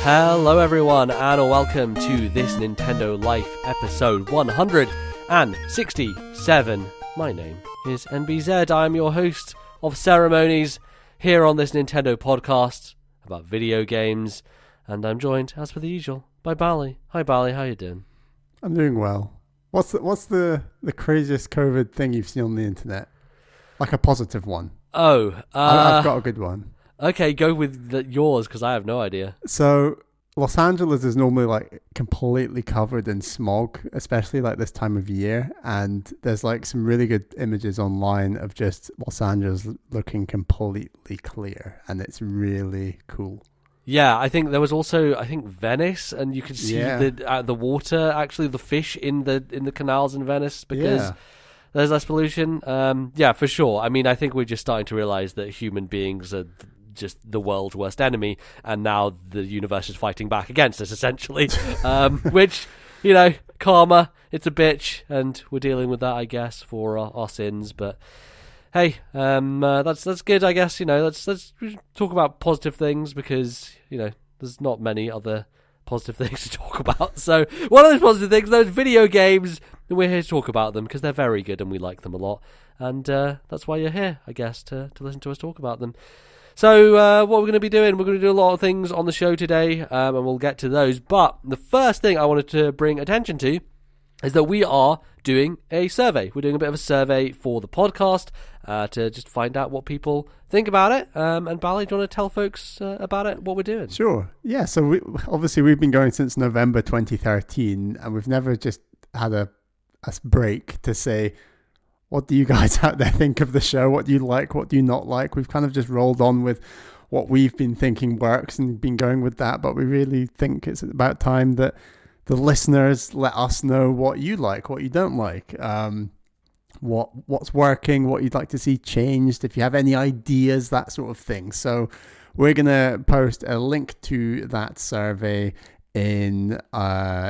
Hello everyone and welcome to This Nintendo Life episode 167. My name is NBZ. I am your host of ceremonies here on this Nintendo podcast about video games, and I'm joined, as per the usual, by Bally. Hi Bally, how you doing? I'm doing well. What's the craziest COVID thing you've seen on the internet? Like a positive one. I've got a good one. Okay, go with yours, because I have no idea. So, Los Angeles is normally like completely covered in smog, especially like this time of year. And there's like some really good images online of just Los Angeles looking completely clear. And it's really cool. Yeah, I think there was also Venice, and you could see the water, actually the fish in the canals in Venice, because there's less pollution. Yeah, for sure. I mean, I think we're just starting to realize that human beings are just the world's worst enemy, and now the universe is fighting back against us, essentially. Which, you know, karma, it's a bitch, and we're dealing with that, I guess, for our sins. But hey, that's good, I guess. You know, let's talk about positive things, because, you know, there's not many other positive things to talk about. So one of those positive things, those video games, and we're here to talk about them because they're very good and we like them a lot. And that's why you're here, I guess, to listen to us talk about them. So what we're going to be doing, we're going to do a lot of things on the show today, and we'll get to those. But the first thing I wanted to bring attention to is that we are doing a survey. We're doing a bit of a survey for the podcast to just find out what people think about it. And Bally, do you want to tell folks about it, what we're doing? Sure. Yeah, so we've been going since November 2013, and we've never just had a break to say, what do you guys out there think of the show? What do you like? What do you not like? We've kind of just rolled on with what we've been thinking works and been going with that. But we really think it's about time that the listeners let us know what you like, what you don't like, what's working, what you'd like to see changed, if you have any ideas, that sort of thing. So we're going to post a link to that survey in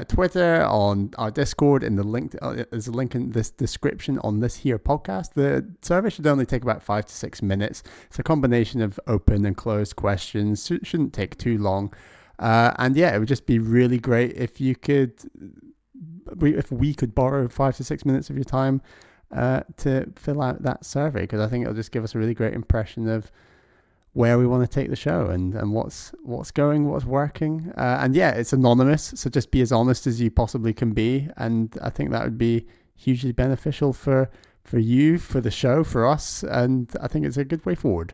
Twitter, on our Discord, in the link. There's a link in this description on this here podcast. The survey should only take about 5 to 6 minutes. It's a combination of open and closed questions. So it shouldn't take too long. And yeah, it would just be really great if we could borrow 5 to 6 minutes of your time to fill out that survey, because I think it'll just give us a really great impression of where we want to take the show and what's going, what's working. And yeah, it's anonymous, so just be as honest as you possibly can be. And I think that would be hugely beneficial for you, for the show, for us. And I think it's a good way forward.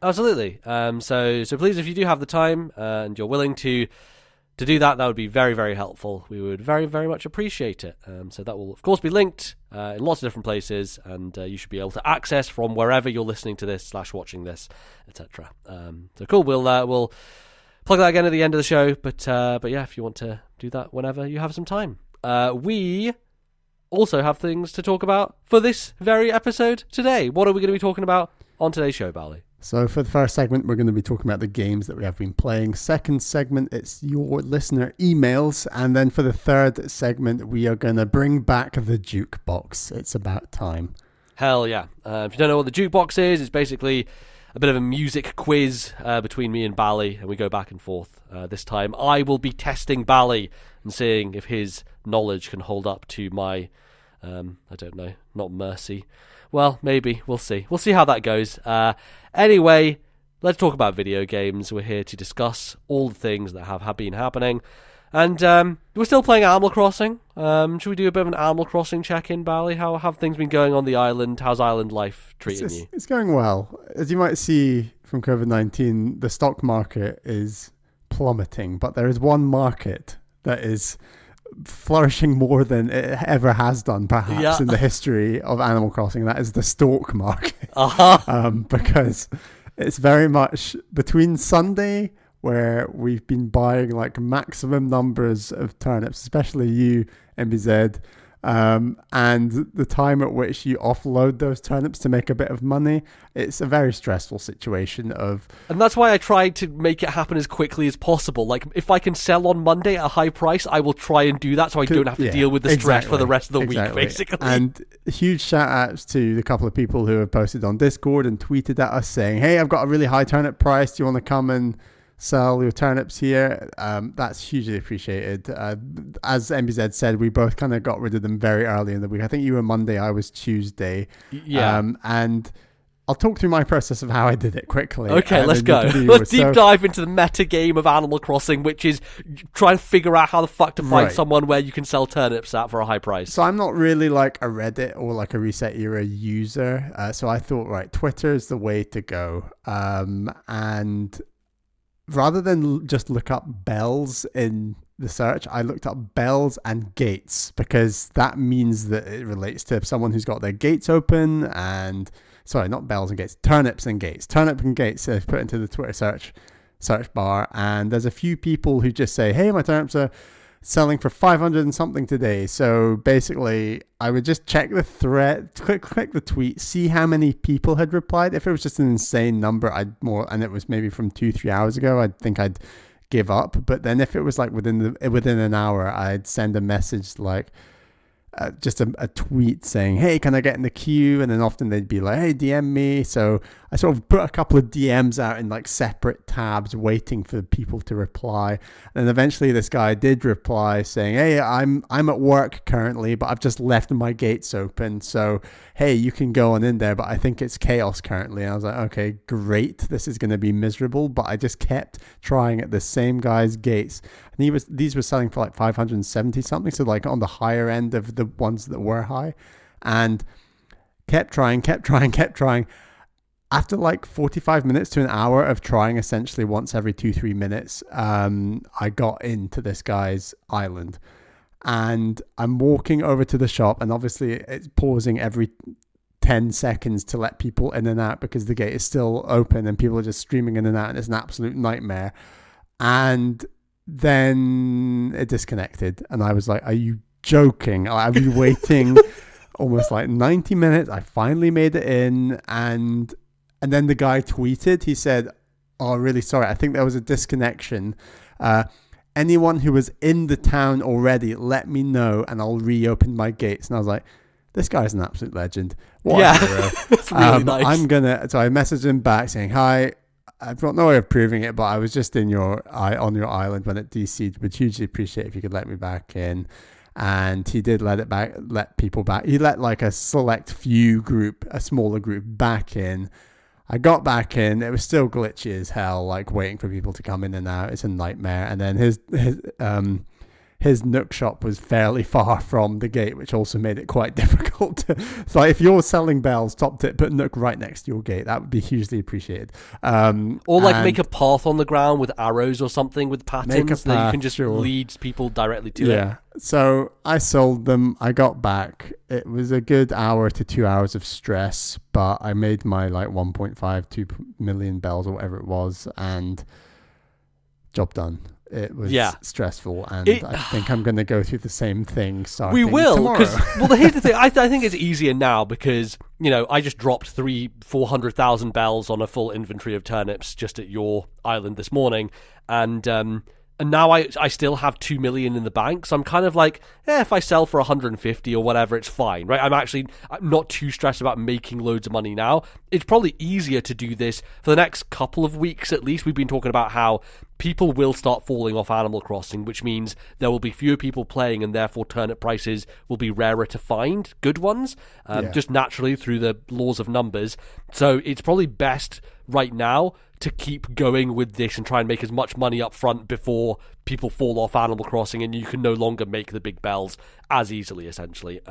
Absolutely. So please, if you do have the time and you're willing to do that would be very, very helpful. We would very, very much appreciate it. So that will, of course, be linked in lots of different places, and you should be able to access from wherever you're listening to this / watching this, etc. So cool. We'll plug that again at the end of the show. But yeah, if you want to do that whenever you have some time. We also have things to talk about for this very episode today. What are we going to be talking about on today's show, Bally? So for the first segment, we're going to be talking about the games that we have been playing. Second segment, it's your listener emails. And then for the third segment, we are going to bring back the Jukebox. It's about time. Hell yeah. If you don't know what the Jukebox is, it's basically a bit of a music quiz between me and Bally, and we go back and forth. This time, I will be testing Bally and seeing if his knowledge can hold up to my, I don't know, not mercy. Well, maybe. We'll see. We'll see how that goes. Anyway, let's talk about video games. We're here to discuss all the things that have been happening. And we're still playing Animal Crossing. Should we do a bit of an Animal Crossing check-in, Bally? How have things been going on the island? How's island life treating you? It's going well. As you might see from COVID-19, the stock market is plummeting. But there is one market that is flourishing more than it ever has done, perhaps, in the history of Animal Crossing. That is the stalk market. Because it's very much between Sunday, where we've been buying like maximum numbers of turnips, especially you, MBZ, and the time at which you offload those turnips to make a bit of money. It's a very stressful situation and that's why I tried to make it happen as quickly as possible. Like, if I can sell on Monday at a high price, I will try and do that, so I don't have to deal with the stress for the rest of the week, basically. And huge shout outs to the couple of people who have posted on Discord and tweeted at us saying, hey, I've got a really high turnip price, do you want to come and sell your turnips here, that's hugely appreciated. As MBZ said, we both kind of got rid of them very early in the week. I think you were Monday, I was Tuesday. Yeah. And I'll talk through my process of how I did it quickly. Okay, let's go. Let's deep dive into the meta game of Animal Crossing, which is trying to figure out how the fuck to find someone where you can sell turnips at for a high price. So I'm not really like a Reddit or like a Reset Era user. So I thought, right, Twitter is the way to go. And rather than just look up bells in the search, I looked up bells and gates, because that means that it relates to someone who's got their gates open. And sorry, not bells and gates, turnips and gates. Turnip and gates is put into the Twitter search bar, and there's a few people who just say, hey, my turnips are selling for 500 and something today. So basically, I would just check the thread, click the tweet, see how many people had replied. If it was just an insane number, and it was maybe from 2-3 hours ago, I'd think I'd give up. But then if it was like within an hour, I'd send a message like, just a tweet saying, hey, can I get in the queue? And then often they'd be like, hey, DM me. So I sort of put a couple of DMs out in like separate tabs waiting for people to reply. And eventually this guy did reply saying, hey, I'm at work currently, but I've just left my gates open. So, hey, you can go on in there, but I think it's chaos currently. And I was like, okay, great. This is going to be miserable. But I just kept trying at the same guy's gates. And these were selling for like 570 something. So like on the higher end of the ones that were high, and kept trying. After like 45 minutes to an hour of trying essentially once every 2-3 minutes, I got into this guy's island, and I'm walking over to the shop, and obviously it's pausing every 10 seconds to let people in and out because the gate is still open and people are just streaming in and out, and it's an absolute nightmare. And then it disconnected, and I was like, are you joking? I've been waiting almost like 90 minutes. I finally made it in, and then the guy tweeted, he said, oh, really sorry, I think there was a disconnection. Anyone who was in the town already, let me know and I'll reopen my gates. And I was like, this guy's an absolute legend. What a hero. It's really nice. So I messaged him back saying, hi, I've got no way of proving it, but I was just on your island when it DC'd. Would hugely appreciate if you could let me back in. And he did let people back. He let like a select few group, a smaller group back in. I got back in. It was still glitchy as hell, like waiting for people to come in and out. It's a nightmare. And then his Nook shop was fairly far from the gate, which also made it quite difficult. So if you're selling bells, top tip, put Nook right next to your gate. That would be hugely appreciated. Or like make a path on the ground with arrows or something with patterns that you can just lead people directly to it. Yeah. So I sold them. I got back. It was a good hour to 2 hours of stress, but I made my like 1.52 million bells or whatever it was, and job done. It was stressful, and I think I'm going to go through the same thing starting We will, tomorrow. Well, here's the thing. I think it's easier now because, I just dropped 400,000 bells on a full inventory of turnips just at your island this morning, and now I still have 2 million in the bank, so I'm kind of like, if I sell for 150 or whatever, it's fine, right? I'm not too stressed about making loads of money now. It's probably easier to do this for the next couple of weeks at least. We've been talking about how people will start falling off Animal Crossing, which means there will be fewer people playing, and therefore turnip prices will be rarer to find, good ones, just naturally through the laws of numbers. So it's probably best right now to keep going with this and try and make as much money up front before people fall off Animal Crossing and you can no longer make the big bells as easily, essentially.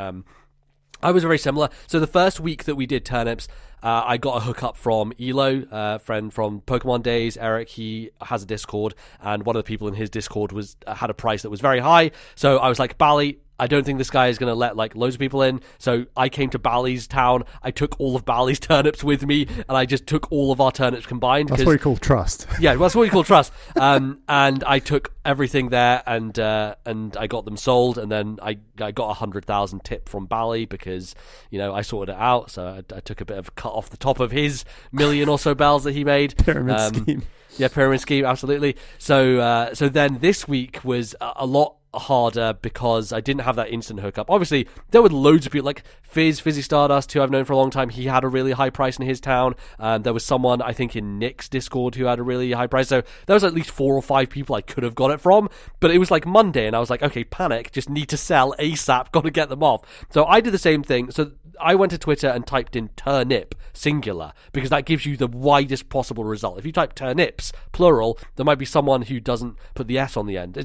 I was very similar. So the first week that we did turnips, I got a hookup from Elo, a friend from Pokemon days, Eric. He has a Discord, and one of the people in his Discord had a price that was very high. So I was like, Bally, I don't think this guy is going to let like loads of people in. So I came to Bally's town. I took all of Bally's turnips with me, and I just took all of our turnips combined. That's what you call trust. Yeah, that's what you call trust. And I took everything there, and I got them sold, and then I got 100,000 tip from Bally because I sorted it out. So I took a bit of a cut off the top of his million or so bells that he made. Pyramid scheme. Yeah, pyramid scheme, absolutely. So then this week was a lot harder because I didn't have that instant hookup. Obviously, there were loads of people, like Fizzy Stardust, who I've known for a long time. He had a really high price in his town. There was someone, I think, in Nick's Discord who had a really high price. So there was at least 4 or 5 people I could have got it from. But it was like Monday, and I was like, okay, panic, just need to sell ASAP, got to get them off. So I did the same thing. So I went to Twitter and typed in turnip, singular, because that gives you the widest possible result. If you type turnips, plural, there might be someone who doesn't put the S on the end.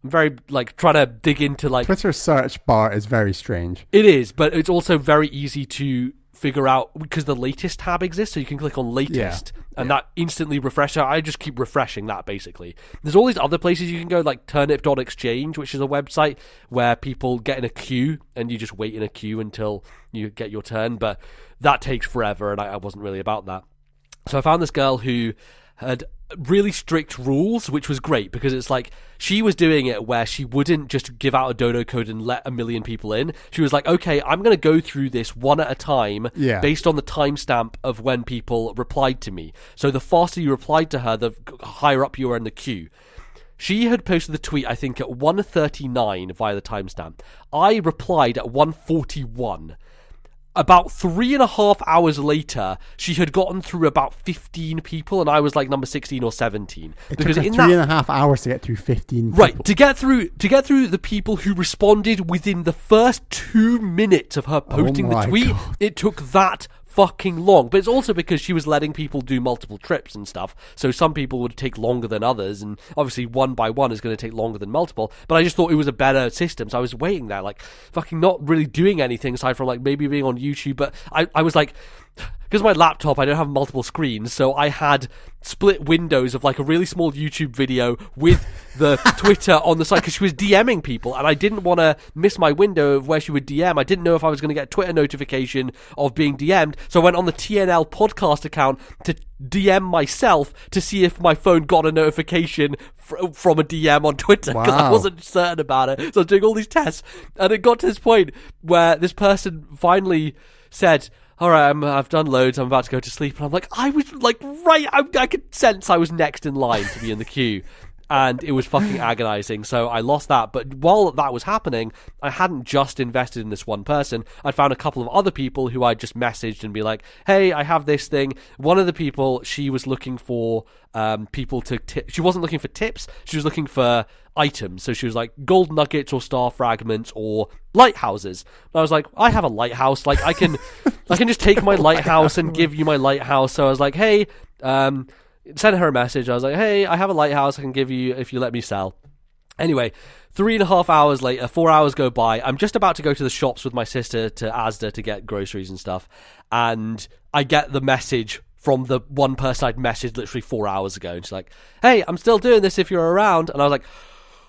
I'm very, like, trying to dig into, like... Twitter's search bar is very strange. It is, but it's also very easy to figure out, because the latest tab exists, so you can click on latest, and that instantly refreshes. I just keep refreshing that, basically. There's all these other places you can go, like turnip.exchange, which is a website where people get in a queue, and you just wait in a queue until you get your turn, but that takes forever, and I wasn't really about that. So I found this girl who had really strict rules, which was great, because it's like she was doing it where she wouldn't just give out a dono code and let 1 million people in. She was like, okay, I'm going to go through this one at a time based on the timestamp of when people replied to me. So the faster you replied to her, the higher up you were in the queue. She had posted the tweet, I think, at 1:39 via the timestamp. I replied at 1:41. About 3.5 hours later, she had gotten through about 15 people, and I was like number 16 or 17. It took her 3.5 hours to get through 15 people. Right, to get through the people who responded within the first 2 minutes of her posting the tweet, it took that fucking long. But it's also because she was letting people do multiple trips and stuff, so some people would take longer than others, and obviously one by one is going to take longer than multiple. But I just thought it was a better system, so I was waiting there, like, fucking not really doing anything aside from, like, maybe being on YouTube. But I was like, because my laptop, I don't have multiple screens, so I had split windows of, like, a really small YouTube video with the Twitter on the side, because she was DMing people, and I didn't want to miss my window of where she would DM. I didn't know if I was going to get a Twitter notification of being DM'd, so I went on the TNL podcast account to DM myself to see if my phone got a notification from a DM on Twitter, because I wasn't certain about it. So I was doing all these tests, and it got to this point where this person finally said, all right, I've done loads, I'm about to go to sleep. And I'm like, I was like, right, I could sense I was next in line to be in the queue. And it was fucking agonizing. So I lost that. But while that was happening, I hadn't just invested in this one person. I found a couple of other people who I just messaged and be like, hey, I have this thing. One of the people, she was looking for people to she wasn't looking for tips. She was looking for items. So she was like gold nuggets or star fragments or lighthouses. And I was like, I have a lighthouse. Like, I can just take my lighthouse and give you my lighthouse. So I was like, hey, sent her a message. I was like, hey, I have a lighthouse I can give you if you let me sell. Anyway, 3.5 hours later, 4 hours go by. I'm just about to go to the shops with my sister to Asda to get groceries and stuff. And I get the message from the one person I'd messaged literally 4 hours ago. And she's like, hey, I'm still doing this if you're around. And I was like,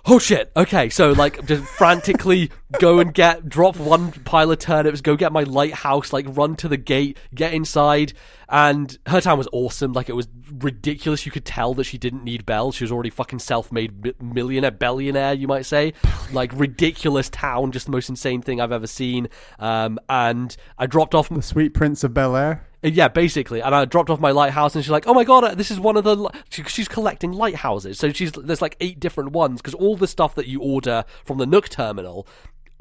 oh shit, okay, so like just frantically go and drop one pile of turnips, go get my lighthouse, like run to the gate, get inside, and her town was awesome. Like, it was ridiculous. You could tell that she didn't need bells. She was already fucking self-made billionaire, you might say. Like, ridiculous town, just the most insane thing I've ever seen. And I dropped off... The Sweet Prince of Bel-Air? Yeah, basically. And I dropped off my lighthouse, and she's like, oh my god, this is one of the... She's collecting lighthouses. So there's like 8 different ones, because all the stuff that you order from the Nook terminal,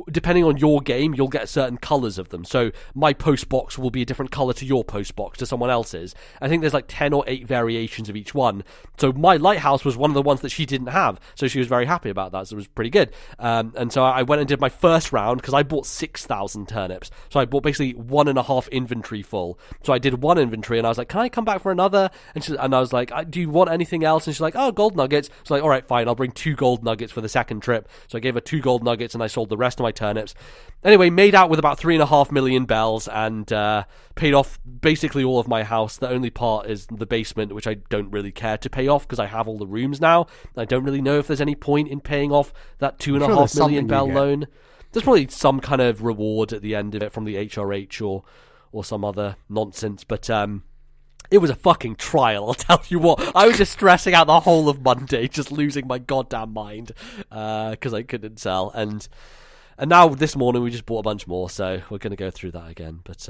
depending on your game, you'll get certain colours of them. So my post box will be a different colour to your post box, to someone else's. I think there's like 10 or 8 variations of each one. So my lighthouse was one of the ones that she didn't have. So she was very happy about that. So it was pretty good. And so I went and did my first round, because I bought 6,000 turnips. So I bought basically 1.5 inventory full. So I did one inventory, and I was like, can I come back for another? And I was like, do you want anything else? And she's like, oh, gold nuggets. So like, all right, fine, I'll bring 2 gold nuggets for the second trip. So I gave her 2 gold nuggets, and I sold the rest of my turnips. Anyway, made out with about 3.5 million bells, and paid off basically all of my house. The only part is the basement, which I don't really care to pay off, because I have all the rooms now. I don't really know if there's any point in paying off that 2.5 million bell loan. There's probably some kind of reward at the end of it from the HRH or some other nonsense, but it was a fucking trial, I'll tell you what. I was just stressing out the whole of Monday, just losing my goddamn mind, because I couldn't sell. And now this morning we just bought a bunch more, so we're going to go through that again. But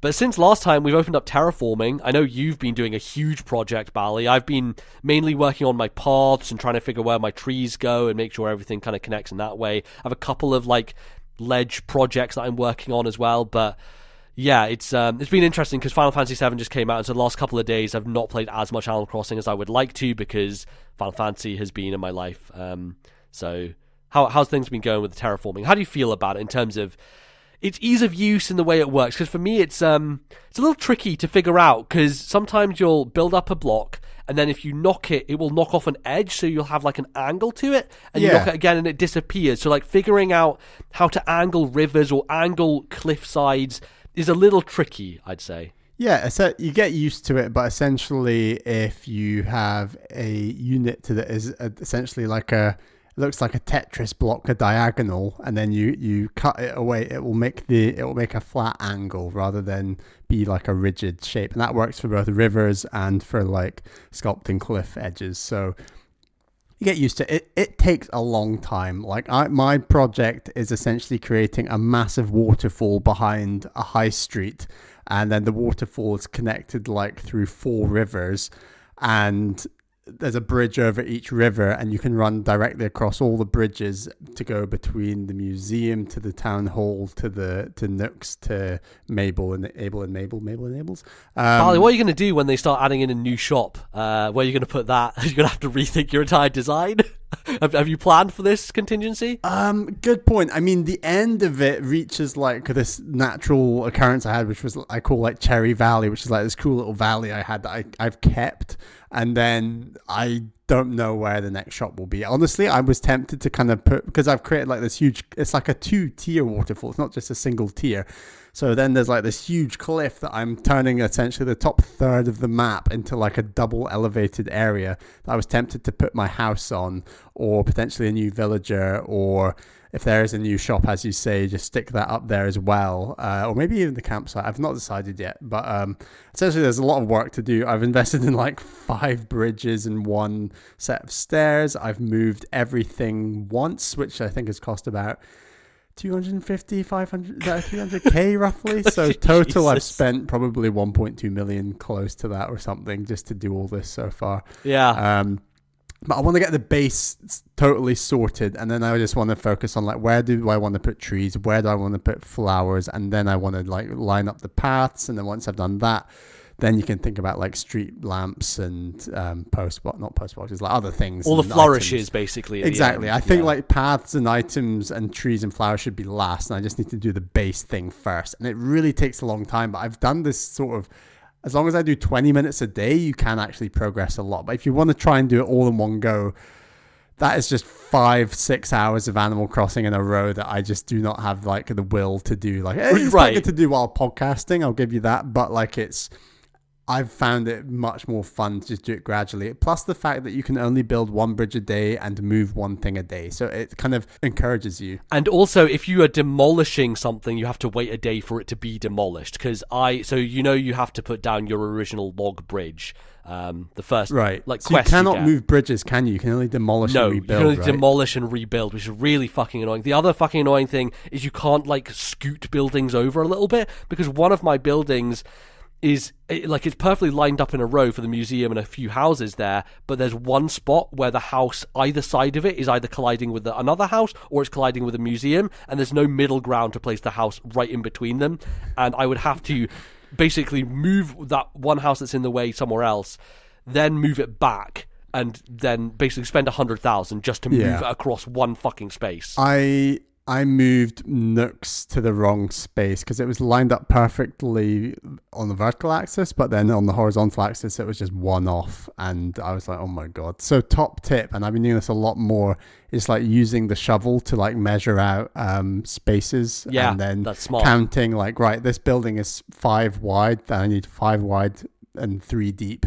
But since last time, we've opened up terraforming. I know you've been doing a huge project, Bali. I've been mainly working on my paths and trying to figure where my trees go and make sure everything kind of connects in that way. I have a couple of like ledge projects that I'm working on as well. But yeah, it's been interesting because Final Fantasy VII just came out, and so the last couple of days I've not played as much Animal Crossing as I would like to because Final Fantasy has been in my life. So how's things been going with the terraforming? How do you feel about it in terms of its ease of use and the way it works? Because for me, it's a little tricky to figure out because sometimes you'll build up a block and then if you knock it, it will knock off an edge, so you'll have like an angle to it, and you knock it again and it disappears. So like figuring out how to angle rivers or angle cliff sides is a little tricky, I'd say. Yeah, so you get used to it, but essentially if you have a unit that is essentially like looks like a Tetris block, a diagonal, and then you cut it away, it will make a flat angle rather than be like a rigid shape, and that works for both rivers and for like sculpting cliff edges. So you get used to it. It takes a long time. Like my project is essentially creating a massive waterfall behind a high street, and then the waterfall is connected like through 4 rivers, and there's a bridge over each river, and you can run directly across all the bridges to go between the museum to the town hall to Nooks to Mabel and Mabel's. Barley, what are you going to do when they start adding in a new shop? Where are you going to put that? You're going to have to rethink your entire design. Have you planned for this contingency? Good point. I mean, the end of it reaches like this natural occurrence I had, which was I call like Cherry Valley, which is like this cool little valley I had that I've kept. And then I don't know where the next shop will be. Honestly, I was tempted to kind of put, because I've created like this huge, it's like a 2-tier waterfall. It's not just a single tier. So then there's like this huge cliff that I'm turning essentially the top third of the map into like a double elevated area that I was tempted to put my house on, or potentially a new villager, or if there is a new shop, as you say, just stick that up there as well, or maybe even the campsite. I've not decided yet, but essentially there's a lot of work to do. I've invested in like 5 bridges and 1 set of stairs. I've moved everything once, which I think has cost about 250, 500, 300k roughly. So total, Jesus. I've spent probably 1.2 million, close to that or something, just to do all this so far. Yeah. But I want to get the base totally sorted, and then I just want to focus on like, where do I want to put trees, where do I want to put flowers, and then I want to like line up the paths. And then once I've done that, then you can think about like street lamps and not post boxes, like other things. All the flourishes, items. Basically. Exactly. I think like paths and items and trees and flowers should be last, and I just need to do the base thing first. And it really takes a long time, but I've done this sort of, as long as I do 20 minutes a day, you can actually progress a lot. But if you want to try and do it all in one go, that is just 5-6 hours of Animal Crossing in a row that I just do not have like the will to do. Like, it's quite good to do while podcasting, I'll give you that. But like I've found it much more fun to just do it gradually. Plus the fact that you can only build 1 bridge a day and move 1 thing a day. So it kind of encourages you. And also, if you are demolishing something, you have to wait a day for it to be demolished. So you have to put down your original log bridge. The first, right. Like, so you cannot move bridges, can you? You can only demolish and rebuild, you can only demolish and rebuild, which is really fucking annoying. The other fucking annoying thing is you can't like scoot buildings over a little bit, because one of my buildings is it's perfectly lined up in a row for the museum and a few houses there, but there's one spot where the house, either side of it, is either colliding with another house or it's colliding with a museum, and there's no middle ground to place the house right in between them. And I would have to basically move that one house that's in the way somewhere else, then move it back, and then basically spend 100,000 just to move it across one fucking space. I moved Nooks to the wrong space because it was lined up perfectly on the vertical axis, but then on the horizontal axis, it was just one off. And I was like, oh my God. So top tip, and I've been doing this a lot more, is like using the shovel to like measure out spaces. Yeah, and then that's smart. Counting like, right, this building is 5 wide, then I need 5 wide and 3 deep.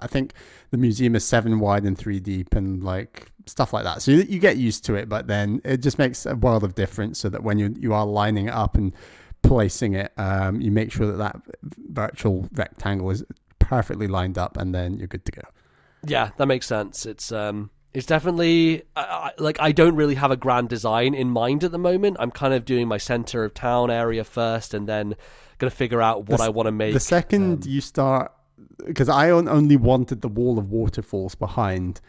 I think the museum is 7 wide and 3 deep, and like stuff like that. So you get used to it, but then it just makes a world of difference, so that when you are lining it up and placing it, you make sure that virtual rectangle is perfectly lined up, and then you're good to go. Yeah, that makes sense. It's definitely I don't really have a grand design in mind at the moment. I'm kind of doing my center of town area first, and then going to figure out what I want to make. The second you start, because I only wanted the wall of waterfalls behind,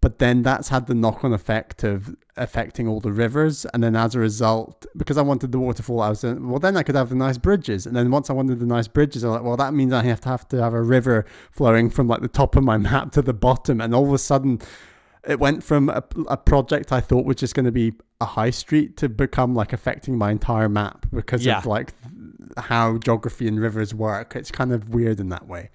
but then that's had the knock-on effect of affecting all the rivers. And then as a result, because I wanted the waterfall, I was well, then I could have the nice bridges. And then once I wanted the nice bridges, I'm like, well, that means I have to have a river flowing from like the top of my map to the bottom. And all of a sudden, it went from a project I thought was just going to be a high street to become like affecting my entire map because of like how geography and rivers work. It's kind of weird in that way.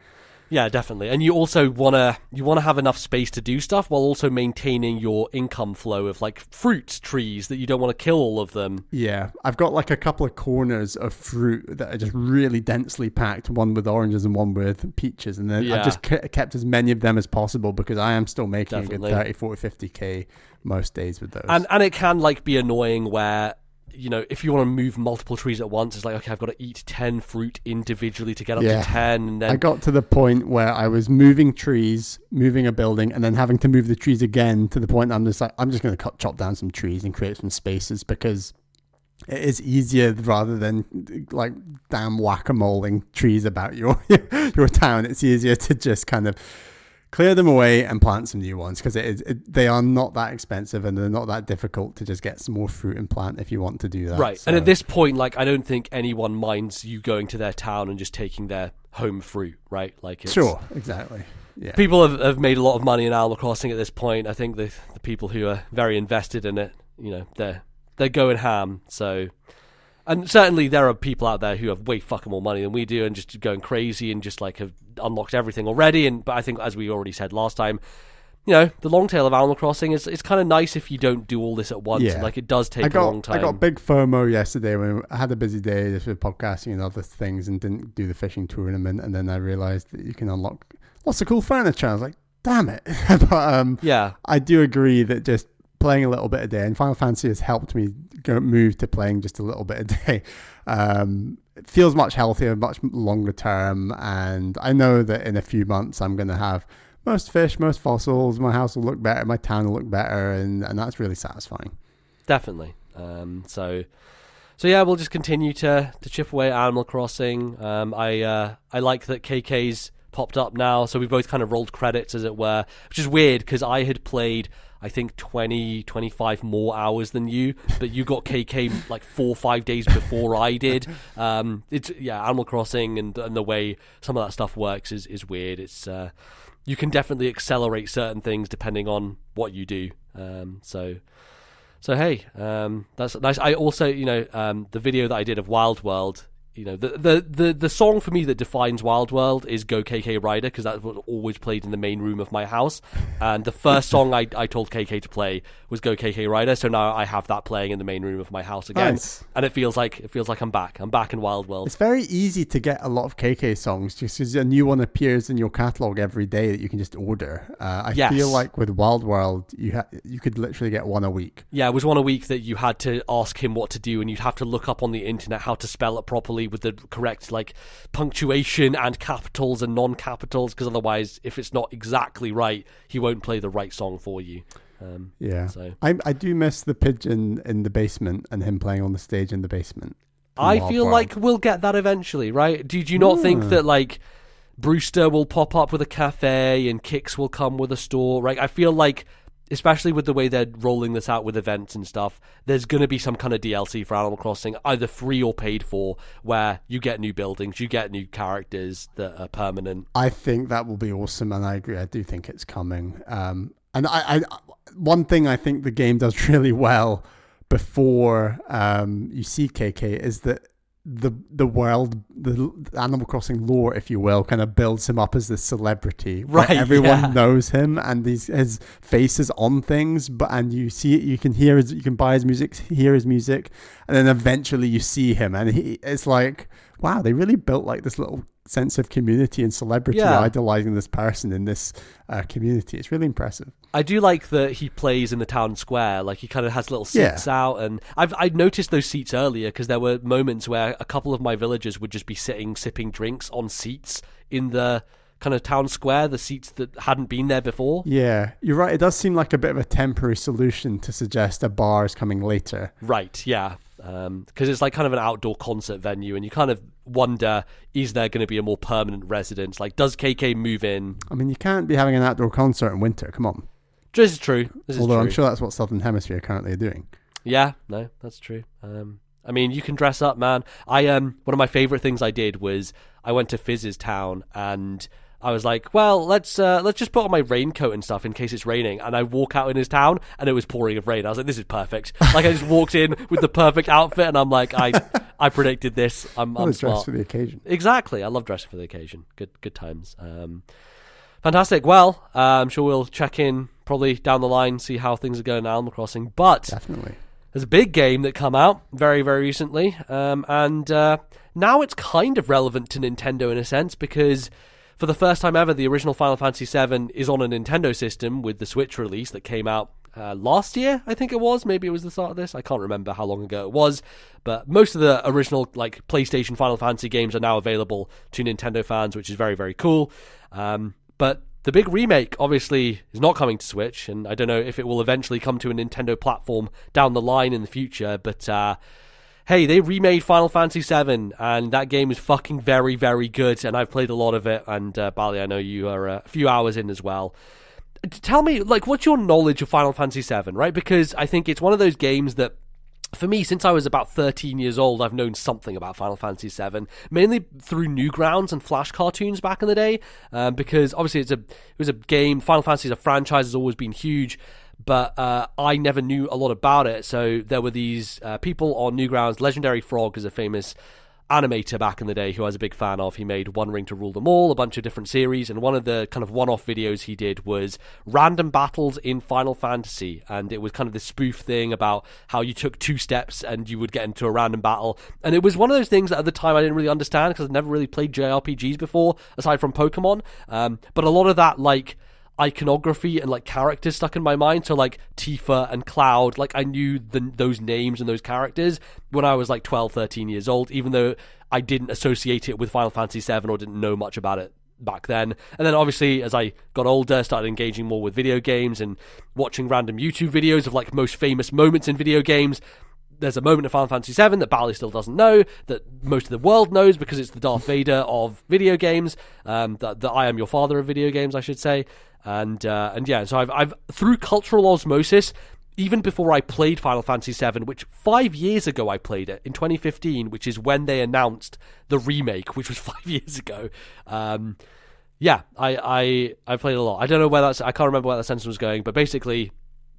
Yeah, definitely. And you also want to have enough space to do stuff while also maintaining your income flow of like fruit trees that you don't want to kill all of them. Yeah, I've got like a couple of corners of fruit that are just really densely packed, one with oranges and one with peaches. And then I've just kept as many of them as possible because I am still making a good 30, 40, 50k most days with those. And it can like be annoying where, you know, if you want to move multiple trees at once, it's like, okay, I've got to eat 10 fruit individually to get up to 10. And then I got to the point where I was moving trees, moving a building, and then having to move the trees again to the point I'm just like, I'm just going to chop down some trees and create some spaces because it is easier rather than like damn whack-a-moling trees about your town. It's easier to just kind of clear them away and plant some new ones because they are not that expensive and they're not that difficult to just get some more fruit and plant if you want to do that. Right. So. And at this point, like, I don't think anyone minds you going to their town and just taking their home fruit, right? Like, sure, exactly. Yeah. People have made a lot of money in Animal Crossing at this point. I think the people who are very invested in it, you know, they're going ham. So, and certainly there are people out there who have way fucking more money than we do and just going crazy and just like have unlocked everything already. But I think, as we already said last time, you know, the long tail of Animal Crossing is it's kind of nice if you don't do all this at once. Yeah. Like, it does take a long time. I got big FOMO yesterday when I had a busy day just with podcasting and other things and didn't do the fishing tournament. And then I realized that you can unlock lots of cool furniture. I was like, damn it. But I do agree that just playing a little bit a day, and Final Fantasy has helped me move to playing just a little bit a day. It feels much healthier, much longer term, and I know that in a few months I'm going to have most fish, most fossils, my house will look better, my town will look better, and that's really satisfying. Definitely. So yeah, we'll just continue to chip away at Animal Crossing. I like that KK's popped up now, so we've both kind of rolled credits, as it were, which is weird because I had played, I think, 25 more hours than you, but you got KK like 4 or 5 days before I did. It's Animal Crossing and the way some of that stuff works is weird. It's you can definitely accelerate certain things depending on what you do. So hey, that's nice. I also, you know, the video that I did of Wild World, you know, the song for me that defines Wild World is Go KK Rider, because that's what always played in the main room of my house. And the first song I told KK to play was Go KK Rider, so now I have that playing in the main room of my house again. Nice. And it feels like I'm back in Wild World. It's very easy to get a lot of KK songs just because a new one appears in your catalog every day that you can just order. I feel like with Wild World you could literally get one a week. Yeah, it was one a week that you had to ask him what to do, and you'd have to look up on the internet how to spell it properly with the correct like punctuation and capitals and non-capitals, because otherwise, if it's not exactly right, he won't play the right song for you. So I do miss the pigeon in the basement and him playing on the stage in the basement. I feel like we'll get that eventually, right? Do you not think that like Brewster will pop up with a cafe and Kix will come with a store, right? I feel like, especially with the way they're rolling this out with events and stuff, there's going to be some kind of DLC for Animal Crossing, either free or paid for, where you get new buildings, you get new characters that are permanent. I think that will be awesome, and I agree. I do think it's coming. And I one thing I think the game does really well before you see KK is that the world, the Animal Crossing lore, if you will, kind of builds him up as this celebrity. Right, everyone knows him, and his face is on things. And you see it, you can buy his music, hear his music, and then eventually you see him, and it's like, wow, they really built like this little sense of community and celebrity, idolizing this person in this community. It's really impressive. I do like that he plays in the town square. Like, he kind of has little seats out, and I'd noticed those seats earlier because there were moments where a couple of my villagers would just be sitting sipping drinks on seats in the kind of town square, the seats that hadn't been there before. Yeah, you're right. It does seem like a bit of a temporary solution to suggest a bar is coming later. Right, yeah. because it's like kind of an outdoor concert venue, and you kind of wonder, is there going to be a more permanent residence? Like, does KK move in? I mean, you can't be having an outdoor concert in winter. Come on. This is true. Although I'm sure that's what Southern Hemisphere currently are doing. Yeah, no, that's true. I mean, you can dress up, man. One of my favorite things I did was I went to Fizz's town, and I was like, well, let's just put on my raincoat and stuff in case it's raining. And I walk out in his town, and it was pouring of rain. I was like, this is perfect. Like, I just walked in with the perfect outfit, and I'm like, I predicted this. I'm smart. Dressed for the occasion. Exactly. I love dressing for the occasion. Good times. Fantastic. Well, I'm sure we'll check in probably down the line, see how things are going at Animal Crossing. But definitely. There's a big game that come out very, very recently, and now it's kind of relevant to Nintendo in a sense, because for the first time ever, the original Final Fantasy VII is on a Nintendo system with the Switch release that came out last year, I think it was. Maybe it was the start of this. I can't remember how long ago it was, but most of the original like PlayStation Final Fantasy games are now available to Nintendo fans, which is very, very cool. But the big remake, obviously, is not coming to Switch, and I don't know if it will eventually come to a Nintendo platform down the line in the future, but hey, they remade Final Fantasy VII, and that game is fucking very, very good, and I've played a lot of it, and Bali, I know you are a few hours in as well. Tell me, like, what's your knowledge of Final Fantasy VII, right? Because I think it's one of those games that, for me, since I was about 13 years old, I've known something about Final Fantasy VII, mainly through Newgrounds and Flash cartoons back in the day, because obviously it was a game. Final Fantasy as a franchise has always been huge, but I never knew a lot about it. So there were these people on Newgrounds. Legendary Frog is a famous animator back in the day who I was a big fan of. He made One Ring to Rule Them All, a bunch of different series, and one of the kind of one-off videos he did was random battles in Final Fantasy, and it was kind of this spoof thing about how you took 2 steps and you would get into a random battle, and it was one of those things that at the time I didn't really understand because I'd never really played JRPGs before aside from Pokemon, but a lot of that like iconography and like characters stuck in my mind. So like Tifa and Cloud, like I knew those names and those characters when I was like 12, 13 years old, even though I didn't associate it with Final Fantasy VII or didn't know much about it back then. And then obviously as I got older, started engaging more with video games and watching random YouTube videos of like most famous moments in video games. There's a moment in Final Fantasy VII that Bally still doesn't know, that most of the world knows because it's the Darth Vader of video games, the I am your father of video games, I should say. And yeah, so I've through cultural osmosis, even before I played Final Fantasy VII, which 5 years ago I played it, in 2015, which is when they announced the remake, which was 5 years ago. Yeah, I played a lot. I don't know where I can't remember where that sentence was going, but basically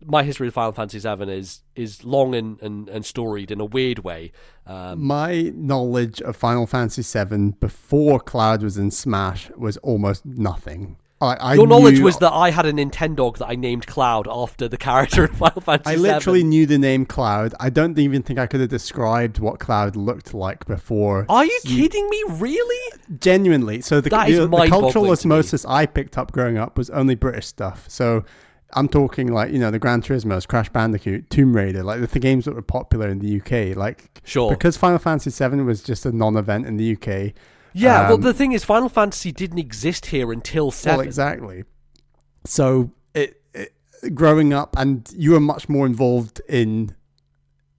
my history of Final Fantasy VII is long and storied in a weird way. My knowledge of Final Fantasy VII before Cloud was in Smash was almost nothing. Your knowledge was that I had a Nintendog that I named Cloud after the character in Final Fantasy VII. I literally knew the name Cloud. I don't even think I could have described what Cloud looked like before. Are you kidding me? Really? Genuinely. So the cultural osmosis I picked up growing up was only British stuff. So I'm talking like, you know, the Gran Turismos, Crash Bandicoot, Tomb Raider, like the games that were popular in the UK. Like, sure. Because Final Fantasy VII was just a non-event in the UK. Yeah, well, the thing is, Final Fantasy didn't exist here until 7. Well, exactly. So, growing up, and you were much more involved in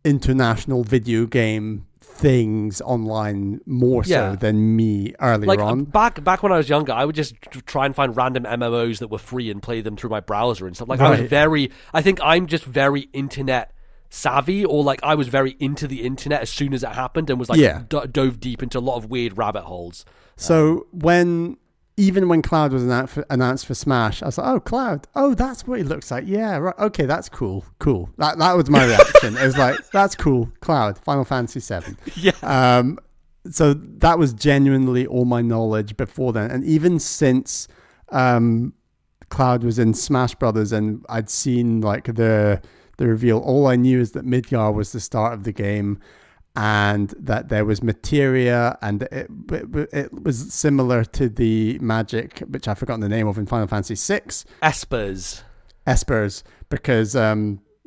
international video game things online more so than me earlier on. Back when I was younger, I would just try and find random MMOs that were free and play them through my browser and stuff. Like, right. I think I'm just very internet savvy, or like I was very into the internet as soon as it happened and was like dove deep into a lot of weird rabbit holes. So even when Cloud was announced for Smash, I was like, oh, Cloud, oh, that's what he looks like. Yeah, right. Okay, that's cool. That was my reaction. It was like, that's cool. Cloud, Final Fantasy VII. Yeah. So that was genuinely all my knowledge before then, and even since Cloud was in Smash Brothers and I'd seen like the reveal, all I knew is that Midgar was the start of the game and that there was materia, and it was similar to the magic, which I've forgotten the name of, in Final Fantasy VI. Espers, because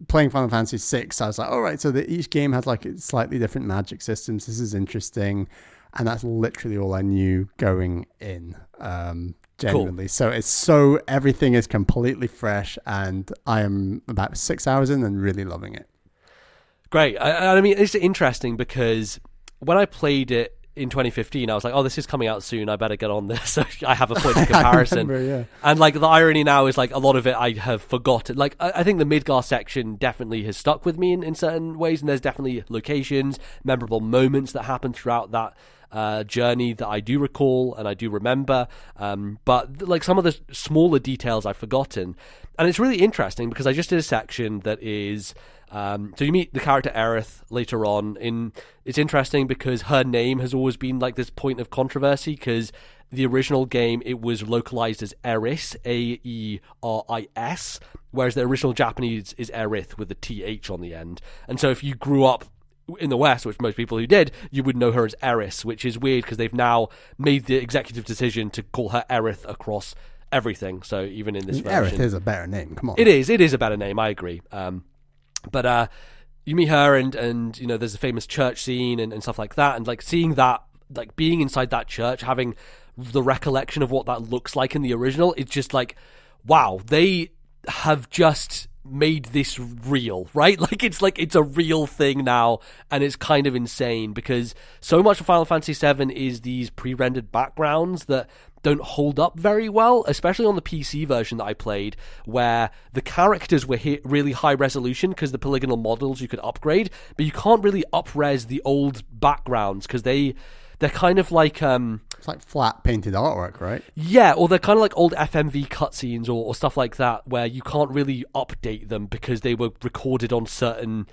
playing Final Fantasy VI, I was like, all right, so each game has like slightly different magic systems. This is interesting. And that's literally all I knew going in. Genuinely. Cool. So everything is completely fresh, and I am about 6 hours in and really loving it. Great. I mean, it's interesting because when I played it in 2015, I was like, oh, this is coming out soon, I better get on this. So I have a point of comparison. And like the irony now is like a lot of it I have forgotten. Like I think the Midgar section definitely has stuck with me in certain ways, and there's definitely locations, memorable moments that happen throughout that journey that I do recall and I do remember, but like some of the smaller details I've forgotten. And it's really interesting because I just did a section that is so you meet the character Aerith later on. It's interesting because her name has always been like this point of controversy, because the original game, it was localized as Eris, Aeris, whereas the original Japanese is Aerith with a TH on the end. And so if you grew up in the West, which most people who did, you would know her as Eris, which is weird because they've now made the executive decision to call her Aerith across everything. So even in this version, Aerith is a better name. Come on, it is a better name. I agree. But you meet her, and you know, there's a famous church scene and stuff like that, and like seeing that, like being inside that church, having the recollection of what that looks like in the original, it's just like, wow, they have just made this real, right? Like it's a real thing now, and it's kind of insane because so much of Final Fantasy VII is these pre-rendered backgrounds that don't hold up very well, especially on the PC version that I played, where the characters were really high resolution because the polygonal models you could upgrade, but you can't really up-res the old backgrounds because they're kind of like it's like flat painted artwork, right? Yeah, or they're kind of like old FMV cutscenes or stuff like that, where you can't really update them because they were recorded on certain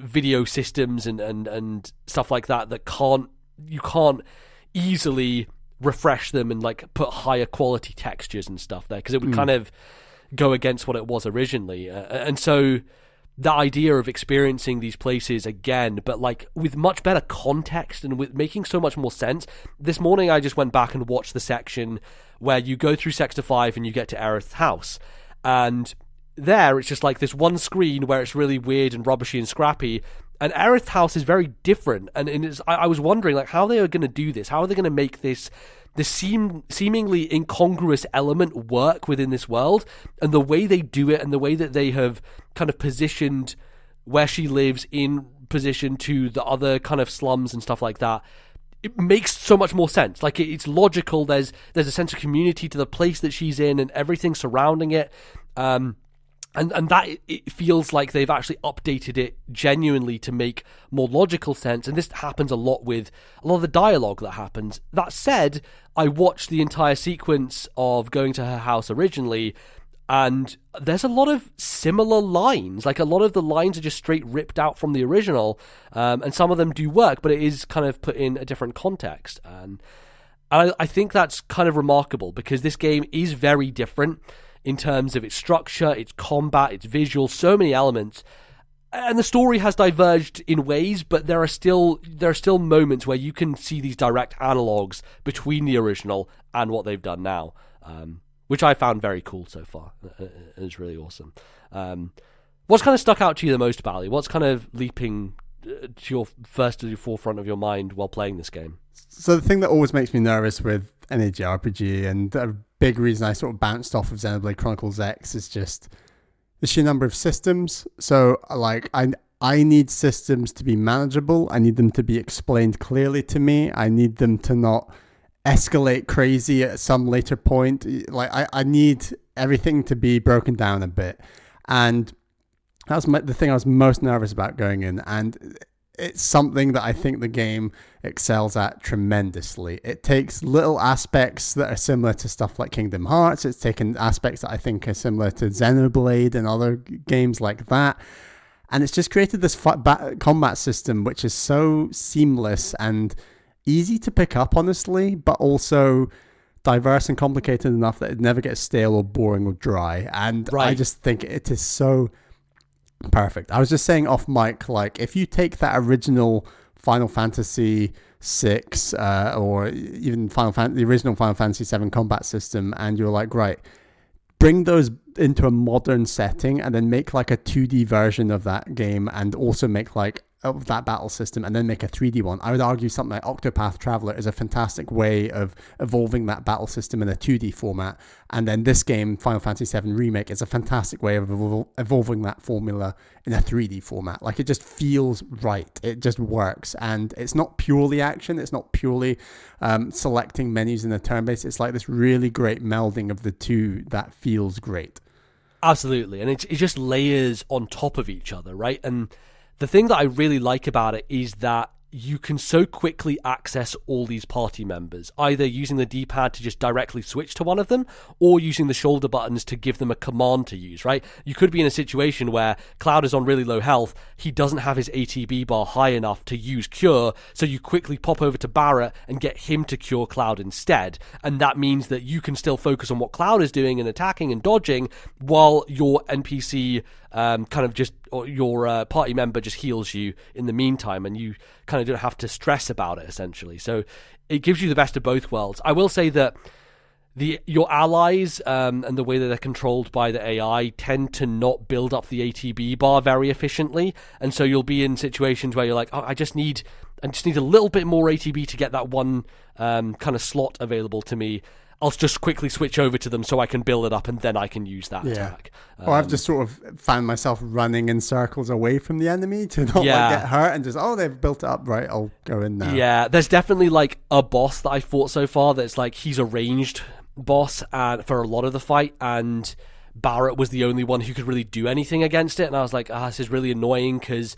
video systems and stuff like that you can't easily refresh them and like put higher quality textures and stuff there, because it would kind of go against what it was originally. And so the idea of experiencing these places again, but like with much better context and with making so much more sense. This morning I just went back and watched the section where you go through Sector 5 and you get to Aerith's house, and there it's just like this one screen where it's really weird and rubbishy and scrappy, and Aerith's house is very different. And I was wondering like how they are going to do this, how are they going to make this seemingly incongruous element work within this world, and the way they do it and the way that they have kind of positioned where she lives in position to the other kind of slums and stuff like that. It makes so much more sense. Like it's logical. There's a sense of community to the place that she's in and everything surrounding it. And that it feels like they've actually updated it genuinely to make more logical sense. And this happens a lot with a lot of the dialogue that happens. That said, I watched the entire sequence of going to her house originally, and there's a lot of similar lines. Like a lot of the lines are just straight ripped out from the original, and some of them do work, but it is kind of put in a different context. And I think that's kind of remarkable because this game is very different in terms of its structure, its combat, its visuals, so many elements. And the story has diverged in ways, but there are still moments where you can see these direct analogues between the original and what they've done now, which I found very cool so far. It's really awesome. What's kind of stuck out to you the most, Bally? What's kind of leaping to the forefront of your mind while playing this game? So the thing that always makes me nervous with any JRPG, and a big reason I sort of bounced off of Xenoblade Chronicles X, is just the sheer number of systems. So like I need systems to be manageable. I need them to be explained clearly to me. I need them to not escalate crazy at some later point. Like I need everything to be broken down a bit. And that was the thing I was most nervous about going in. And it's something that I think the game excels at tremendously. It takes little aspects that are similar to stuff like Kingdom Hearts. It's taken aspects that I think are similar to Xenoblade and other games like that. And it's just created this combat system which is so seamless and easy to pick up, honestly, but also diverse and complicated enough that it never gets stale or boring or dry. And right. I just think it is so perfect. I was just saying off mic, like if you take that original Final Fantasy VI or even the original Final Fantasy VII combat system, and you're like, right, bring those into a modern setting and then make like a 2D version of that game, and also make like of that battle system and then make a 3D one. I would argue something like Octopath Traveler is a fantastic way of evolving that battle system in a 2D format. And then this game, Final Fantasy VII Remake, is a fantastic way of evolving that formula in a 3D format. Like, it just feels right. It just works. And it's not purely action. It's not purely selecting menus in a turn-based. It's like this really great melding of the two that feels great. Absolutely. And it just layers on top of each other, right? And the thing that I really like about it is that you can so quickly access all these party members, either using the D-pad to just directly switch to one of them, or using the shoulder buttons to give them a command to use, right? You could be in a situation where Cloud is on really low health, he doesn't have his ATB bar high enough to use Cure, so you quickly pop over to Barrett and get him to cure Cloud instead, and that means that you can still focus on what Cloud is doing and attacking and dodging, while your NPC your party member just heals you in the meantime, and you kind of don't have to stress about it, essentially. So it gives you the best of both worlds. I will say that your allies and the way that they're controlled by the AI tend to not build up the ATB bar very efficiently, and so you'll be in situations where you're like, oh, I just need a little bit more ATB to get that one kind of slot available to me. I'll just quickly switch over to them so I can build it up, and then I can use that attack. Or I've just sort of found myself running in circles away from the enemy to not get hurt, and just, they've built it up, right, I'll go in now. Yeah, there's definitely like a boss that I fought so far that's like, he's a ranged boss for a lot of the fight, and Barrett was the only one who could really do anything against it, and I was like, this is really annoying because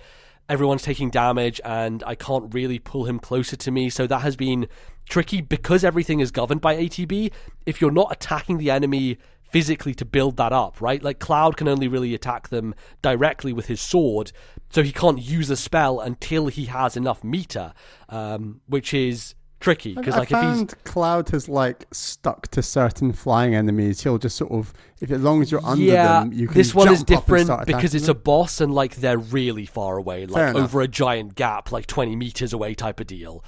everyone's taking damage and I can't really pull him closer to me. So that has been tricky because everything is governed by ATB. If you're not attacking the enemy physically to build that up, right? Like, Cloud can only really attack them directly with his sword, so he can't use a spell until he has enough meter, which is tricky. Because I found Cloud has like stuck to certain flying enemies. He'll just sort of, as long as you're under them, you can. This one jump is different up and because it's them. a boss, and like they're really far away, like over a giant gap, like 20 meters away type of deal,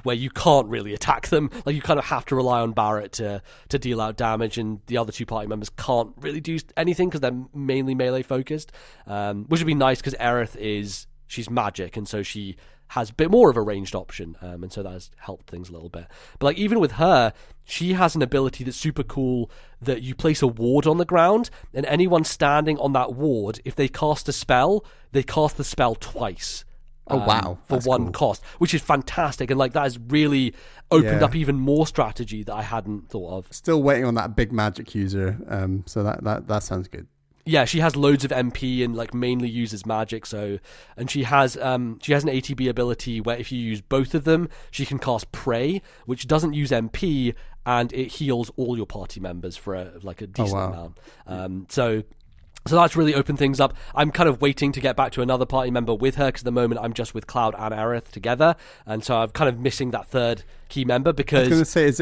where you can't really attack them. Like, you kind of have to rely on Barrett to deal out damage, and the other two party members can't really do anything because they're mainly melee focused, which would be nice because Aerith she's magic, and so she has a bit more of a ranged option, and so that has helped things a little bit. But like, even with her, she has an ability that's super cool, that you place a ward on the ground, and anyone standing on that ward, if they cast a spell, they cast the spell twice. Oh wow! For one cost, which is fantastic, and like, that has really opened up even more strategy that I hadn't thought of. Still waiting on that big magic user, so that sounds good. Yeah, she has loads of MP and like mainly uses magic. So, and she has an ATB ability where if you use both of them, she can cast Prey, which doesn't use MP, and it heals all your party members for a decent amount. So that's really opened things up. I'm kind of waiting to get back to another party member with her, because at the moment I'm just with Cloud and Aerith together, and so I'm kind of missing that third key member. Because I was going to say, is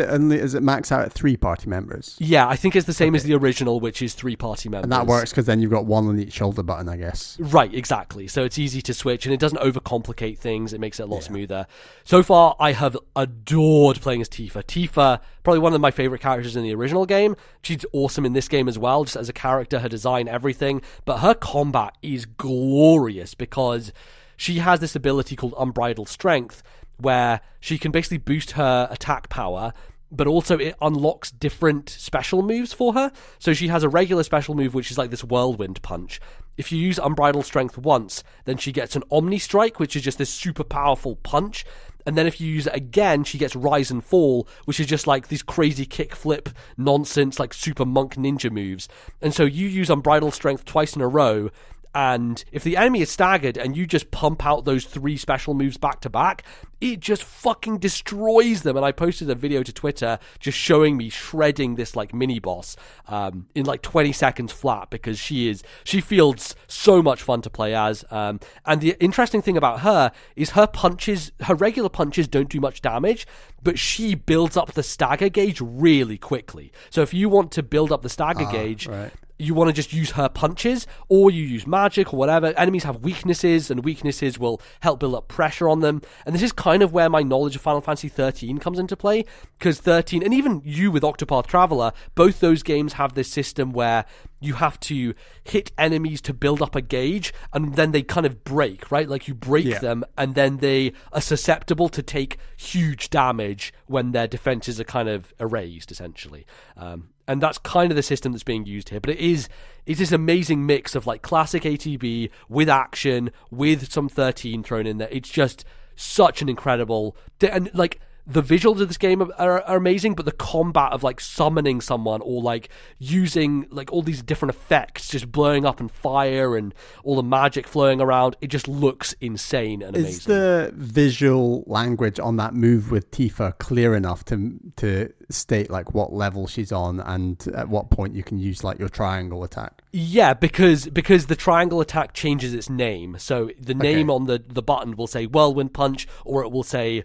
it maxed out at 3 party members? Yeah, I think it's the same as the original, which is 3 party members. And that works because then you've got one on each shoulder button, I guess. Right, exactly. So it's easy to switch, and it doesn't overcomplicate things. It makes it a lot smoother. So far, I have adored playing as Tifa. Tifa, probably one of my favorite characters in the original game. She's awesome in this game as well, just as a character, her design, everything. But her combat is glorious because she has this ability called Unbridled Strength, where she can basically boost her attack power, but also it unlocks different special moves for her. So she has a regular special move, which is like this whirlwind punch. If you use Unbridled Strength once, then she gets an Omni Strike, which is just this super powerful punch. And then if you use it again, she gets Rise and Fall, which is just like these crazy kickflip nonsense, like super monk ninja moves. And so you use Unbridled Strength twice in a row, and if the enemy is staggered and you just pump out those 3 special moves back to back, it just fucking destroys them. And I posted a video to Twitter just showing me shredding this like mini boss in like 20 seconds flat, because she feels so much fun to play as. And the interesting thing about her is her regular punches don't do much damage, but she builds up the stagger gauge really quickly. So if you want to build up the stagger gauge, you want to just use her punches, or you use magic or whatever. Enemies have weaknesses, and weaknesses will help build up pressure on them. And this is kind of where my knowledge of Final Fantasy 13 comes into play, because 13, and even you with Octopath Traveler, both those games have this system where you have to hit enemies to build up a gauge, and then they kind of break, right? Like, you break them, and then they are susceptible to take huge damage when their defenses are kind of erased, essentially. And that's kind of the system that's being used here. But it's this amazing mix of like classic ATB with action, with some 13 thrown in there. It's just such an incredible... And like, the visuals of this game are amazing, but the combat of like summoning someone, or like using like all these different effects, just blowing up and fire and all the magic flowing around, it just looks insane and amazing. Is the visual language on that move with Tifa clear enough to state like what level she's on and at what point you can use like your triangle attack? Yeah, because the triangle attack changes its name. So the name on the button will say Whirlwind Punch, or it will say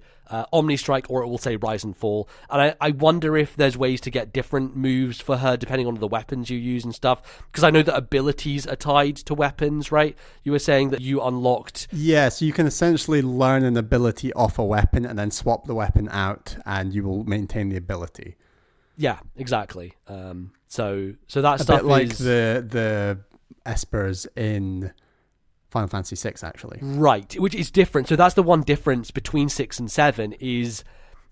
Omni Strike, or it will say Rise and Fall. And I wonder if there's ways to get different moves for her depending on the weapons you use and stuff, because I know that abilities are tied to weapons, right? You were saying that you unlocked... Yeah, so you can essentially learn an ability off a weapon and then swap the weapon out, and you will maintain the ability. Yeah, exactly. So that a stuff bit like is... the espers in Final Fantasy 6, actually. Right, which is different. So that's the one difference between 6 and 7 is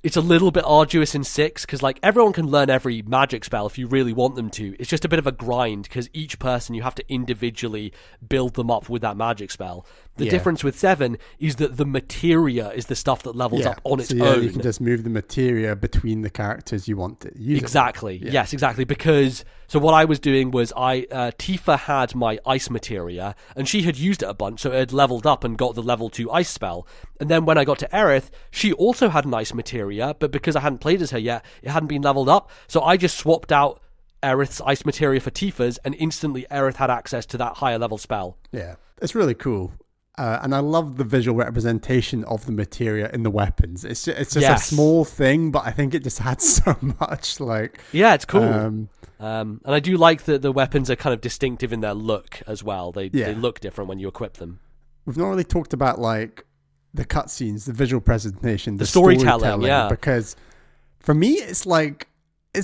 it's a little bit arduous in 6, because like everyone can learn every magic spell if you really want them to. It's just a bit of a grind, because each person you have to individually build them up with that magic spell. The difference with 7 is that the materia is the stuff that levels up on its own. You can just move the materia between the characters you want to use. Exactly. Yes, exactly. Because so what I was doing was Tifa had my ice materia, and she had used it a bunch, so it had leveled up and got the level 2 ice spell. And then when I got to Aerith, she also had an ice materia, but because I hadn't played as her yet, it hadn't been leveled up. So I just swapped out Aerith's ice materia for Tifa's, and instantly Aerith had access to that higher level spell. Yeah, it's really cool. And I love the visual representation of the materia in the weapons. It's just a small thing, but I think it just adds so much. Like, yeah, it's cool. And I do like that the weapons are kind of distinctive in their look as well. They look different when you equip them. We've not really talked about like the cutscenes, the visual presentation, the storytelling, yeah. Because for me, it's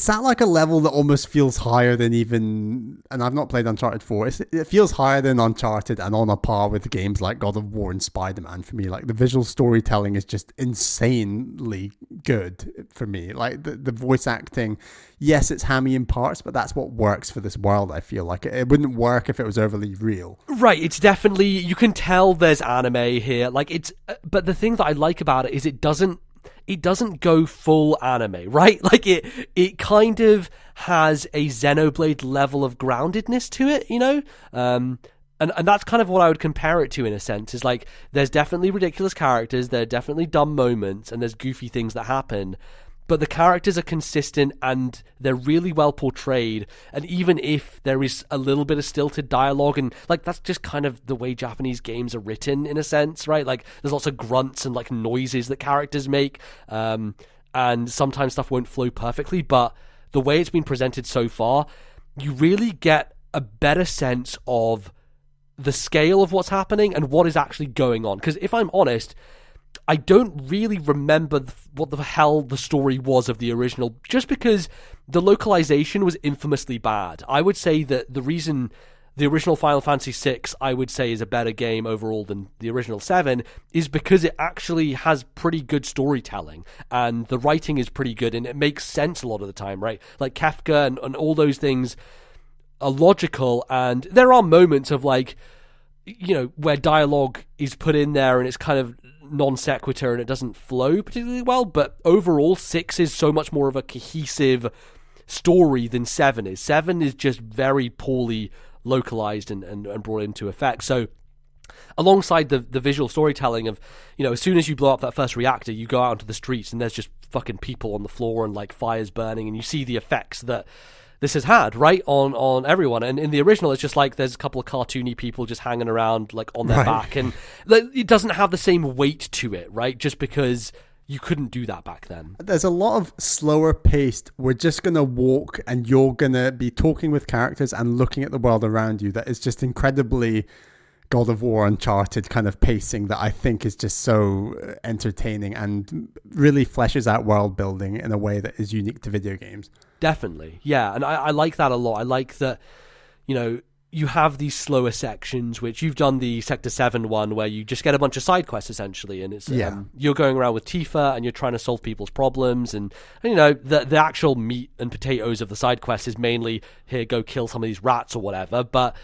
at like a level that almost feels higher than even, and I've not played Uncharted 4, it feels higher than Uncharted and on a par with games like God of War and Spider-Man for me. Like, the visual storytelling is just insanely good for me. Like, the voice acting, yes, it's hammy in parts, but that's what works for this world, I feel like. It wouldn't work if it was overly real. Right, it's definitely, you can tell there's anime here. Like, but the thing that I like about it is it doesn't go full anime, right? Like it kind of has a Xenoblade level of groundedness to it, you know? And that's kind of what I would compare it to in a sense, is like there's definitely ridiculous characters, there are definitely dumb moments, and there's goofy things that happen. But the characters are consistent and they're really well portrayed. And even if there is a little bit of stilted dialogue, and like that's just kind of the way Japanese games are written in a sense, right? Like there's lots of grunts and like noises that characters make. And sometimes stuff won't flow perfectly. But the way it's been presented so far, you really get a better sense of the scale of what's happening and what is actually going on. Because if I'm honest, I don't really remember what the hell the story was of the original, just because the localization was infamously bad. I would say that the reason the original Final Fantasy VI, I would say, is a better game overall than the original 7 is because it actually has pretty good storytelling, and the writing is pretty good, and it makes sense a lot of the time, right? Like Kefka and all those things are logical, and there are moments of like, you know, where dialogue is put in there and it's kind of non sequitur and it doesn't flow particularly well, but overall 6 is so much more of a cohesive story than 7 is. 7 is just very poorly localized and brought into effect. So alongside the visual storytelling of, you know, as soon as you blow up that first reactor, you go out into the streets and there's just fucking people on the floor and like fires burning, and you see the effects that this has had, right, on everyone. And in the original, it's just like there's a couple of cartoony people just hanging around like on their back, and it doesn't have the same weight to it, right? Just because you couldn't do that back then. There's a lot of slower paced, we're just going to walk and you're going to be talking with characters and looking at the world around you. That is just incredibly God of War, Uncharted kind of pacing that I think is just so entertaining and really fleshes out world building in a way that is unique to video games. Definitely. Yeah. And I like that a lot. I like that, you know, you have these slower sections, which you've done the Sector 7 one where you just get a bunch of side quests essentially, and it's you're going around with Tifa and you're trying to solve people's problems, and you know the actual meat and potatoes of the side quest is mainly here, go kill some of these rats or whatever, but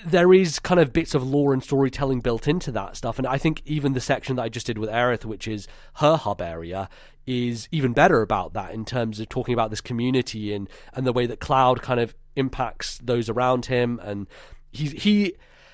there is kind of bits of lore and storytelling built into that stuff, and I think even the section that I just did with Aerith, which is her hub area, is even better about that in terms of talking about this community and the way that Cloud kind of impacts those around him. And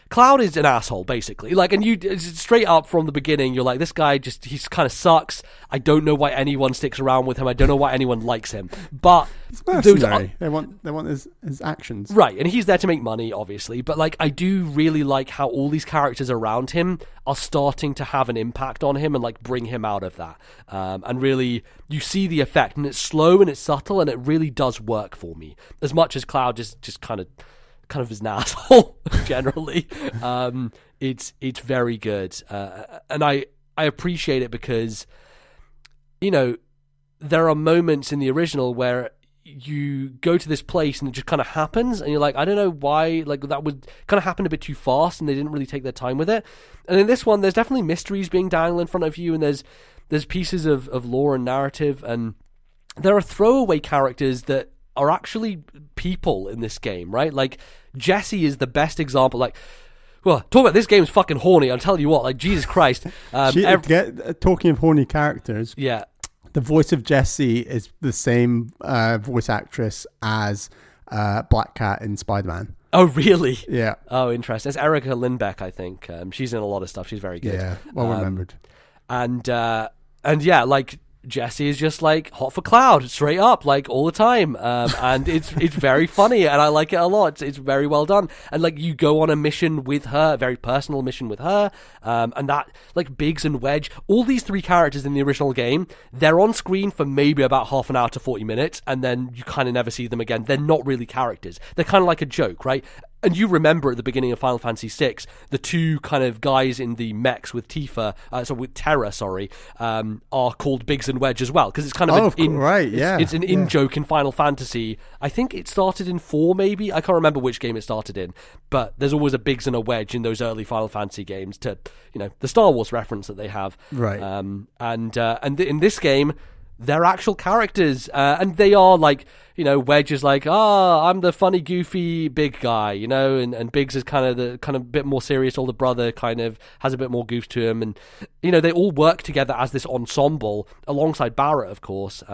Cloud is an asshole, basically. Like, and you straight up from the beginning, you're like, this guy he's kind of sucks. I don't know why anyone sticks around with him. I don't know why anyone likes him. But it's mercenary. They want his actions. Right, and he's there to make money, obviously. But like, I do really like how all these characters around him are starting to have an impact on him and like bring him out of that. And really, you see the effect, and it's slow and it's subtle, and it really does work for me. As much as Cloud just kind of is an asshole generally. It's very good, and I appreciate it because, you know, there are moments in the original where you go to this place and it just kind of happens, and you're like, I don't know why, like that would kind of happen a bit too fast, and they didn't really take their time with it. And in this one, there's definitely mysteries being dangled in front of you, and there's pieces of lore and narrative, and there are throwaway characters that are actually people in this game, right? Like, Jessie is the best example. Like, well, talk about this game's fucking horny. I'll tell you what, like, Jesus Christ. Talking of horny characters, yeah, the voice of Jessie is the same voice actress as Black Cat in Spider-Man. Oh, really? Yeah. Oh, interesting. It's Erica Lindbeck, I think. She's in a lot of stuff. She's very good. Yeah, well remembered. And yeah, like, Jessie is just like hot for Cloud, straight up, like all the time, and it's very funny, and I like it a lot. It's very well done, and like you go on a mission with her, a very personal mission with her, and that, like, Biggs and Wedge, all these three characters in the original game, they're on screen for maybe about half an hour to 40 minutes, and then you kind of never see them again. They're not really characters. They're kind of like a joke, right? And you remember at the beginning of Final Fantasy VI, the two kind of guys in the mechs with with Terra, are called Biggs and Wedge as well, because it's kind of it's an in-joke in Final Fantasy. I think it started in 4, maybe. I can't remember which game it started in, but there's always a Biggs and a Wedge in those early Final Fantasy games to, you know, the Star Wars reference that they have. Right. And in this game, they're actual characters, and they are like, you know, Wedge is like, I'm the funny, goofy, big guy, you know, and Biggs is kind of bit more serious older brother, kind of has a bit more goof to him, and you know, they all work together as this ensemble alongside Barrett, of course,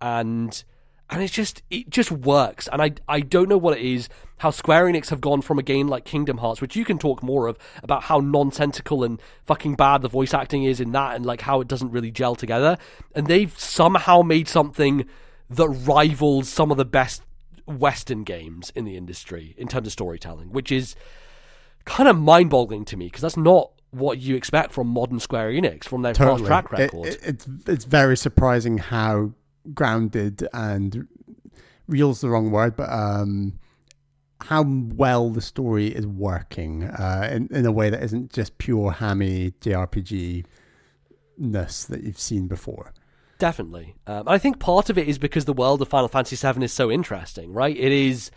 and it just works. And I don't know what it is, how Square Enix have gone from a game like Kingdom Hearts, which you can talk more of, about how nonsensical and fucking bad the voice acting is in that, and like how it doesn't really gel together, and they've somehow made something that rivals some of the best Western games in the industry in terms of storytelling, which is kind of mind-boggling to me, because that's not what you expect from modern Square Enix, from their past track record. It's very surprising how grounded, and real's the wrong word, but how well the story is working in a way that isn't just pure hammy JRPG-ness that you've seen before. Definitely. I think part of it is because the world of Final Fantasy VII is so interesting, right? It is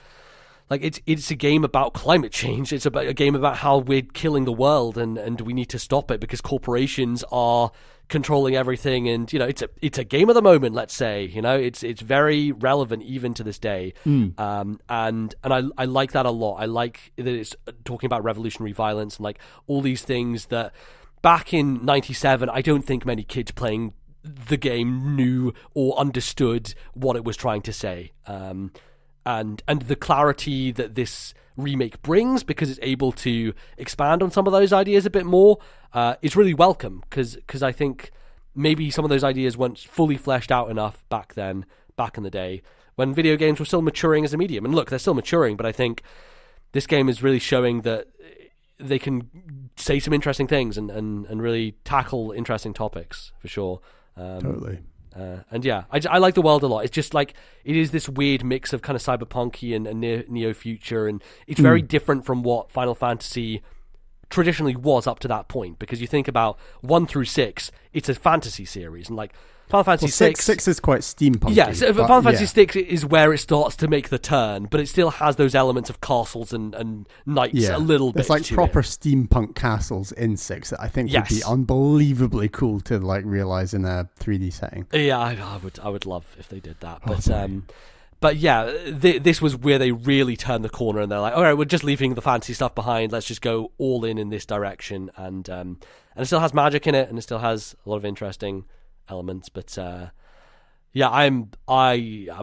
like it's a game about climate change. It's about a game about how we're killing the world, and we need to stop it because corporations are controlling everything. And you know, it's a game of the moment. Let's say, you know, it's very relevant even to this day. And I like that a lot. I like that it's talking about revolutionary violence and like all these things that back in '97, I don't think many kids playing the game knew or understood what it was trying to say, and the clarity that this remake brings, because it's able to expand on some of those ideas a bit more, is really welcome, because I think maybe some of those ideas weren't fully fleshed out enough back in the day when video games were still maturing as a medium. And look, they're still maturing, but I think this game is really showing that they can say some interesting things and really tackle interesting topics, for sure. Totally. And yeah, I like the world a lot. It's just like, it is this weird mix of kind of cyberpunky and neo future, and it's very different from what Final Fantasy traditionally was up to that point, because you think about 1 through 6, it's a fantasy series, and like Final Fantasy 6 is quite steampunky. Yeah, so Final Fantasy 6 is where it starts to make the turn, but it still has those elements of castles and knights a little bit. There's like proper steampunk castles in 6 that I think would be unbelievably cool to like realize in a 3D setting. Yeah, I would love if they did that. But yeah, this was where they really turned the corner, and they're like, all right, we're just leaving the fantasy stuff behind. Let's just go all in this direction, and it still has magic in it, and it still has a lot of interesting elements. But yeah, I'm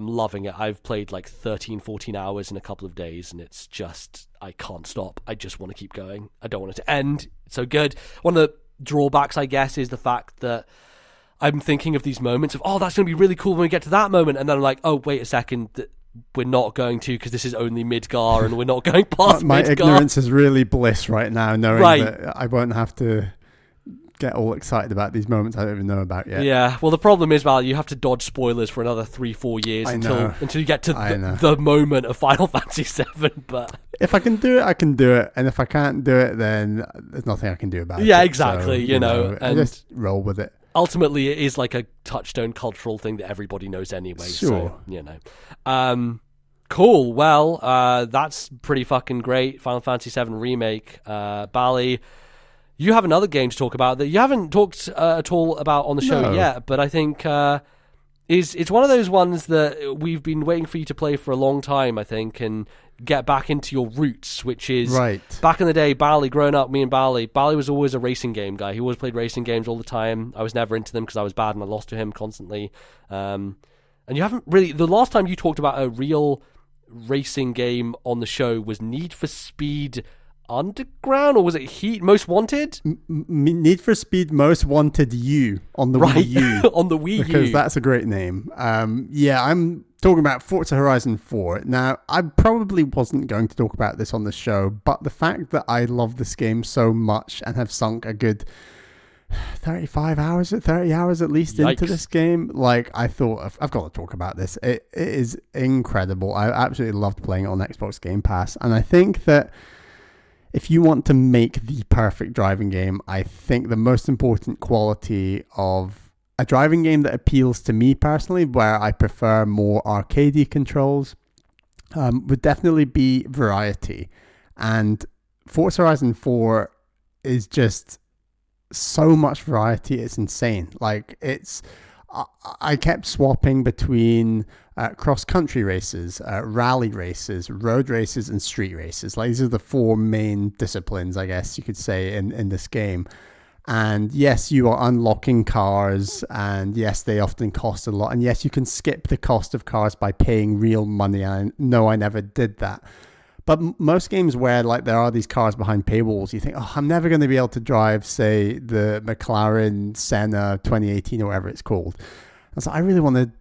loving it. I've played like 13-14 hours in a couple of days, and it's just, I can't stop. I just want to keep going. I don't want it to end. It's so good. One of the drawbacks, I guess, is the fact that I'm thinking of these moments of, oh, that's going to be really cool when we get to that moment, and then I'm like, oh, wait a second, we're not going to, because this is only Midgar, and we're not going past my Midgar. Ignorance is really bliss right now, knowing that I won't have to get all excited about these moments I don't even know about yet. Yeah, well, the problem is, Val, you have to dodge spoilers for another 3-4 years until you get to the moment of Final Fantasy VII. But if I can do it, I can do it, and if I can't do it, then there's nothing I can do about it. Yeah, exactly. So, you know, and just roll with it. Ultimately, it is like a touchstone cultural thing that everybody knows anyway. Sure. So, you know. Cool. Well, that's pretty fucking great. Final Fantasy VII Remake. Bally, you have another game to talk about that you haven't talked at all about on the show yet, but I think it's one of those ones that we've been waiting for you to play for a long time, I think, and get back into your roots, which is back in the day, Bally, growing up, me and Bally was always a racing game guy. He always played racing games all the time. I was never into them because I was bad and I lost to him constantly. And you haven't really, the last time you talked about a real racing game on the show was Need for Speed Underground, or was it Heat Most Wanted? Need for Speed Most Wanted U on the Wii U. On the Wii U. Because that's a great name. Yeah, I'm talking about Forza Horizon 4. Now, I probably wasn't going to talk about this on the show, but the fact that I love this game so much and have sunk a good 30 hours at least into this game, like, I thought, I've got to talk about this. It is incredible. I absolutely loved playing it on Xbox Game Pass, and I think that if you want to make the perfect driving game, I think the most important quality of a driving game that appeals to me personally, where I prefer more arcadey controls, would definitely be variety. And Forza Horizon 4 is just so much variety, it's insane. Like, I kept swapping between cross-country races, rally races, road races, and street races. Like, these are the 4 main disciplines, I guess you could say, in this game. And yes, you are unlocking cars, and yes, they often cost a lot. And yes, you can skip the cost of cars by paying real money. And no, I never did that. But most games where like there are these cars behind paywalls, you think, oh, I'm never going to be able to drive, say, the McLaren Senna 2018 or whatever it's called. And so I really want to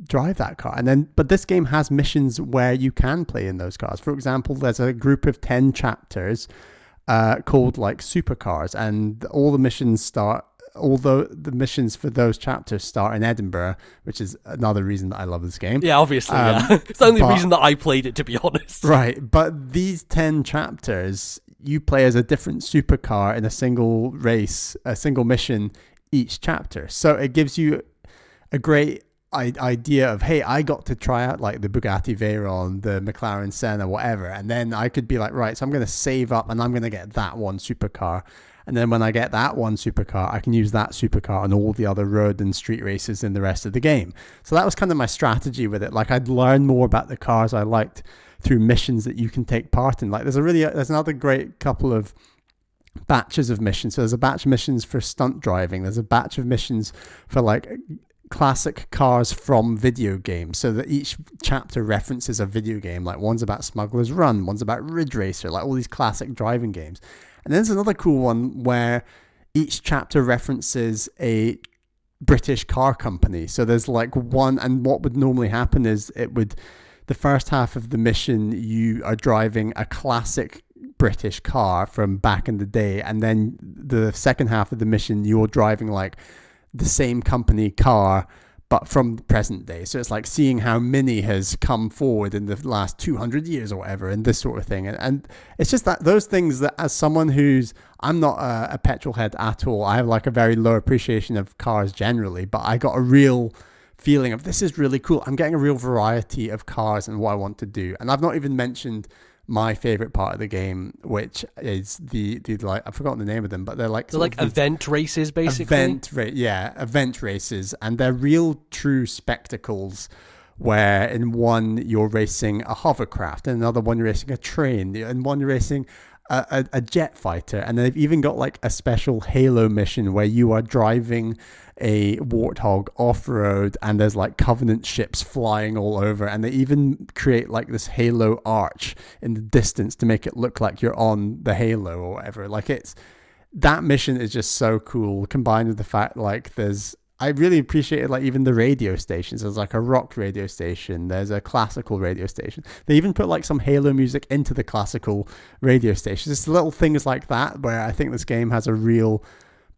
drive that car. But this game has missions where you can play in those cars. For example, there's a group of 10 chapters called like supercars, and all the missions start, although the missions for those chapters start in Edinburgh, which is another reason that I love this game. Yeah, obviously. It's the only reason that I played it, to be honest. Right, but these 10 chapters, you play as a different supercar in a single race, a single mission each chapter. So it gives you a great idea of, hey, I got to try out like the Bugatti Veyron, the McLaren Senna, whatever, and then I could be like, right, so I'm going to save up and I'm going to get that one supercar. And then when I get that one supercar, I can use that supercar on all the other road and street races in the rest of the game. So that was kind of my strategy with it. Like, I'd learn more about the cars I liked through missions that you can take part in. Like, there's another great couple of batches of missions. So there's a batch of missions for stunt driving. There's a batch of missions for like classic cars from video games, so that each chapter references a video game. Like, one's about Smuggler's Run, one's about Ridge Racer, like all these classic driving games. And then there's another cool one where each chapter references a British car company. So there's like one, and what would normally happen is the first half of the mission, you are driving a classic British car from back in the day, and then the second half of the mission, you're driving like the same company car, but from the present day. So it's like seeing how Mini has come forward in the last 200 years or whatever, and this sort of thing. And it's just that those things that, as someone I'm not a petrol head at all. I have like a very low appreciation of cars generally, but I got a real feeling of this is really cool. I'm getting a real variety of cars and what I want to do. And I've not even mentioned my favorite part of the game, which is the like, I've forgotten the name of them, but they're like event races, basically. Event races, and they're real true spectacles. Where in one you're racing a hovercraft, and another one you're racing a train, and one you're racing a jet fighter, and they've even got like a special Halo mission where you are driving a Warthog off-road, and there's like Covenant ships flying all over, and they even create like this Halo arch in the distance to make it look like you're on the Halo or whatever. Like, that mission is just so cool, combined with the fact like I really appreciated like even the radio stations. There's like a rock radio station. There's a classical radio station. They even put like some Halo music into the classical radio stations. Just little things like that where I think this game has a real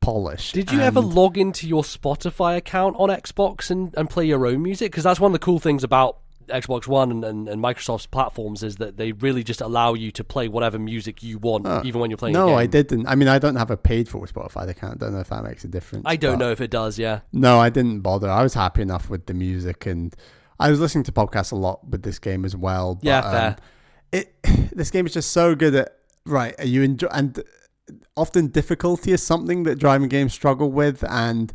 polish. Did you ever log into your Spotify account on Xbox and play your own music? Because that's one of the cool things about Xbox One and Microsoft's platforms is that they really just allow you to play whatever music you want, even when you're playing a game. No, I didn't. I mean, I don't have a paid for Spotify account. I don't know if that makes a difference. I don't know if it does, yeah. No, I didn't bother. I was happy enough with the music, and I was listening to podcasts a lot with this game as well. But, yeah, fair. This game is just so good at, right, you enjoy, and often difficulty is something that driving games struggle with, and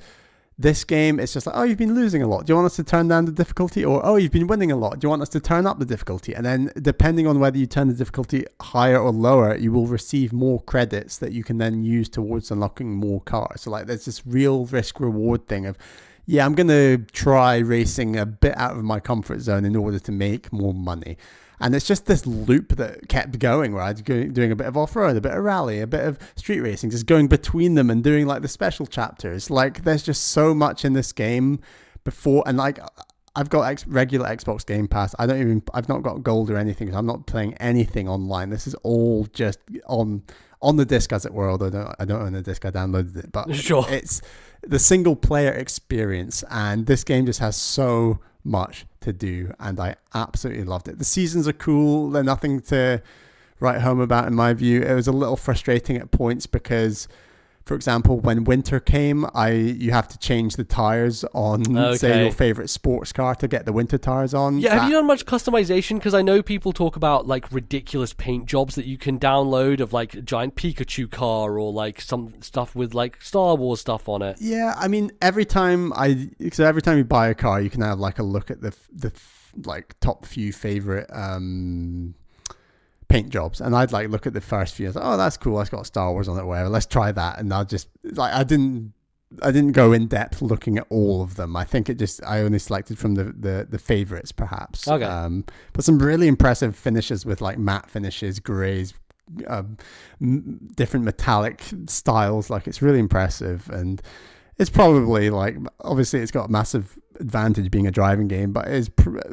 this game, it's just like, oh, you've been losing a lot. Do you want us to turn down the difficulty? Or, oh, you've been winning a lot. Do you want us to turn up the difficulty? And then depending on whether you turn the difficulty higher or lower, you will receive more credits that you can then use towards unlocking more cars. So like there's this real risk reward thing of, yeah, I'm going to try racing a bit out of my comfort zone in order to make more money. And it's just this loop that kept going where I was doing a bit of off-road, a bit of rally, a bit of street racing, just going between them and doing like the special chapters. Like there's just so much in this game before. And like I've got regular Xbox Game Pass. I've not got gold or anything. So I'm not playing anything online. This is all just on the disc, as it were. Although I don't own the disc. I downloaded it. But sure, it's the single player experience. And this game just has so much to do, and I absolutely loved it. The seasons are cool. They're nothing to write home about in my view. It was a little frustrating at points because, for example, when winter came, you have to change the tires on, say, your favorite sports car to get the winter tires on. Yeah, have you done much customization? Because I know people talk about like ridiculous paint jobs that you can download of like a giant Pikachu car or like some stuff with like Star Wars stuff on it. Yeah, I mean, every time you buy a car, you can have like a look at the like top few favorite paint jobs, and I'd like look at the first few. I was like, oh, that's cool. It's got Star Wars on it, whatever. Let's try that. And I'll just like I didn't go in depth looking at all of them. I think I only selected from the favorites, perhaps. Okay. But some really impressive finishes with like matte finishes, grays, different metallic styles. Like it's really impressive, and it's probably like obviously it's got a massive advantage being a driving game, but it's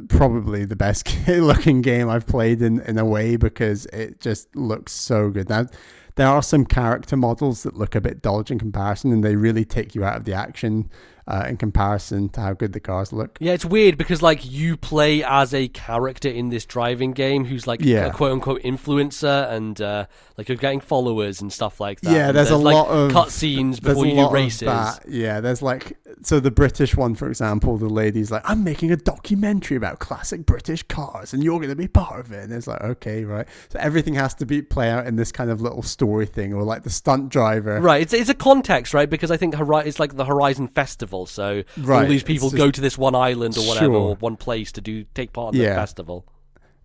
probably the best looking game I've played in a way because it just looks so good. Now there are some character models that look a bit dodgy in comparison, and they really take you out of the action in comparison to how good the cars look. Yeah, it's weird because like you play as a character in this driving game who's like a quote unquote influencer, and like you're getting followers and stuff like that. Yeah, there's a lot of cutscenes before you do races. Yeah, there's like, so the British one, for example, the lady's like, I'm making a documentary about classic British cars and you're going to be part of it. And it's like, okay, right. So everything has to play out in this kind of little story thing, or like the stunt driver. Right, it's a context, right? Because I think it's like the Horizon Festival. So all these people go to this one island or whatever, or one place to take part in the festival.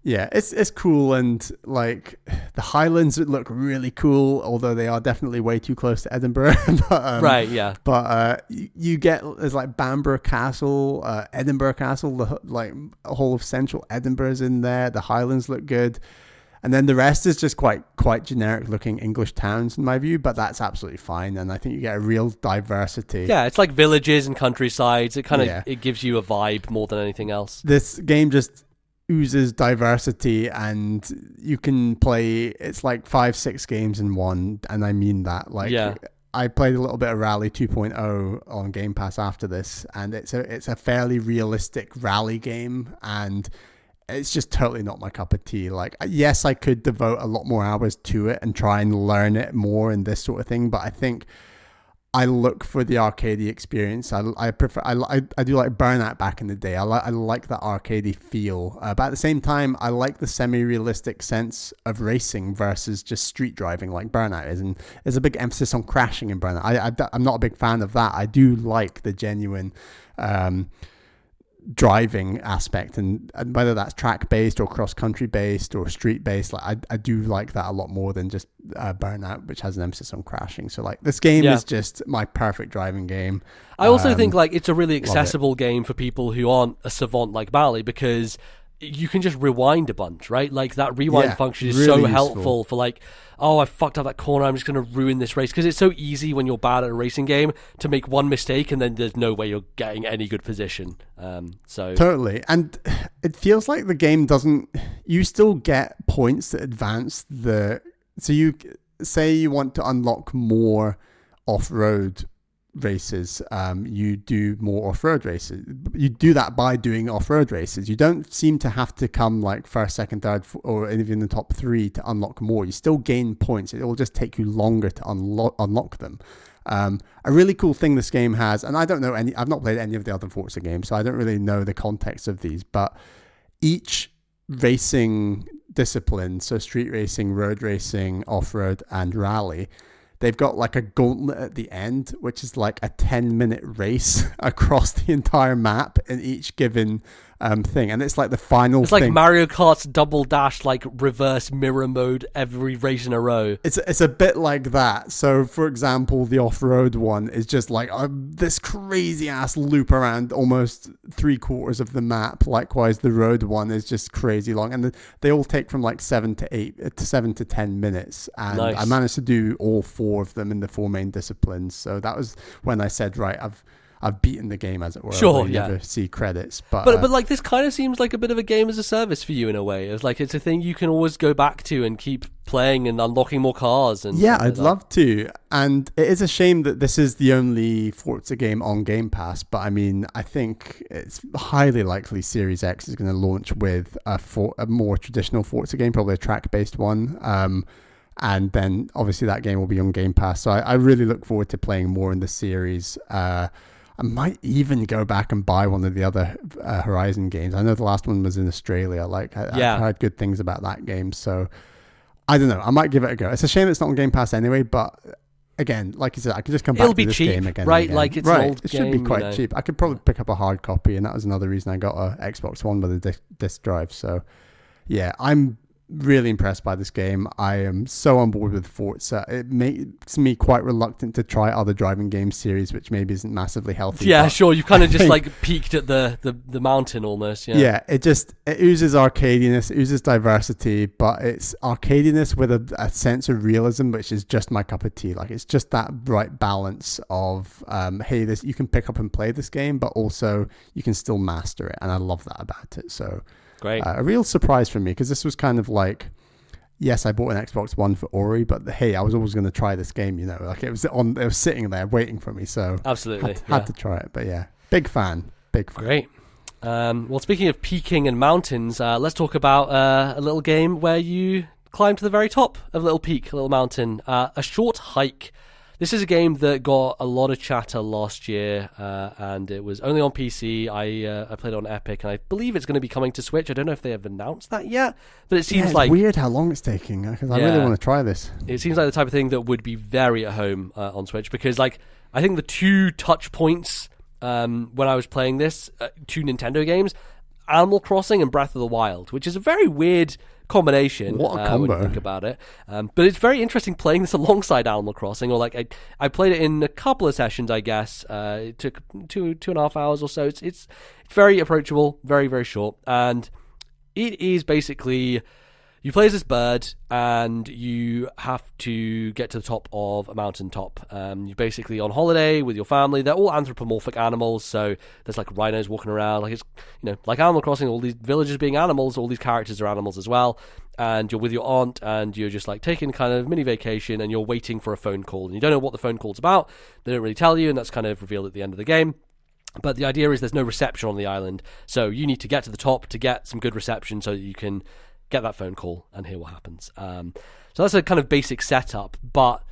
Yeah, it's cool, and like the Highlands look really cool, although they are definitely way too close to Edinburgh. But, right, yeah. But there's like Bamburgh Castle, Edinburgh Castle, like a whole of central Edinburgh is in there. The Highlands look good. And then the rest is just quite generic looking English towns in my view, but that's absolutely fine. And I think you get a real diversity. Yeah, it's like villages and countrysides. It kind of it gives you a vibe more than anything else. This game just oozes diversity, and you can play, it's like 5-6 games in one, and I mean that. Like I played a little bit of Rally 2.0 on Game Pass after this, and it's a fairly realistic rally game, and it's just totally not my cup of tea. Like, yes, I could devote a lot more hours to it and try and learn it more and this sort of thing, but I think I look for the arcadey experience. I do like Burnout back in the day. I like that arcadey feel, but at the same time, I like the semi-realistic sense of racing versus just street driving like Burnout is. And there's a big emphasis on crashing in Burnout. I'm not a big fan of that. I do like the genuine driving aspect, and whether that's track based or cross country based or street based, like I do like that a lot more than just Burnout, which has an emphasis on crashing. So like this game is just my perfect driving game. I also think like it's a really accessible game for people who aren't a savant like Bally, because you can just rewind a bunch, right? Like that rewind function is really so helpful for like, oh, I fucked up that corner, I'm just going to ruin this race. Because it's so easy when you're bad at a racing game to make one mistake and then there's no way you're getting any good position. So totally. And it feels like the game doesn't, you still get points that advance so you say you want to unlock more off-road races, you do more off-road races. You do that by doing off-road races. You don't seem to have to come like first, second, third, or even the top 3 to unlock more. You still gain points. It will just take you longer to unlock them. A really cool thing this game has, and I've not played any of the other Forza games, so I don't really know the context of these, but each racing discipline, so street racing, road racing, off-road, and rally, they've got like a gauntlet at the end, which is like a 10-minute race across the entire map in each given thing. And it's like the final thing. It's like Mario Kart's double dash, like reverse mirror mode every race in a row. It's a bit like that. So, for example, the off-road one is just like this crazy-ass loop around almost 3/4 of the map. Likewise, the road one is just crazy long. And they all take from like 7 to 10 minutes. And nice. I managed to do all 4 of them in the 4 main disciplines. So that was when I said, right, I've beaten the game, as it were. Sure, you never see credits, but like this kind of seems like a bit of a game as a service for you in a way. It's like it's a thing you can always go back to and keep playing and unlocking more cars. And I'd love to. And it is a shame that this is the only Forza game on Game Pass. But I mean, I think it's highly likely Series X is going to launch with a more traditional Forza game, probably a track-based one. And then obviously that game will be on Game Pass. So I really look forward to playing more in the series. I might even go back and buy one of the other Horizon games. I know the last one was in Australia. I've heard good things about that game. So I don't know. I might give it a go. It's a shame it's not on Game Pass anyway, but again, like you said, I could just come back to this game again. Right? Like it's an old It game, should be quite cheap. I could probably pick up a hard copy, and that was another reason I got a Xbox One with a disc drive. So yeah, I'm really impressed by this game. I am so on board with Forza. It makes me quite reluctant to try other driving game series, which maybe isn't massively healthy. Yeah, sure. You've kind of just like peaked at the mountain almost. Yeah. It oozes arcadiness, it oozes diversity, but it's arcadiness with a sense of realism, which is just my cup of tea. Like it's just that right balance of hey, you can pick up and play this game, but also you can still master it, and I love that about it. So. Great. A real surprise for me, because this was kind of like, yes, I bought an Xbox One for Ori, but hey, I was always going to try this game, like it was sitting there waiting for me, so absolutely had to try it. But yeah, big fan. Great. Well, speaking of peaking and mountains, let's talk about a little game where you climb to the very top of a little peak, a little mountain, a short hike. This is a game that got a lot of chatter last year, and it was only on PC. I played it on Epic, and I believe it's going to be coming to Switch. I don't know if they have announced that yet, but it seems like weird how long it's taking, because I really want to try this. It seems like the type of thing that would be very at home on Switch, because like I think the 2 touch points when I was playing this, 2 Nintendo games, Animal Crossing and Breath of the Wild, which is a very weird combination. What a combo. When you think about it. But it's very interesting playing this alongside Animal Crossing, or like I played it in a couple of sessions, I guess. It took 2.5 hours or so. It's very approachable, very, very short. And it is basically you play as this bird, and you have to get to the top of a mountaintop. You're basically on holiday with your family. They're all anthropomorphic animals, so there's like rhinos walking around. Like it's, like Animal Crossing, all these villagers being animals, all these characters are animals as well. And you're with your aunt, and you're just like taking kind of mini vacation, and you're waiting for a phone call. And you don't know what the phone call's about. They don't really tell you, and that's kind of revealed at the end of the game. But the idea is there's no reception on the island, so you need to get to the top to get some good reception so that you can get that phone call and hear what happens. So that's a kind of basic setup, but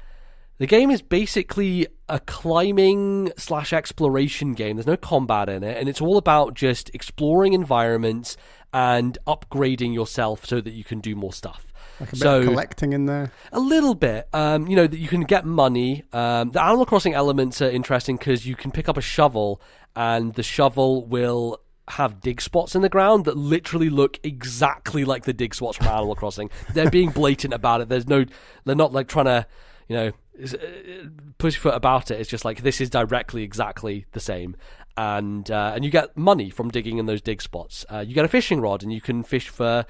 the game is basically a climbing/exploration game. There's no combat in it, and it's all about just exploring environments and upgrading yourself so that you can do more stuff. Like a bit of collecting in there? A little bit. That you can get money. The Animal Crossing elements are interesting because you can pick up a shovel, and the shovel will have dig spots in the ground that literally look exactly like the dig spots from Animal Crossing. They're being blatant about it. They're not like trying to, push your foot about it. It's just like, this is directly exactly the same. And you get money from digging in those dig spots. You get a fishing rod, and you can fish for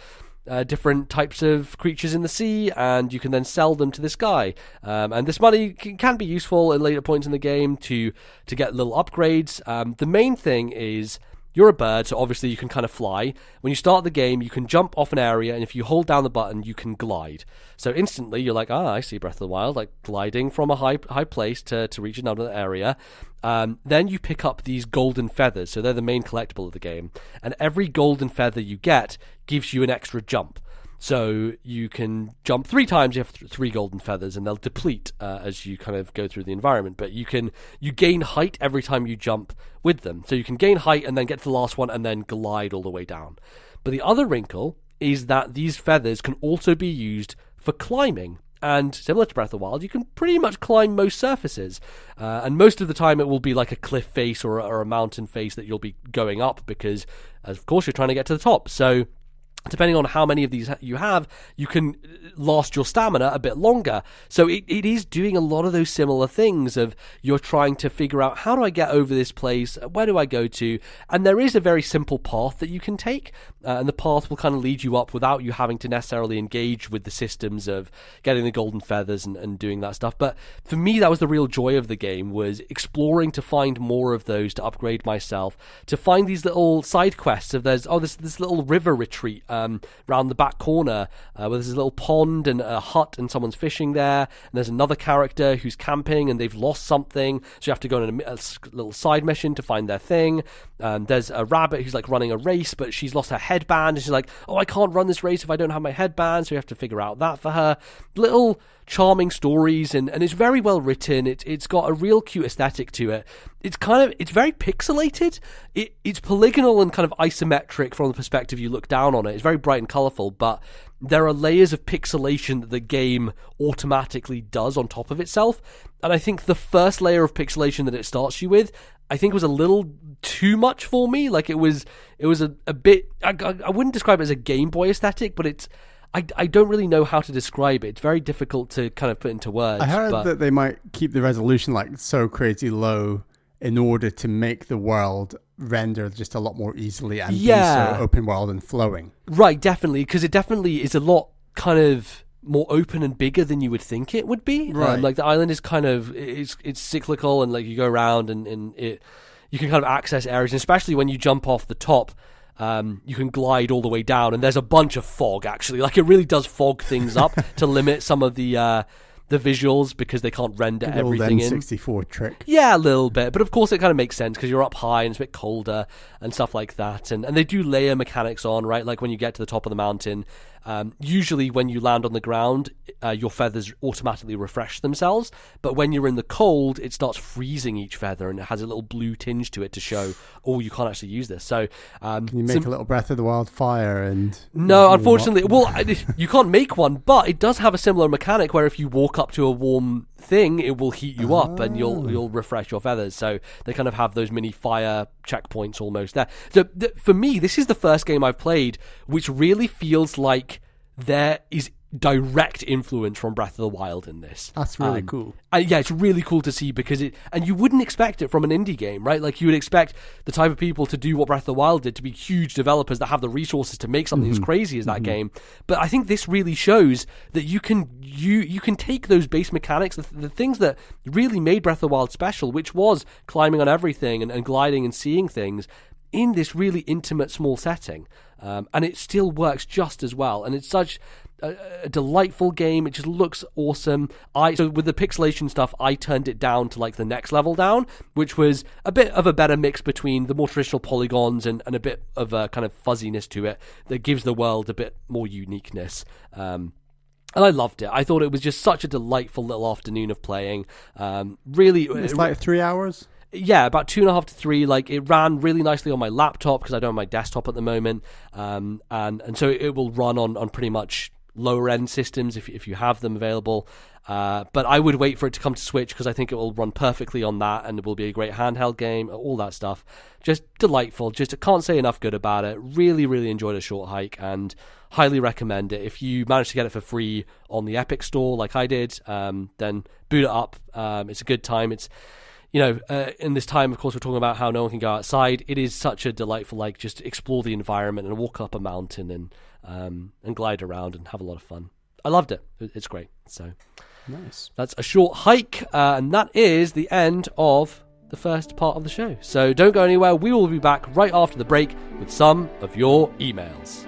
different types of creatures in the sea, and you can then sell them to this guy. And this money can be useful at later points in the game to get little upgrades. The main thing is, you're a bird, so obviously you can kind of fly. When you start the game, you can jump off an area, and if you hold down the button, you can glide. So instantly, you're like, I see Breath of the Wild, like gliding from a high place to reach another area. Then you pick up these golden feathers, so they're the main collectible of the game. And every golden feather you get gives you an extra jump. So you can jump 3 times, you have 3 golden feathers, and they'll deplete as you kind of go through the environment. But you gain height every time you jump with them. So you can gain height and then get to the last one and then glide all the way down. But the other wrinkle is that these feathers can also be used for climbing. And similar to Breath of the Wild, you can pretty much climb most surfaces. And most of the time it will be like a cliff face or a mountain face that you'll be going up because, of course, you're trying to get to the top. So depending on how many of these you have, you can last your stamina a bit longer. So it is doing a lot of those similar things of you're trying to figure out, how do I get over this place? Where do I go to? And there is a very simple path that you can take. And the path will kind of lead you up without you having to necessarily engage with the systems of getting the golden feathers and doing that stuff. But for me, that was the real joy of the game, was exploring to find more of those, to upgrade myself, to find these little side quests of this little river retreat round the back corner where there's a little pond and a hut and someone's fishing there, and there's another character who's camping and they've lost something, so you have to go on a little side mission to find their thing. There's a rabbit who's like running a race, but she's lost her headband, and she's like, I can't run this race if I don't have my headband, so you have to figure out that for her. Little charming stories, and it's very well written. It's got a real cute aesthetic to it. It's very pixelated. It's polygonal and kind of isometric from the perspective you look down on it. It's very bright and colourful, but there are layers of pixelation that the game automatically does on top of itself. And I think the first layer of pixelation that it starts you with, I think was a little too much for me. Like it was a bit, I wouldn't describe it as a Game Boy aesthetic, but I don't really know how to describe it. It's very difficult to kind of put into words. I heard that they might keep the resolution like so crazy low in order to make the world render just a lot more easily and be so open world and flowing. Right, definitely, because it definitely is a lot kind of more open and bigger than you would think it would be. Right. Like the island is kind of, it's cyclical, and like you go around and you can kind of access areas, and especially when you jump off the top, you can glide all the way down, and there's a bunch of fog, actually. Like, it really does fog things up to limit some of the visuals, because they can't render everything in. N64 trick. Yeah, a little bit. But of course it kind of makes sense, because you're up high and it's a bit colder and stuff like that. And they do layer mechanics on, right? Like when you get to the top of the mountain, usually when you land on the ground, your feathers automatically refresh themselves. But when you're in the cold, it starts freezing each feather, and it has a little blue tinge to it to show, you can't actually use this. So can you make a little Breath of the Wild fire? And no, unfortunately, you can't make one, but it does have a similar mechanic where if you walk up to a warm thing, it will heat you up and you'll refresh your feathers. So they kind of have those mini fire checkpoints almost there. So for me, this is the first game I've played which really feels like there is direct influence from Breath of the Wild in this. That's really cool. Yeah, it's really cool to see because and you wouldn't expect it from an indie game, right? Like you would expect the type of people to do what Breath of the Wild did, to be huge developers that have the resources to make something as crazy as that game. But I think this really shows that you can take those base mechanics, the things that really made Breath of the Wild special, which was climbing on everything and gliding and seeing things, in this really intimate small setting, and it still works just as well. And it's such a delightful game. It just looks awesome. So with the pixelation stuff, I turned it down to like the next level down, which was a bit of a better mix between the more traditional polygons and a bit of a kind of fuzziness to it that gives the world a bit more uniqueness. And I loved it. I thought it was just such a delightful little afternoon of playing. Really, it's like 3 hours. Yeah, about 2.5 to 3. Like it ran really nicely on my laptop because I don't have my desktop at the moment, and so it will run on pretty much lower end systems if you have them available. But I would wait for it to come to Switch because I think it will run perfectly on that, and it will be a great handheld game. All that stuff, just delightful. Just I can't say enough good about it. Really, really enjoyed A Short Hike and highly recommend it. If you manage to get it for free on the Epic Store like I did, then boot it up. It's a good time. It's in this time, of course, we're talking about how no one can go outside. It is such a delightful, like, just explore the environment and walk up a mountain and glide around and have a lot of fun. I loved it. It's great. So nice. That's A Short Hike, and that is the end of the first part of the show. So don't go anywhere. We will be back right after the break with some of your emails.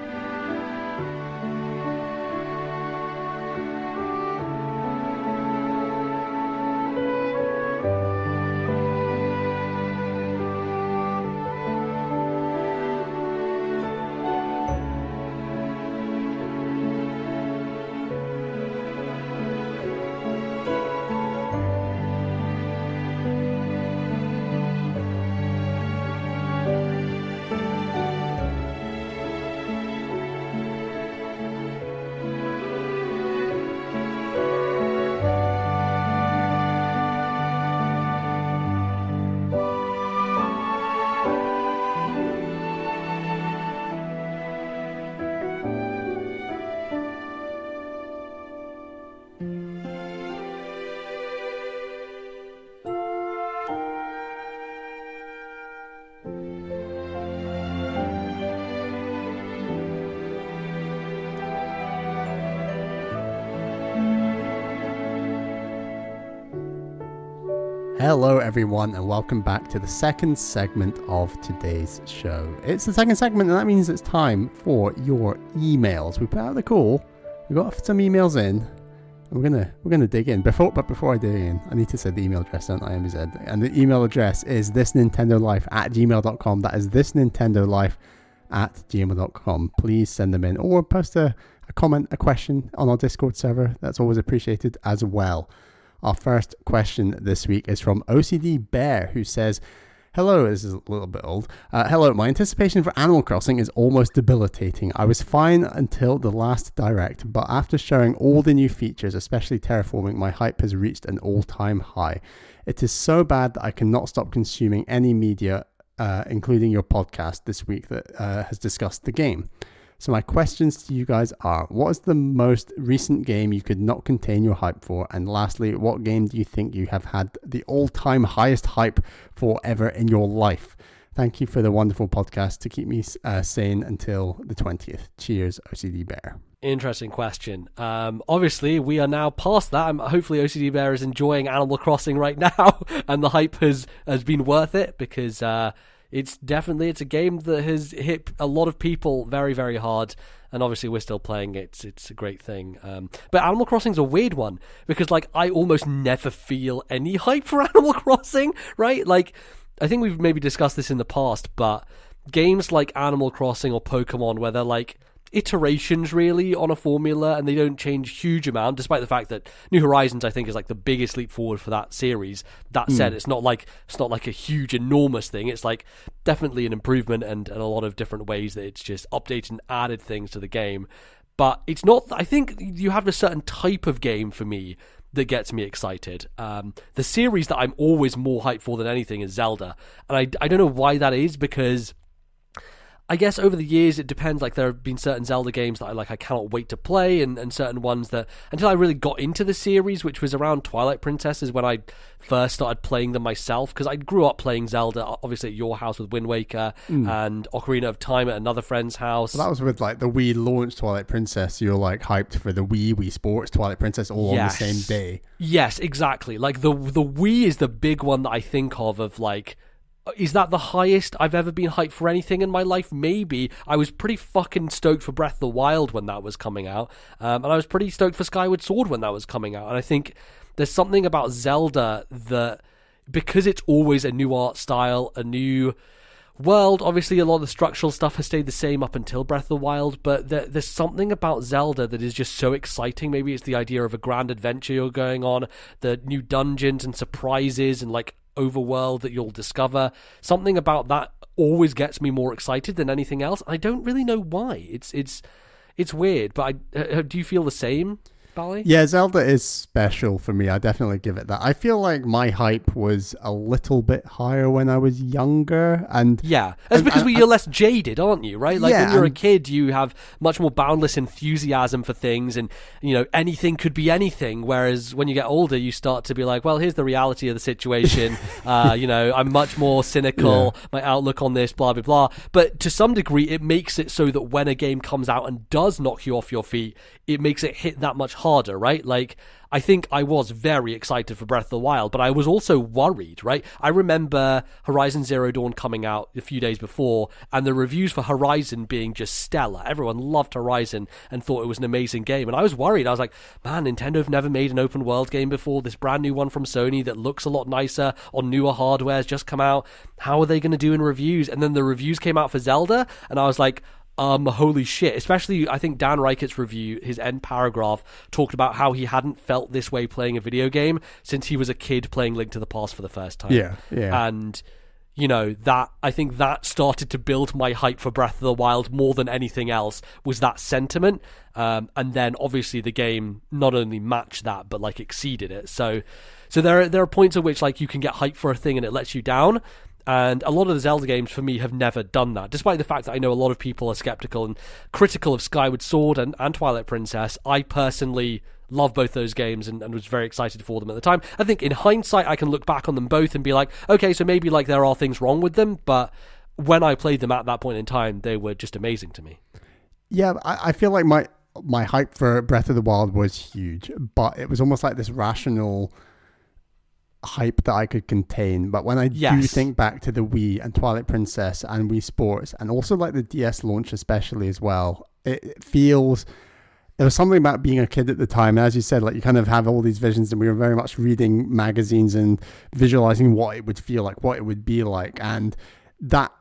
Hello everyone and welcome back to the second segment of today's show. It's the second segment and that means it's time for your emails. We put out the call, we got some emails in, and we're gonna dig in. Before I dig in, I need to say the email address, don't I, MBZ? And the email address is ThisNintendoLife@gmail.com. That is ThisNintendoLife@gmail.com. Please send them in or post a comment, a question on our Discord server. That's always appreciated as well. Our first question this week is from OCD Bear, who says, hello, this is a little bit old. Hello, my anticipation for Animal Crossing is almost debilitating. I was fine until the last direct, but after showing all the new features, especially terraforming, my hype has reached an all-time high. It is so bad that I cannot stop consuming any media, including your podcast this week that has discussed the game. So my questions to you guys are, what is the most recent game you could not contain your hype for? And lastly, what game do you think you have had the all-time highest hype for ever in your life? Thank you for the wonderful podcast to keep me sane until the 20th. Cheers, OCD Bear. Interesting question. Obviously, we are now past that. Hopefully, OCD Bear is enjoying Animal Crossing right now, and the hype has been worth it because... It's a game that has hit a lot of people very, very hard, and obviously we're still playing it. It's a great thing. But Animal Crossing's a weird one because, like, I almost never feel any hype for Animal Crossing, right? Like, I think we've maybe discussed this in the past, but games like Animal Crossing or Pokemon, where they're like iterations really on a formula and they don't change huge amount, despite the fact that New Horizons I think is like the biggest leap forward for that series. That said, it's not like a huge enormous thing. It's like definitely an improvement and a lot of different ways that it's just updated and added things to the game. But it's not, I think you have a certain type of game for me that gets me excited. The series that I'm always more hyped for than anything is Zelda, and I don't know why that is, because I guess over the years it depends. Like there have been certain Zelda games that I cannot wait to play, and certain ones that until I really got into the series, which was around Twilight Princess, is when I first started playing them myself, because I grew up playing Zelda obviously at your house with Wind Waker and Ocarina of Time at another friend's house. Well, that was with like the Wii launch Twilight Princess. You're like hyped for the Wii Sports Twilight Princess all on the same day. Yes, exactly. Like the Wii is the big one that I think of like, is that the highest I've ever been hyped for anything in my life? Maybe. I was pretty fucking stoked for Breath of the Wild when that was coming out. And I was pretty stoked for Skyward Sword when that was coming out. And I think there's something about Zelda that, because it's always a new art style, a new world, obviously a lot of the structural stuff has stayed the same up until Breath of the Wild, but there's something about Zelda that is just so exciting. Maybe it's the idea of a grand adventure you're going on, the new dungeons and surprises and like overworld that you'll discover. Something about that always gets me more excited than anything else. I don't really know why. It's weird, but do you feel the same, Bally? Yeah, Zelda is special for me. I definitely give it that. I feel like my hype was a little bit higher when I was younger, and yeah, that's because you're less jaded, aren't you? Right? Like when you're a kid, you have much more boundless enthusiasm for things, and anything could be anything. Whereas when you get older, you start to be like, well, here's the reality of the situation. I'm much more cynical. Yeah. My outlook on this, blah blah blah. But to some degree, it makes it so that when a game comes out and does knock you off your feet, it makes it hit that much harder, right? Like, I think I was very excited for Breath of the Wild, but I was also worried, right? I remember Horizon Zero Dawn coming out a few days before, and the reviews for Horizon being just stellar. Everyone loved Horizon and thought it was an amazing game, and I was worried. I was like, man, Nintendo have never made an open world game before. This brand new one from Sony that looks a lot nicer on newer hardware has just come out. How are they going to do in reviews? And then the reviews came out for Zelda, and I was like, holy shit. Especially, I think Dan Reichert's review, his end paragraph, talked about how he hadn't felt this way playing a video game since he was a kid playing Link to the Past for the first time. Yeah. And, that, I think that started to build my hype for Breath of the Wild more than anything else, was that sentiment. And then, obviously, the game not only matched that, but, like, exceeded it. So there are points at which, like, you can get hyped for a thing and it lets you down. And a lot of the Zelda games, for me, have never done that. Despite the fact that I know a lot of people are skeptical and critical of Skyward Sword and Twilight Princess, I personally love both those games and was very excited for them at the time. I think in hindsight, I can look back on them both and be like, okay, so maybe like there are things wrong with them, but when I played them at that point in time, they were just amazing to me. Yeah, I feel like my hype for Breath of the Wild was huge, but it was almost like this rational hype that I could contain. But when I do think back to the Wii and Twilight Princess and Wii Sports, and also like the DS launch especially as well, it feels, there was something about being a kid at the time. And as you said, like you kind of have all these visions, and we were very much reading magazines and visualizing what it would feel like, what it would be like, and that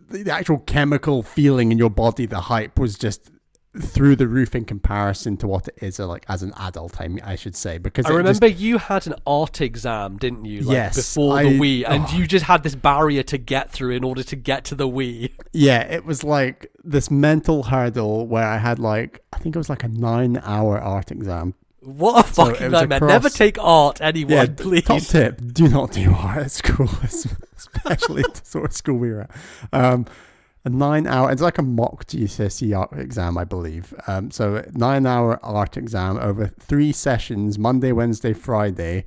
the actual chemical feeling in your body, the hype was just through the roof in comparison to what it is like as an adult, I should say. Because I remember you had an art exam, didn't you? Like, yes, before the Wii, and you just had this barrier to get through in order to get to the Wii. Yeah, it was like this mental hurdle where I had like, I think it was like a 9-hour art exam. What a fucking nightmare. Never take art, anyone, please. Top tip, do not do art at school, especially the sort of school we were at. A 9-hour, it's like a mock GCSE art exam, I believe. So 9-hour art exam over 3 sessions, Monday, Wednesday, Friday.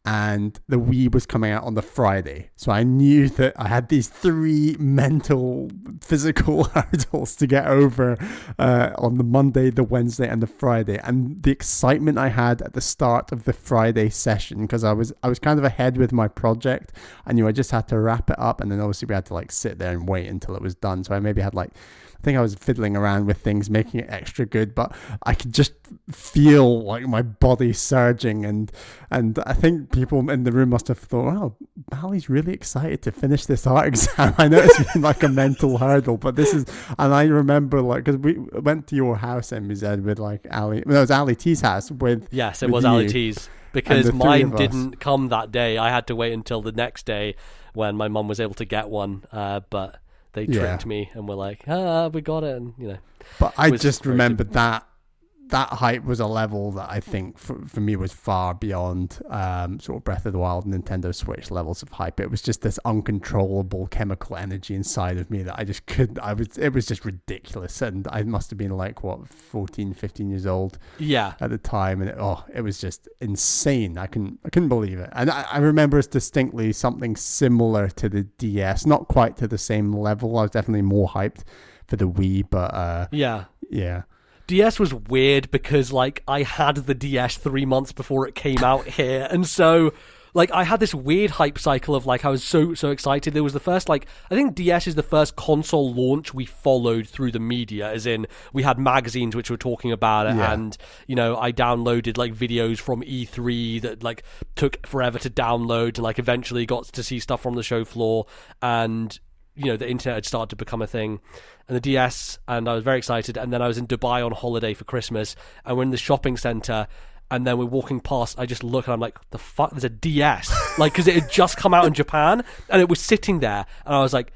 And the Wii was coming out on the Friday. So I knew that I had these 3 mental, physical hurdles to get over on the Monday, the Wednesday, and the Friday. And the excitement I had at the start of the Friday session, because I was kind of ahead with my project. I knew I just had to wrap it up. And then obviously we had to like sit there and wait until it was done. So I maybe had like, I think I was fiddling around with things, making it extra good, but I could just feel like my body surging, and I think people in the room must have thought, "Oh, Bally's really excited to finish this art exam." I know it's been like a mental hurdle, but this is, and I remember like, because we went to your house, MZ, with like Ali, well, it was Ali T's house with. Yes, it was Ali T's, because mine didn't come that day. I had to wait until the next day when my mum was able to get one, but they tricked me and were like, we got it, and But I just remembered that that hype was a level that I think for me was far beyond sort of Breath of the Wild Nintendo Switch levels of hype. It was just this uncontrollable chemical energy inside of me that I just couldn't. It was just ridiculous, and I must have been like 14, 15 years old. Yeah. At the time, and it was just insane. I couldn't believe it. And I remember as distinctly something similar to the DS, not quite to the same level. I was definitely more hyped for the Wii, but yeah. DS was weird because like I had the DS 3 months before it came out here, and so like I had this weird hype cycle of like I was so excited. There was the first I think DS is the first console launch we followed through the media, as in we had magazines which were talking about it, and I downloaded like videos from E3 that like took forever to download, and like eventually got to see stuff from the show floor, and the internet had started to become a thing, and the DS, and I was very excited. And then I was in Dubai on holiday for Christmas, and we're in the shopping center, and then we're walking past. I just look, and I'm like, the fuck, there's a DS, like, because it had just come out in Japan, and it was sitting there, and I was like,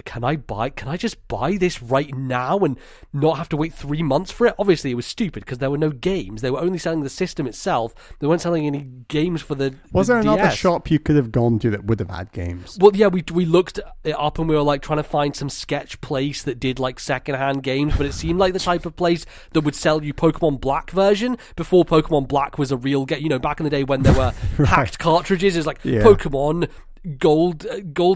can I just buy this right now and not have to wait 3 months for it? Obviously it was stupid because there were no games. They were only selling the system itself. They weren't selling any games for the Was there DS. Another shop you could have gone to that would have had games? Well, yeah, we looked it up, and we were like trying to find some sketch place that did like secondhand games, but it seemed like the type of place that would sell you Pokemon Black version before Pokemon Black was a real game. Back in the day when there were hacked cartridges, it's like Pokemon gold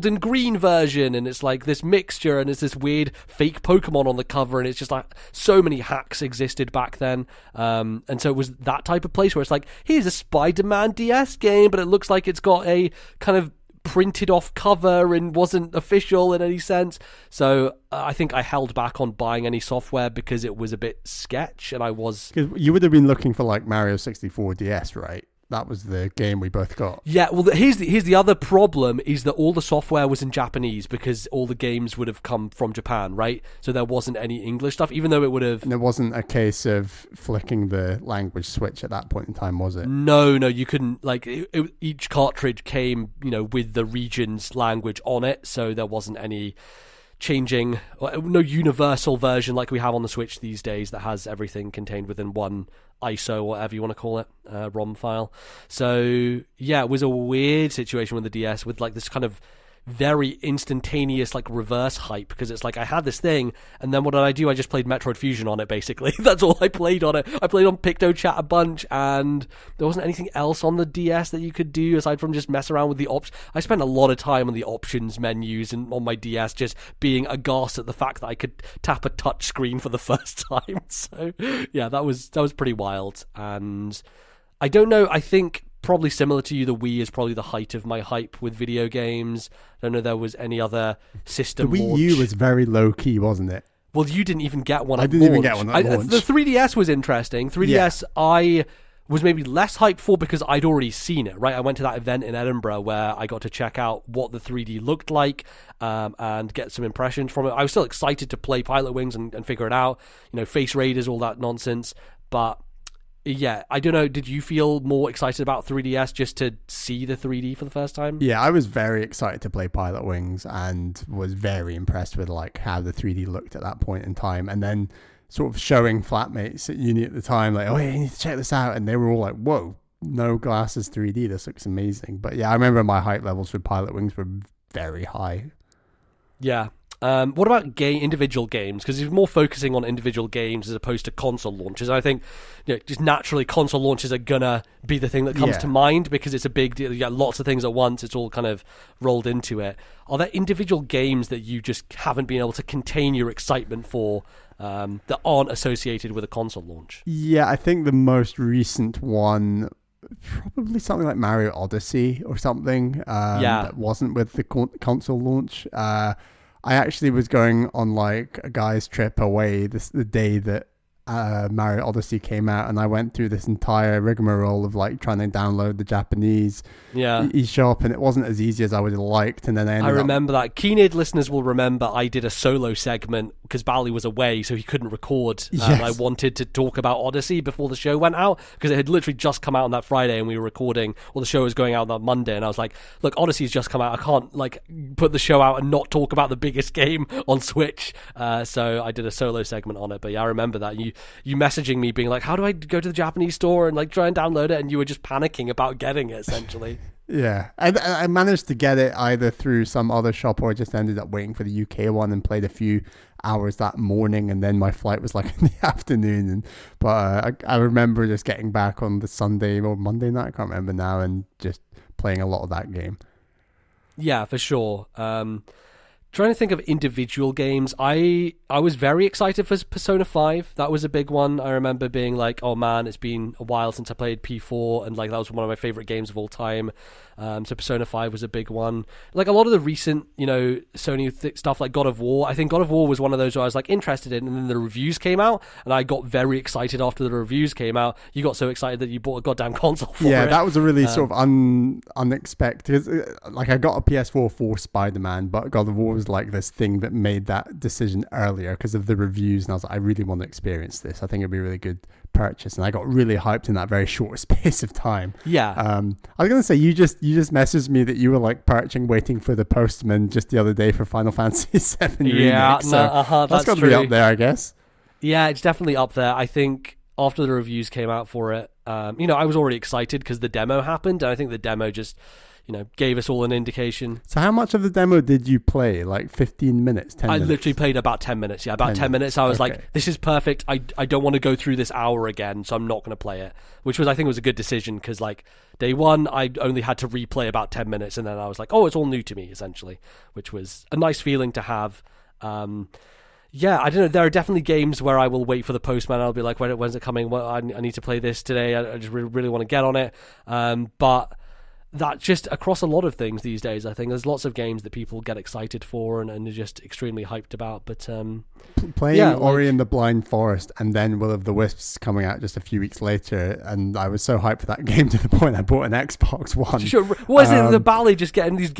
and green version, and it's like this mixture, and it's this weird fake Pokemon on the cover, and it's just like so many hacks existed back then, and so it was that type of place where it's like, here's a Spider-Man DS game, but it looks like it's got a kind of printed off cover and wasn't official in any sense. So I think I held back on buying any software because it was a bit sketch, and because you would have been looking for like Mario 64 DS, right? That was the game we both got. Yeah, well, here's the other problem is that all the software was in Japanese because all the games would have come from Japan, right? So there wasn't any English stuff, even though it would have... And it wasn't a case of flicking the language switch at that point in time, was it? No, you couldn't. Like, each cartridge came, with the region's language on it, so there wasn't any changing, no universal version like we have on the Switch these days that has everything contained within one ISO, whatever you want to call it, ROM file. So yeah, it was a weird situation with the DS, with like this kind of very instantaneous like reverse hype, because it's like I had this thing, and then what did I do? I just played Metroid Fusion on it, basically. That's all I played on it. I played on PictoChat a bunch, and there wasn't anything else on the DS that you could do aside from just mess around with the options. I spent a lot of time on the options menus and on my DS, just being aghast at the fact that I could tap a touch screen for the first time. So yeah, that was pretty wild. And I don't know, I think probably similar to you, the Wii is probably the height of my hype with video games. I don't know there was any other system. The Wii U was very low key, wasn't it? Well, you didn't even get one. I didn't even get one at launch. The 3DS was interesting. 3DS, I was maybe less hyped for because I'd already seen it. Right, I went to that event in Edinburgh where I got to check out what the 3D looked like, and get some impressions from it. I was still excited to play Pilot Wings and figure it out. Face Raiders, all that nonsense, but. Yeah, I don't know. Did you feel more excited about 3DS just to see the 3D for the first time? Yeah, I was very excited to play Pilot Wings and was very impressed with like how the 3D looked at that point in time. And then sort of showing flatmates at uni at the time, like, oh, yeah, you need to check this out. And they were all like, whoa, no glasses 3D. This looks amazing. But yeah, I remember my hype levels for Pilot Wings were very high. Yeah. What about individual games? Because he's more focusing on individual games as opposed to console launches. And I think just naturally console launches are gonna be the thing that comes to mind because it's a big deal. You got lots of things at once. It's all kind of rolled into it. Are there individual games that you just haven't been able to contain your excitement for that aren't associated with a console launch? Yeah, I think the most recent one, probably something like Mario Odyssey or something. That wasn't with the console launch. I actually was going on like a guy's trip away the day that Mario Odyssey came out, and I went through this entire rigmarole of like trying to download the Japanese eShop, and it wasn't as easy as I would have liked. And then I remember that. Keened listeners will remember I did a solo segment because Bally was away, so he couldn't record. Yes. I wanted to talk about Odyssey before the show went out because it had literally just come out on that Friday, and we were recording, or the show was going out on that Monday, and I was like, look, Odyssey's just come out. I can't like put the show out and not talk about the biggest game on Switch. So I did a solo segment on it. But yeah, I remember that. you messaging me being like, how do I go to the Japanese store and like try and download it, and you were just panicking about getting it essentially. Yeah, I managed to get it either through some other shop, or I just ended up waiting for the UK one and played a few hours that morning, and then my flight was like in the afternoon. But I remember just getting back on the Sunday or Monday night, I can't remember now, and just playing a lot of that game. Yeah, for sure. Trying to think of individual games. I was very excited for Persona 5. That was a big one. I remember being like, oh man, it's been a while since I played P4, and like that was one of my favorite games of all time. So Persona 5 was a big one. Like a lot of the recent, Sony stuff like God of War. I think God of War was one of those where I was like interested in, and then the reviews came out, and I got very excited after the reviews came out. You got so excited that you bought a goddamn console for it. Yeah, that was a really sort of unexpected. Like I got a PS4 for Spider-Man, but God of War was like this thing that made that decision earlier because of the reviews, and I was like, I really want to experience this. I think it'd be a really good purchase, and I got really hyped in that very short space of time. Yeah. I was gonna say you just messaged me that you were like perching waiting for the postman just the other day for Final Fantasy VII Remake. So that's got to be up there, I guess. Yeah, it's definitely up there. I think after the reviews came out for it, I was already excited because the demo happened, and I think the demo just gave us all an indication. So how much of the demo did you play? Like 15 minutes, 10 minutes? I literally played about 10 minutes. Yeah, about 10 minutes. I was like, this is perfect. I don't want to go through this hour again, so I'm not going to play it. Which I think was a good decision, because like day one, I only had to replay about 10 minutes, and then I was like, oh, it's all new to me, essentially, which was a nice feeling to have. Yeah, I don't know. There are definitely games where I will wait for the postman. I'll be like, when's it coming? Well, I need to play this today. I just really want to get on it. But that just across a lot of things these days, I think there's lots of games that people get excited for and are just extremely hyped about. But playing Ori and the Blind Forest and then Will of the Wisps coming out just a few weeks later, and I was so hyped for that game to the point I bought an Xbox One. Sure. What is it? The Bally just getting these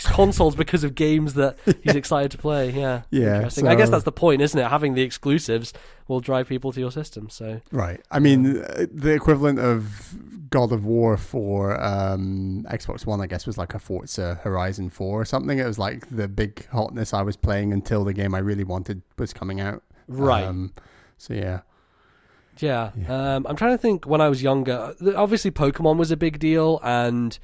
consoles because of games that he's excited to play. Yeah. Yeah. Interesting. I guess that's the point, isn't it? Having the exclusives will drive people to your system. So right. I mean, the equivalent of God of War for Xbox One, I guess, was like a Forza Horizon 4 or something. It was like the big hotness I was playing until the game I really wanted was coming out. Right. So yeah. Yeah. I'm trying to think when I was younger. Obviously, Pokemon was a big deal, and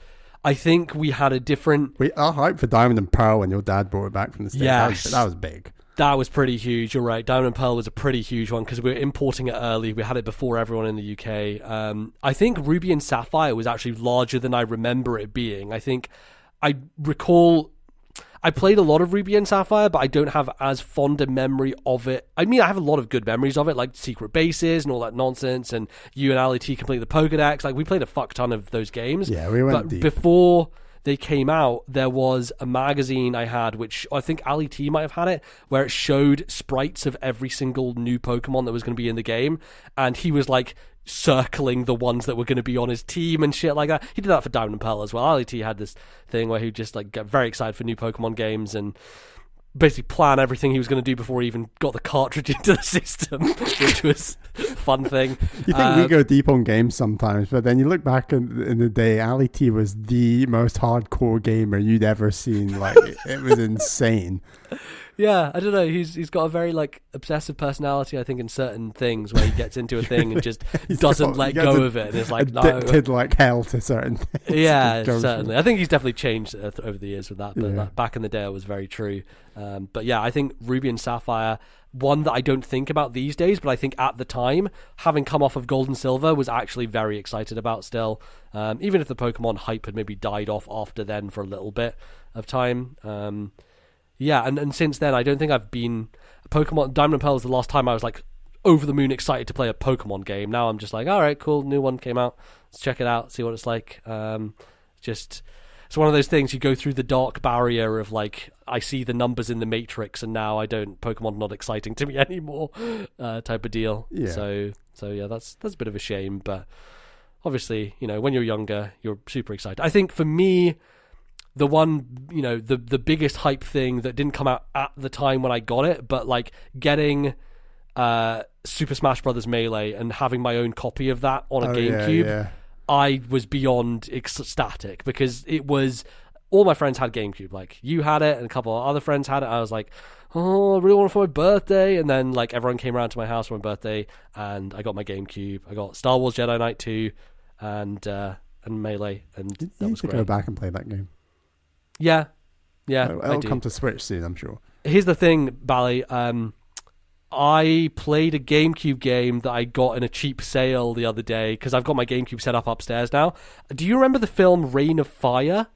I think we had a different... Our hype for Diamond and Pearl when your dad brought it back from the States. Yes. That was big. That was pretty huge. You're right. Diamond and Pearl was a pretty huge one because we were importing it early. We had it before everyone in the UK. I think Ruby and Sapphire was actually larger than I remember it being. I think I recall I played a lot of Ruby and Sapphire, but I don't have as fond a memory of it. I mean, I have a lot of good memories of it, like secret bases and all that nonsense, and you and Ali T complete the Pokedex. Like, we played a fuck ton of those games. Yeah, we went deep. Before they came out, there was a magazine I had, which I think Ali T might have had it, where it showed sprites of every single new Pokemon that was going to be in the game, and he was like circling the ones that were going to be on his team and shit like that. He did that for Diamond and Pearl as well. Ali T had this thing where he would just like get very excited for new Pokemon games and basically plan everything he was going to do before he even got the cartridge into the system, which was a fun thing. You think we go deep on games sometimes, but then you look back in the day, Ali T was the most hardcore gamer you'd ever seen. Like, it was insane. Yeah, I don't know. He's got a very like obsessive personality, I think, in certain things where he gets into a thing and just doesn't let go of it. And it's like, addicted like hell to certain things. Yeah, certainly. I think he's definitely changed over the years with that. But back in the day, it was very true. But yeah, I think Ruby and Sapphire, one that I don't think about these days, but I think at the time, having come off of Gold and Silver, was actually very excited about still. Even if the Pokemon hype had maybe died off after then for a little bit of time. Yeah, and since then, I don't think I've been... Pokemon Diamond and Pearl was the last time I was like over the moon excited to play a Pokemon game. Now I'm just like, all right, cool, new one came out. Let's check it out, see what it's like. It's one of those things, you go through the dark barrier of like, I see the numbers in the Matrix and now Pokemon's not exciting to me anymore, type of deal. Yeah. So yeah, that's a bit of a shame, but obviously, when you're younger, you're super excited. I think for me, the one, the biggest hype thing that didn't come out at the time when I got it, but like getting Super Smash Bros. Melee and having my own copy of that on a GameCube, I was beyond ecstatic because it was all my friends had GameCube. Like, you had it, and a couple of other friends had it. I was like, oh, I really want it for my birthday. And then, like, everyone came around to my house for my birthday, and I got my GameCube. I got Star Wars Jedi Knight 2 and Melee, and that was great. Go back and play that game. Yeah, it'll come to Switch soon, I'm sure. Here's the thing, Bally. I played a GameCube game that I got in a cheap sale the other day because I've got my GameCube set up upstairs now. Do you remember the film Reign of Fire?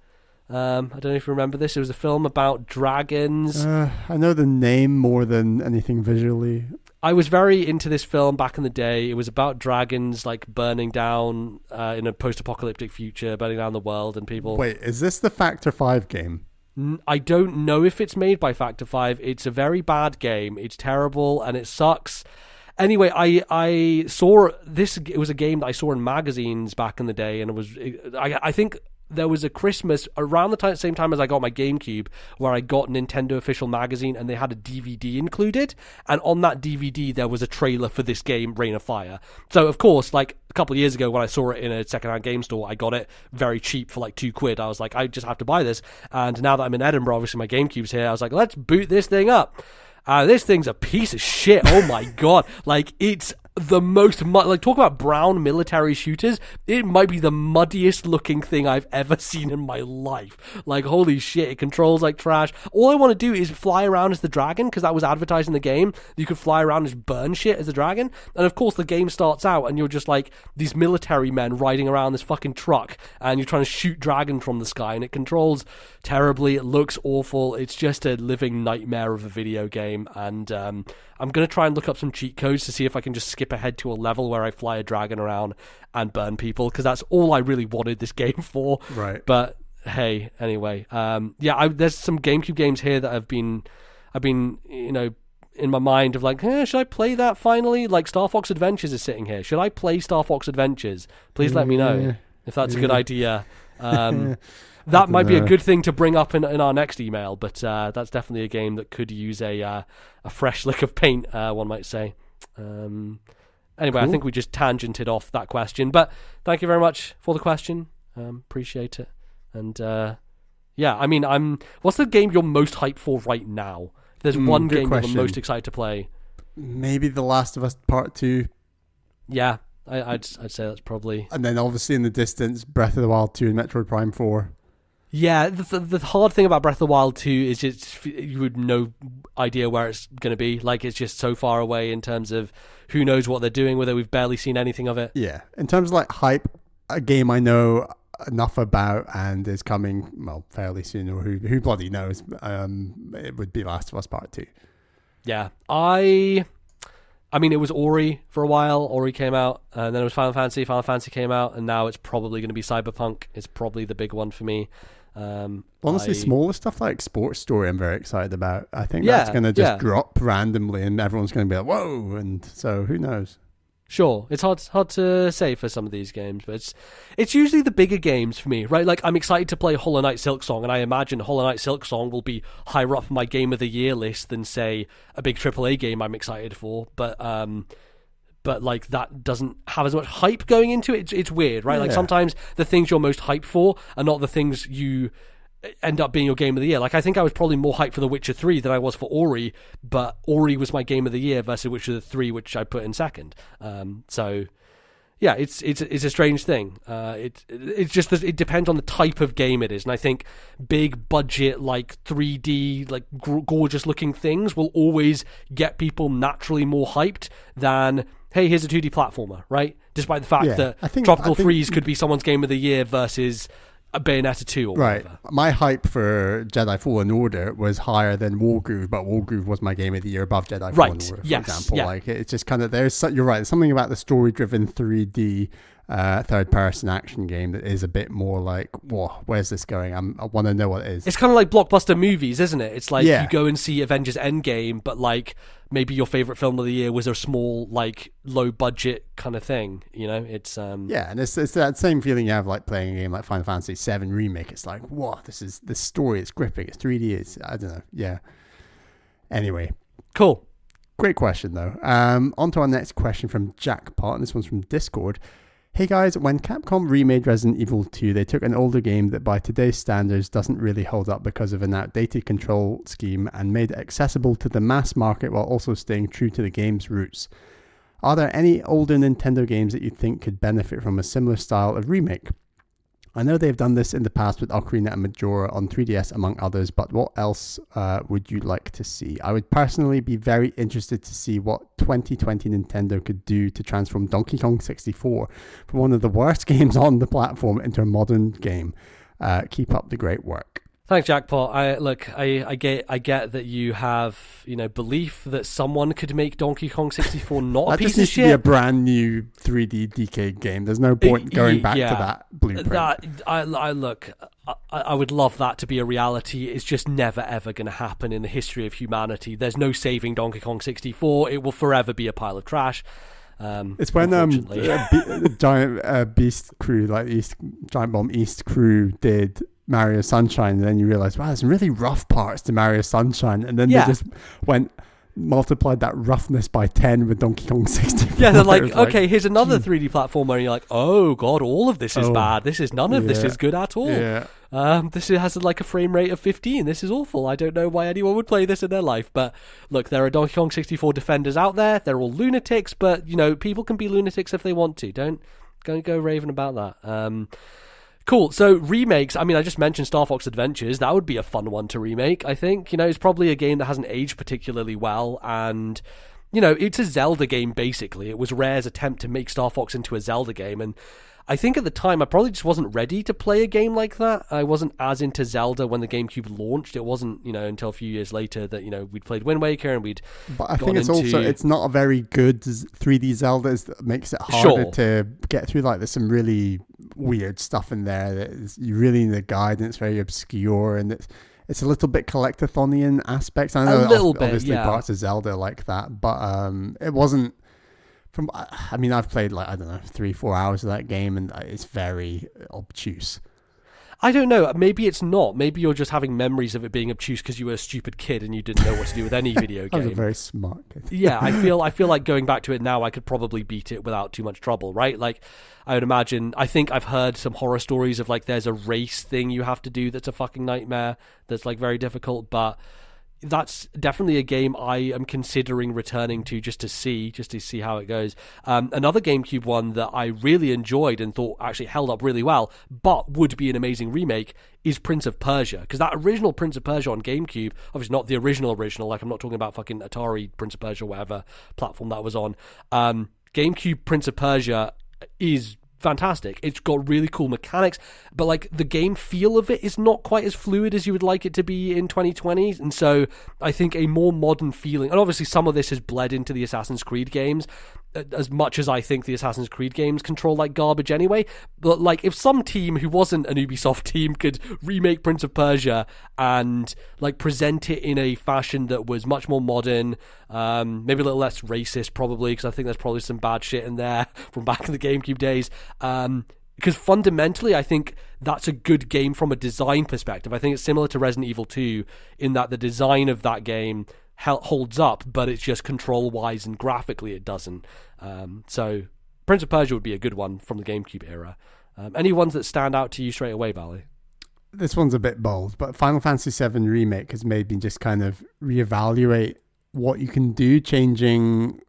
I don't know if you remember this. It was a film about dragons. I know the name more than anything visually. I was very into this film back in the day. It was about dragons like burning down in a post-apocalyptic future, burning down the world and people. Wait, is this the Factor 5 game? I don't know if it's made by Factor 5. It's a very bad game. It's terrible and it sucks. Anyway, I saw this. It was a game that I saw in magazines back in the day, and I think there was a Christmas around the same time as I got my GameCube where I got Nintendo Official Magazine, and they had a DVD included, and on that DVD there was a trailer for this game, Reign of Fire. So of course, like a couple of years ago when I saw it in a secondhand game store, I got it very cheap for like £2. I was like, I just have to buy this. And now that I'm in Edinburgh, obviously my GameCube's here, I was like, let's boot this thing up. This thing's a piece of shit. Oh my god. Like, it's the most like, talk about brown military shooters. It might be the muddiest looking thing I've ever seen in my life. Like, holy shit, it controls like trash. All I want to do is fly around as the dragon, because that was advertised in the game. You could fly around and just burn shit as the dragon. And of course the game starts out and you're just like these military men riding around this fucking truck, and you're trying to shoot dragons from the sky, and it controls terribly. It looks awful. It's just a living nightmare of a video game. And I'm going to try and look up some cheat codes to see if I can just skip ahead to a level where I fly a dragon around and burn people, because that's all I really wanted this game for. Right. But hey, anyway, there's some GameCube games here that I've been, you know, in my mind of like, should I play that finally? Like Star Fox Adventures is sitting here. Should I play Star Fox Adventures? Please let me know if that's a good idea. That might be a good thing to bring up in our next email, but that's definitely a game that could use a fresh lick of paint, one might say. Anyway, cool. I think we just tangented off that question, but thank you very much for the question. Appreciate it. And I mean, what's the game you're most hyped for right now? There's one game you're most excited to play. Maybe The Last of Us Part 2. Yeah, I'd say that's probably. And then obviously in the distance, Breath of the Wild 2 and Metroid Prime 4. Yeah, the hard thing about Breath of the Wild 2 is just you would no idea where it's going to be. Like, it's just so far away in terms of who knows what they're doing with it. We've barely seen anything of it. Yeah, in terms of like hype, a game I know enough about and is coming, well, fairly soon, or who bloody knows, it would be Last of Us Part 2. Yeah, I mean, it was Ori for a while. Ori came out, and then it was Final Fantasy. Final Fantasy came out, and now it's probably going to be Cyberpunk. It's probably the big one for me. Honestly, smaller stuff like Sports Story I'm very excited about. I think that's going to just drop randomly, and everyone's going to be like, whoa, and so who knows? Sure, it's hard to say for some of these games, but it's usually the bigger games for me, right? Like, I'm excited to play Hollow Knight Silksong, and I imagine Hollow Knight Silksong will be higher up my Game of the Year list than, say, a big AAA game I'm excited for. But like, that doesn't have as much hype going into it. It's weird, right? Yeah. Like, sometimes the things you're most hyped for are not the things you end up being your Game of the Year. Like, I think I was probably more hyped for The Witcher 3 than I was for Ori, but Ori was my Game of the Year versus Witcher 3, which I put in second. So yeah, it's a strange thing. It's just that it depends on the type of game it is, and I think big budget, like 3D, like gorgeous looking things will always get people naturally more hyped than, hey, here's a 2D platformer, right? Despite the fact that Tropical Freeze could be someone's Game of the Year versus a Bayonetta 2 or whatever. My hype for Jedi Fallen Order was higher than Wargroove, but Wargroove was my Game of the Year above Jedi Fallen Order, for example. Yeah. Like, it's just kind of, you're right, there's something about the story-driven 3D third-person action game that is a bit more like, whoa, where's this going? I want to know what it is. It's kind of like blockbuster movies, isn't it? It's like you go and see Avengers Endgame, but like maybe your favorite film of the year was a small, like, low-budget kind of thing. You know, it's and it's that same feeling you have like playing a game like Final Fantasy VII Remake. It's like, whoa, this story, it's gripping, it's 3D, it's, I don't know, yeah. Anyway, cool. Great question though. On to our next question from Jackpot, and this one's from Discord. Hey guys, when Capcom remade Resident Evil 2, they took an older game that by today's standards doesn't really hold up because of an outdated control scheme and made it accessible to the mass market while also staying true to the game's roots. Are there any older Nintendo games that you think could benefit from a similar style of remake? I know they've done this in the past with Ocarina and Majora on 3DS among others, but what else would you like to see? I would personally be very interested to see what 2020 Nintendo could do to transform Donkey Kong 64 from one of the worst games on the platform into a modern game. Keep up the great work. Thanks, Jackpot. I get that you have, belief that someone could make Donkey Kong 64 not a piece of shit. That just needs to be a brand new 3D DK game. There's no point going back to that blueprint. I would love that to be a reality. It's just never ever going to happen in the history of humanity. There's no saving Donkey Kong 64. It will forever be a pile of trash. It's when Giant Beast crew, like Giant Bomb East crew, did Mario Sunshine, and then you realize, wow, there's some really rough parts to Mario Sunshine, and then they just multiplied that roughness by 10 with Donkey Kong 64. Yeah, they're like, okay, here's another 3D platformer, and you're like, oh god, all of this is bad. None of this is good at all. Yeah. This has like a frame rate of 15. This is awful. I don't know why anyone would play this in their life. But look, there are Donkey Kong 64 defenders out there. They're all lunatics, but people can be lunatics if they want to. Don't go raving about that. Cool. So remakes, I just mentioned Star Fox Adventures. That would be a fun one to remake, I think. It's probably a game that hasn't aged particularly well, and it's a Zelda game basically. It was Rare's attempt to make Star Fox into a Zelda game, and I think at the time I probably just wasn't ready to play a game like that. I wasn't as into Zelda when the GameCube launched. It wasn't, until a few years later that, we'd played Wind Waker and we'd But I think it's not a very good 3D Zelda. It makes it harder to get through. Like, there's some really weird stuff in there that you really need a guide, and it's very obscure, and it's a little bit collectathonian aspects. I know obviously parts of Zelda like that, but it wasn't. I've played 3-4 hours of that game, and it's very obtuse. I don't know. Maybe it's not. Maybe you're just having memories of it being obtuse because you were a stupid kid and you didn't know what to do with any video game. I was a very smart kid. Yeah, I feel like going back to it now, I could probably beat it without too much trouble, right? Like, I would imagine. I think I've heard some horror stories of there's a race thing you have to do that's a fucking nightmare. That's very difficult, but that's definitely a game I am considering returning to just to see how it goes. Another GameCube one that I really enjoyed and thought actually held up really well, but would be an amazing remake, is Prince of Persia. Because that original Prince of Persia on GameCube, obviously not the original, like I'm not talking about fucking Atari Prince of Persia, whatever platform that was on. GameCube Prince of Persia is fantastic. It's got really cool mechanics, but the game feel of it is not quite as fluid as you would like it to be in 2020. And so I think a more modern feeling, and obviously some of this has bled into the Assassin's Creed games, as much as I think the Assassin's Creed games control like garbage anyway. But if some team who wasn't an Ubisoft team could remake Prince of Persia and present it in a fashion that was much more modern, maybe a little less racist probably, because I think there's probably some bad shit in there from back in the GameCube days. Because fundamentally, I think that's a good game from a design perspective. I think it's similar to Resident Evil 2 in that the design of that game holds up, but it's just control-wise and graphically it doesn't. So Prince of Persia would be a good one from the GameCube era. Any ones that stand out to you straight away, Bally? This one's a bit bold, but Final Fantasy VII Remake has made me just kind of reevaluate what you can do, changing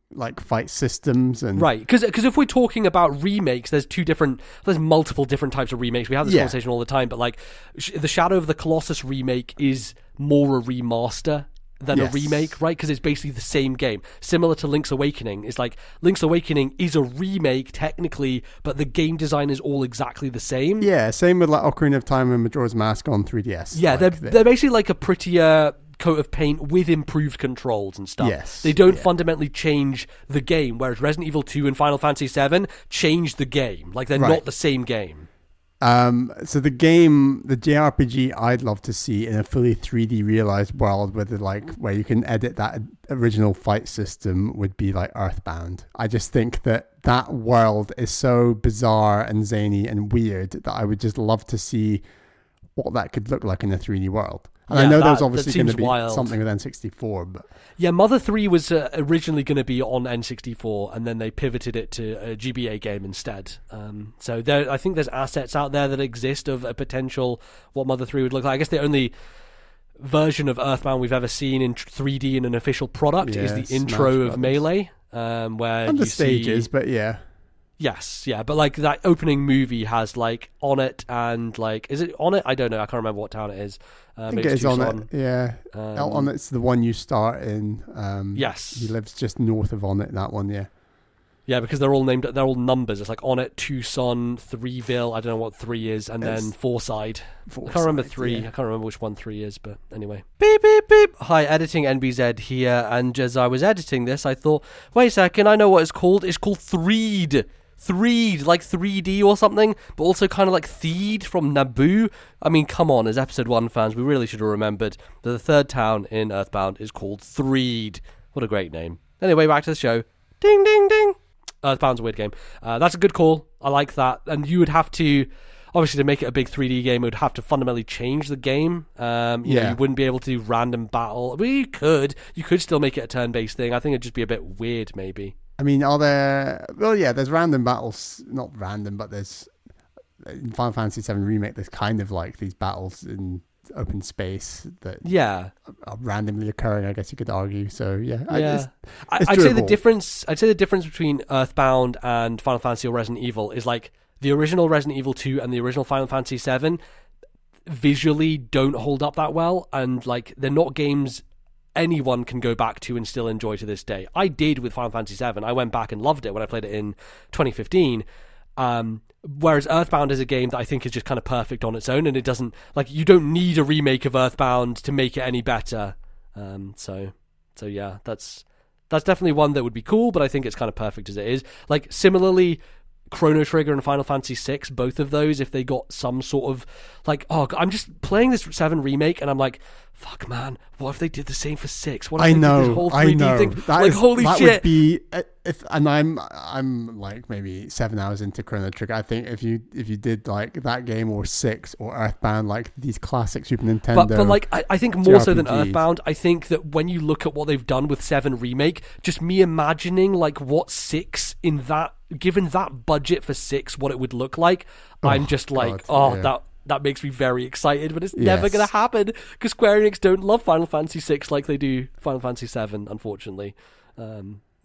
fight systems and right, because if we're talking about remakes, there's multiple different types of remakes. We have this conversation all the time, but the Shadow of the Colossus remake is more a remaster than a remake, right? Because it's basically the same game, similar to Link's Awakening. It's Link's Awakening is a remake technically, but the game design is all exactly the same. Yeah, same with Ocarina of Time and Majora's Mask on 3DS. Yeah, they're basically a prettier coat of paint with improved controls and stuff. Yes, they don't fundamentally change the game, whereas Resident Evil 2 and Final Fantasy VII changed the game. They're not the same game. So the game, the JRPG I'd love to see in a fully 3D realized world with where you can edit that original fight system would be Earthbound. I just think that world is so bizarre and zany and weird that I would just love to see what that could look like in a 3D world. And I know there's obviously going to be something with N64, but yeah, Mother 3 was originally going to be on N64, and then they pivoted it to a GBA game instead. So I think there's assets out there that exist of a potential what Mother 3 would look like. I guess the only version of Earthbound we've ever seen in 3D in an official product is the intro of Melee, where and you the stages, but yeah. Yes, yeah, but like that opening movie has like On It and like, is it On It? I don't know. I can't remember what town it is. I think it is On It. Yeah, On It's the one you start in. Yes, he lives just north of On It. That one, yeah. Yeah, because they're all named. They're all numbers. It's like On It, Tucson, Threeville. I don't know what 3 is, and then Fourside. I can't remember 3. Yeah. I can't remember which one 3 is, but anyway. Beep beep beep. Hi, editing NBZ here, and as I was editing this, I thought, wait a second, I know what it's called. It's called Threed. Threed, like 3D or something, but also kind of like Theed from Naboo. I mean, come on, as episode 1 fans, we really should have remembered that the third town in Earthbound is called Threed. What a great name. Anyway, back to the show. Ding, ding, ding. Earthbound's a weird game. That's a good call. I like that. And you would have to, obviously, to make it a big 3D game, it would have to fundamentally change the game. You know, you wouldn't be able to do random battle. I mean, you could still make it a turn-based thing. I think it'd just be a bit weird, maybe. I mean, are there... Well, yeah, there's random battles. Not random, but there's... In Final Fantasy VII Remake, there's kind of like these battles in open space that are randomly occurring, I guess you could argue. So, yeah. I'd say the difference between Earthbound and Final Fantasy or Resident Evil is like the original Resident Evil 2 and the original Final Fantasy VII visually don't hold up that well, and like they're not games anyone can go back to and still enjoy to this day. I did with Final Fantasy VII. I went back and loved it when I played it in 2015. Whereas Earthbound is a game that I think is just kind of perfect on its own, and it doesn't, like, you don't need a remake of Earthbound to make it any better. So yeah, that's definitely one that would be cool, but I think it's kind of perfect as it is. Like, similarly, Chrono Trigger and Final Fantasy VI, both of those, if they got some sort of, like, I'm just playing this 7 remake, and I'm like, fuck, man, what if they did the same for 6? What if they did this whole 3D thing? Holy shit. That would be, and I'm like maybe 7 hours into Chrono Trigger. I think if you did like that game or 6 or Earthbound, like these classic Super Nintendo, but like I think more JRPGs. So than Earthbound, I think that when you look at what they've done with 7 Remake, just me imagining like what 6 in that, given that budget for 6, what it would look like, I'm just like, that makes me very excited, but it's never going to happen because Square Enix don't love Final Fantasy VI like they do Final Fantasy VII, unfortunately.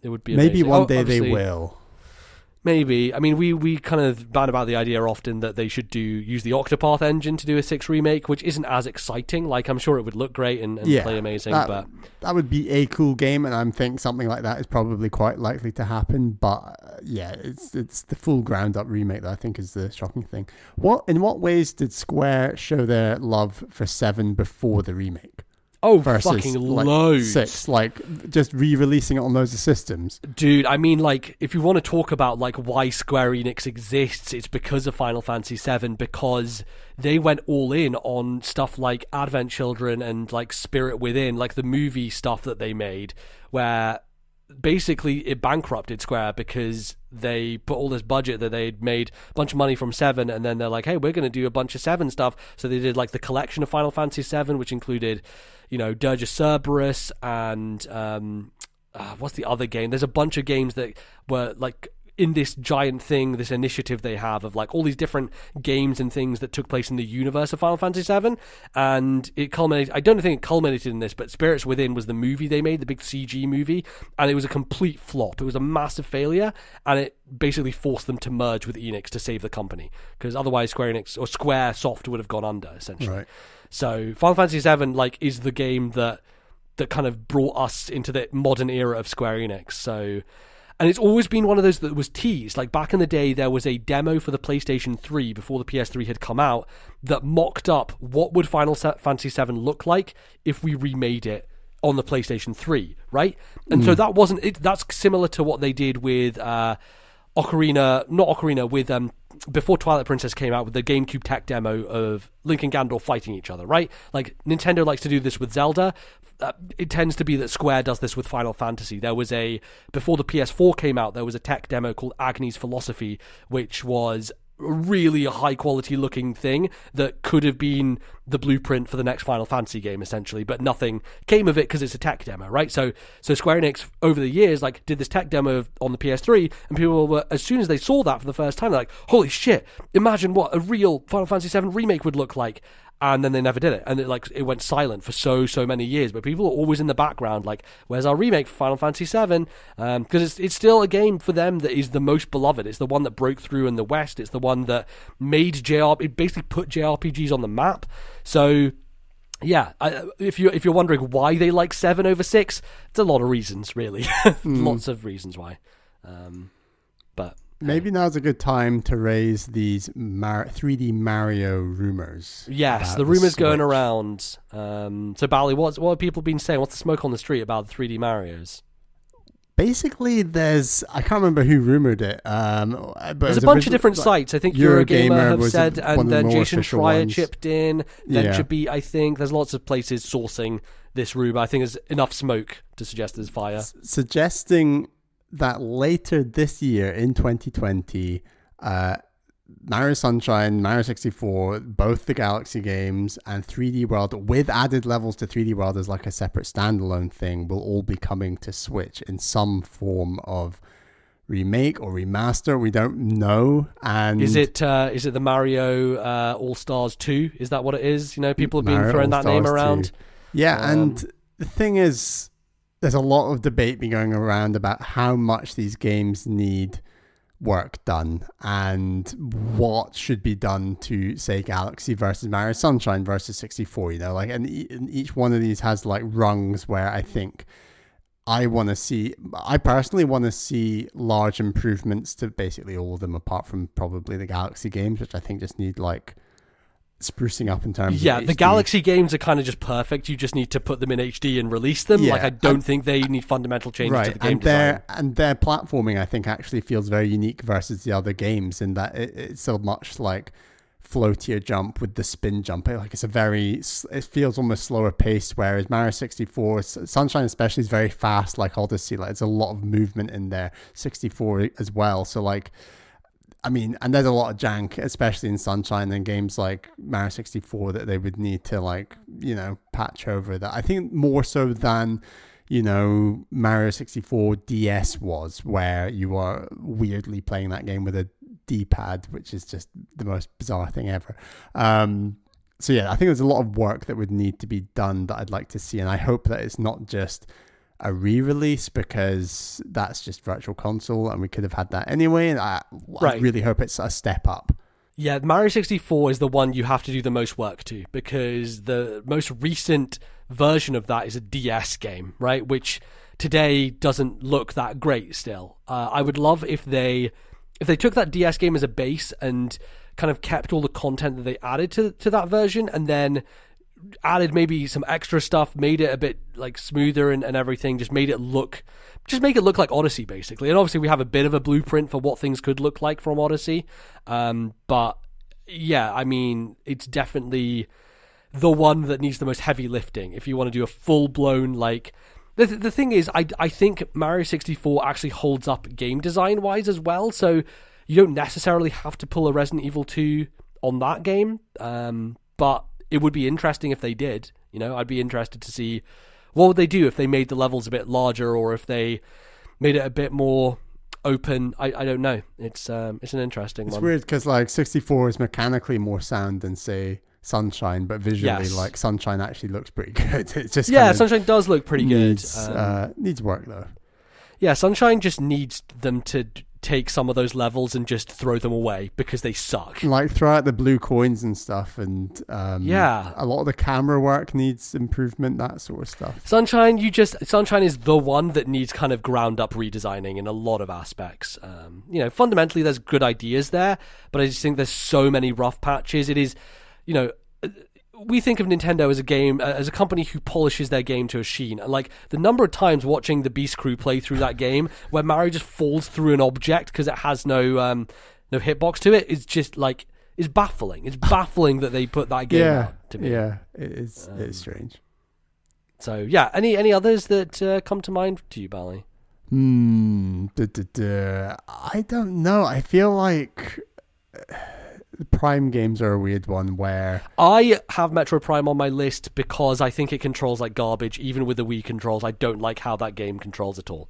It would be amazing. Maybe one day they will. Maybe. I mean, we kind of ban about the idea often that they should use the Octopath engine to do a 6 remake, which isn't as exciting. Like, I'm sure it would look great and play amazing. But that would be a cool game, and I think something like that is probably quite likely to happen. But it's the full ground-up remake that I think is the shocking thing. In what ways did Square show their love for 7 before the remake? Oh, fucking loads. 6, like just re-releasing it on loads of systems. Dude, I mean, like, if you want to talk about like why Square Enix exists, it's because of Final Fantasy VII, because they went all in on stuff like Advent Children and like Spirit Within, like the movie stuff that they made, where basically it bankrupted Square because they put all this budget that they'd made a bunch of money from 7, and then they're like, hey, we're going to do a bunch of 7 stuff. So they did like the collection of Final Fantasy VII, which included, you know, Dirge of Cerberus and what's the other game? There's a bunch of games that were like in this giant thing, this initiative they have of like all these different games and things that took place in the universe of Final Fantasy VII, and it culminated, I don't think it culminated in this, but Spirits Within was the movie they made, the big CG movie, and it was a complete flop. It was a massive failure, and it basically forced them to merge with Enix to save the company, because otherwise Square Enix or Square Soft would have gone under, essentially. Right. So Final Fantasy VII like is the game that kind of brought us into the modern era of Square Enix. So, and it's always been one of those that was teased. Like back in the day, there was a demo for the PlayStation 3 before the PS3 had come out that mocked up what would Final Fantasy VII look like if we remade it on the PlayStation 3, right? And so that wasn't it. That's similar to what they did with before Twilight Princess came out, with the GameCube tech demo of Link and Ganondorf fighting each other, right? Like, Nintendo likes to do this with Zelda. It tends to be that Square does this with Final Fantasy. Before the PS4 came out, there was a tech demo called Agni's Philosophy, which was really high quality looking thing that could have been the blueprint for the next Final Fantasy game, essentially, but nothing came of it because it's a tech demo, right? So Square Enix over the years like did this tech demo on the PS3, and people were, as soon as they saw that for the first time, they're like, holy shit, imagine what a real Final Fantasy 7 remake would look like. And then they never did it, and it went silent for so many years. But people are always in the background, like, "Where's our remake for Final Fantasy VII?" Because it's still a game for them that is the most beloved. It's the one that broke through in the West. It's the one that made it basically put JRPGs on the map. So, yeah, if you're wondering why they like 7 over 6, it's a lot of reasons, really, lots of reasons why. But maybe now's a good time to raise these 3D Mario rumors. Yes, the rumors going around. So, Bally, what have people been saying? What's the smoke on the street about the 3D Marios? Basically, I can't remember who rumored it. But there's a bunch of different sites. I think Eurogamer have said, and then Jason Schreier chipped in. VentureBeat, I think. There's lots of places sourcing this rumor. I think there's enough smoke to suggest there's fire. Suggesting that later this year in 2020, Mario Sunshine, Mario 64, both the Galaxy games, and 3D World, with added levels to 3D World as like a separate standalone thing, will all be coming to Switch in some form of remake or remaster. We don't know. And is it the Mario All Stars 2? Is that what it is? You know, people have been throwing that name around. 2. Yeah, and the thing is, there's a lot of debate been going around about how much these games need work done and what should be done to, say, Galaxy versus Mario Sunshine versus 64. You know, like, and each one of these has like rungs where I think I personally want to see large improvements to basically all of them, apart from probably the Galaxy games, which I think just need like sprucing up in terms of HD. The Galaxy games are kind of just perfect. You just need to put them in HD and release them. Like, I don't think they need fundamental changes to the game design. And their platforming, I think, actually feels very unique versus the other games in that it's so much like floatier jump with the spin jump. Like, it feels almost slower paced, whereas Mario 64, Sunshine especially, is very fast, like Odyssey. Like, there's a lot of movement in there. 64 as well. So like, I mean, and there's a lot of jank, especially in Sunshine and games like Mario 64, that they would need to, like, you know, patch over that. I think more so than, you know, Mario 64 DS was, where you are weirdly playing that game with a D-pad, which is just the most bizarre thing ever. So yeah, I think there's a lot of work that would need to be done that I'd like to see, and I hope that it's not just a re-release, because that's just Virtual Console and we could have had that anyway, and I really hope it's a step up. Yeah, Mario 64 is the one you have to do the most work to, because the most recent version of that is a DS game, right? Which today doesn't look that great still. I would love if they took that DS game as a base and kind of kept all the content that they added to that version, and then added maybe some extra stuff, made it a bit like smoother and everything, just make it look like Odyssey, basically. And obviously we have a bit of a blueprint for what things could look like from Odyssey, but yeah, I mean, it's definitely the one that needs the most heavy lifting if you want to do a full-blown, like, the thing is, I think Mario 64 actually holds up game design wise as well, so you don't necessarily have to pull a Resident Evil 2 on that game, but it would be interesting if they did. You know, I'd be interested to see what would they do if they made the levels a bit larger, or if they made it a bit more open. I don't know. It's an interesting one. It's weird because like 64 is mechanically more sound than, say, Sunshine, but visually, like, Sunshine actually looks pretty good. It's just Sunshine does look pretty good. Needs work though. Yeah, Sunshine just needs them to take some of those levels and just throw them away because they suck. Like, throw out the blue coins and stuff, and a lot of the camera work needs improvement, that sort of stuff. Sunshine is the one that needs kind of ground up redesigning in a lot of aspects. You know, fundamentally there's good ideas there, but I just think there's so many rough patches. It is, you know, we think of Nintendo as a company who polishes their game to a sheen, and like the number of times watching the Beast Crew play through that game where Mario just falls through an object because it has no hitbox to it is just like, is baffling. It's baffling that they put that game out to me. Yeah, it is. It's strange. So yeah, any others that come to mind to you, Bally? I don't know. I feel like Prime games are a weird one where I have Metroid Prime on my list because I think it controls like garbage. Even with the Wii controls, I don't like how that game controls at all.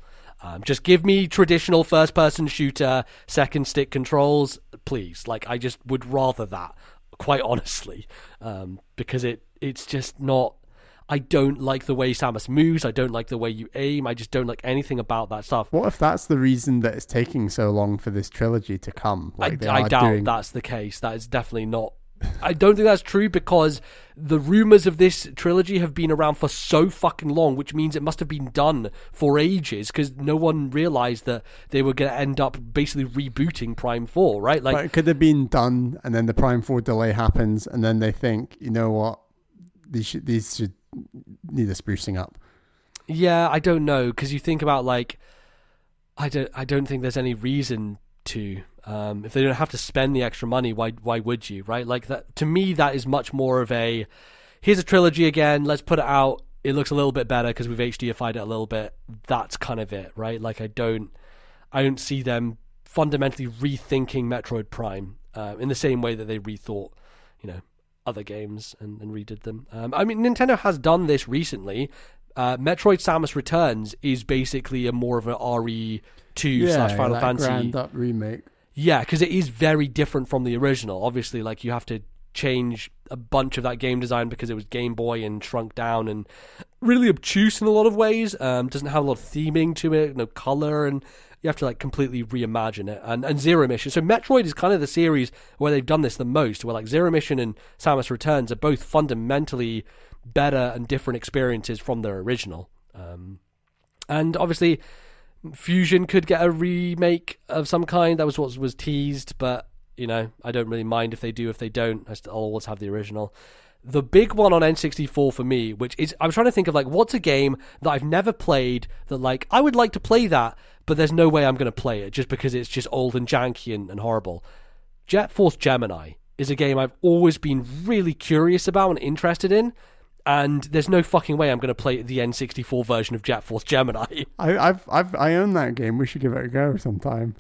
Just give me traditional first-person shooter, second stick controls, please. Like, I just would rather that, quite honestly, because it's just not. I don't like the way Samus moves. I don't like the way you aim. I just don't like anything about that stuff. What if that's the reason that it's taking so long for this trilogy to come? Like, I doubt that's the case. That is definitely not. I don't think that's true because the rumors of this trilogy have been around for so fucking long, which means it must have been done for ages because no one realized that they were going to end up basically rebooting Prime 4, right? Like, but it could have been done, and then the Prime 4 delay happens, and then they think, you know what, these should need a sprucing up. Yeah, I don't know because you think about like, I don't think there's any reason to. If they don't have to spend the extra money, why would you, right? Like that to me, that is much more of a here's a trilogy again. Let's put it out. It looks a little bit better because we've HDified it a little bit. That's kind of it, right? Like I don't see them fundamentally rethinking Metroid Prime in the same way that they rethought, other games and redid them. I mean, Nintendo has done this recently. Metroid Samus Returns is basically a more of an RE2 / Final Fantasy ground up remake. Yeah, because it is very different from the original. Obviously, like you have to change a bunch of that game design because it was Game Boy and shrunk down and really obtuse in a lot of ways. Doesn't have a lot of theming to it, no color, and you have to like completely reimagine it. And Zero Mission. So Metroid is kind of the series where they've done this the most, where like Zero Mission and Samus Returns are both fundamentally better and different experiences from their original. And obviously Fusion could get a remake of some kind. That was what was teased, but I don't really mind if they do. If they don't, I'll always have the original. The big one on N64 for me, which is, I was trying to think of like, what's a game that I've never played that like, I would like to play that, but there's no way I'm going to play it just because it's just old and janky and horrible. Jet Force Gemini is a game I've always been really curious about and interested in, and there's no fucking way I'm going to play the N64 version of Jet Force Gemini. I own that game. We should give it a go sometime.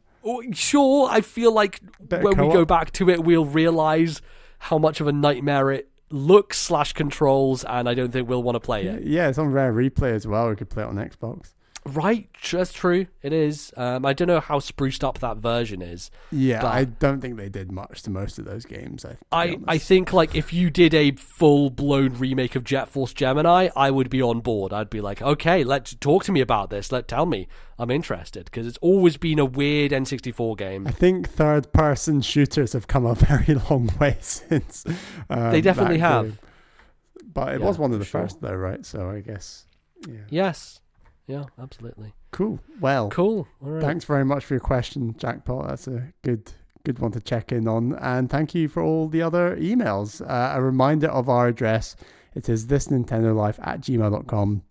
Sure, I feel like when we go back to it, we'll realize how much of a nightmare it looks / controls, and I don't think we'll want to play it. Yeah, it's on Rare Replay as well. We could play it on Xbox. Right, that's true. It is. I don't know how spruced up that version is. Yeah, I don't think they did much to most of those games. I think like if you did a full-blown remake of Jet Force Gemini, I would be on board. I'd be like, okay, let's talk to me about this. Tell me. I'm interested because it's always been a weird N64 game. I think third-person shooters have come a very long way since. They definitely have. Game. But it was one of the first, though, right? So I guess. Yeah. Yes. Yeah, absolutely. Cool. Well, cool. All right. Thanks very much for your question, Jackpot. That's a good one to check in on. And thank you for all the other emails. A reminder of our address. It is ThisNintendoLife@gmail.com.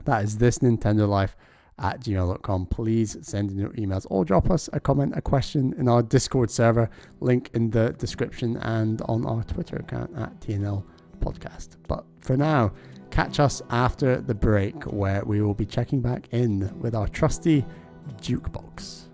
That is ThisNintendoLife@gmail.com. Please send in your emails or drop us a comment, a question in our Discord server. Link in the description and on our Twitter account @TNL Podcast. But for now, catch us after the break where we will be checking back in with our trusty Jukebox.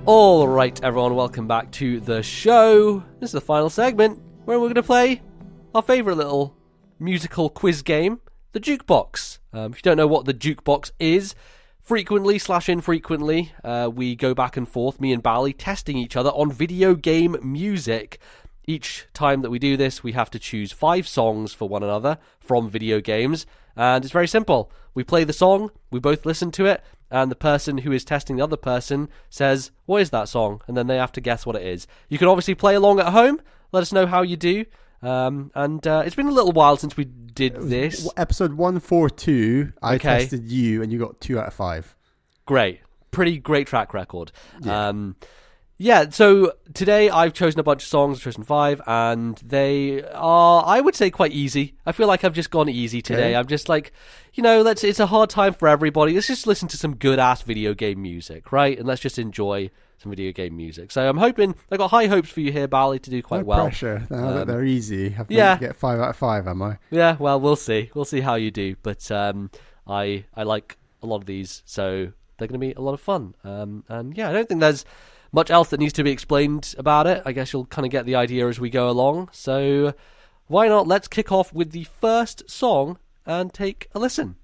All right, everyone, welcome back to the show. This is the final segment where we're going to play our favourite little musical quiz game, the Jukebox. If you don't know what the Jukebox is, frequently/infrequently, we go back and forth, me and Bally, testing each other on video game music. Each time that we do this, we have to choose 5 songs for one another from video games, and it's very simple. We play the song, we both listen to it, and the person who is testing the other person says, what is that song? And then they have to guess what it is. You can obviously play along at home. Let us know how you do. It's been a little while since we did this. Episode 142, I tested you, and you got 2 out of 5. Great. Pretty great track record. Yeah. So today I've chosen a bunch of songs, I've chosen 5, and they are, I would say, quite easy. I feel like I've just gone easy today. Okay. I'm just like, it's a hard time for everybody. Let's just listen to some good-ass video game music, right? And let's just enjoy some video game music. So I'm hoping, I've got high hopes for you here, Bally, to do quite well. No pressure. They're easy. I get 5 out of 5, am I? Yeah, well, we'll see. We'll see how you do. But I like a lot of these, so they're going to be a lot of fun. And yeah, I don't think there's much else that needs to be explained about it. I guess you'll kind of get the idea as we go along. So why not? Let's kick off with the first song and take a listen.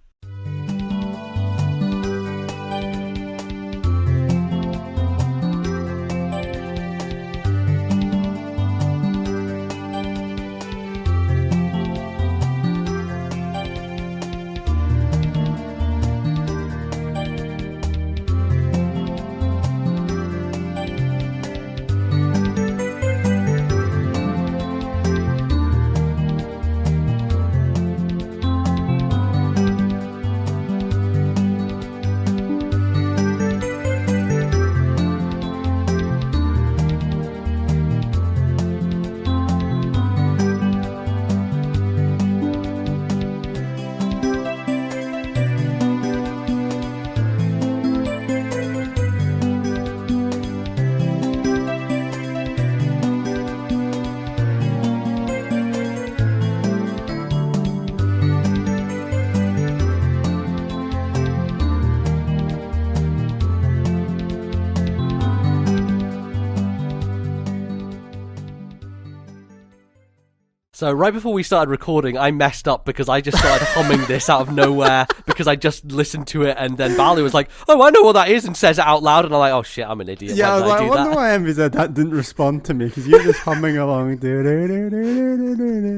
So right before we started recording, I messed up because I just started humming this out of nowhere because I just listened to it, and then Bally was like, "Oh, I know what that is," and says it out loud, and I'm like, "Oh shit, I'm an idiot." Yeah, I wonder why MVZ that didn't respond to me, because you were just humming along, and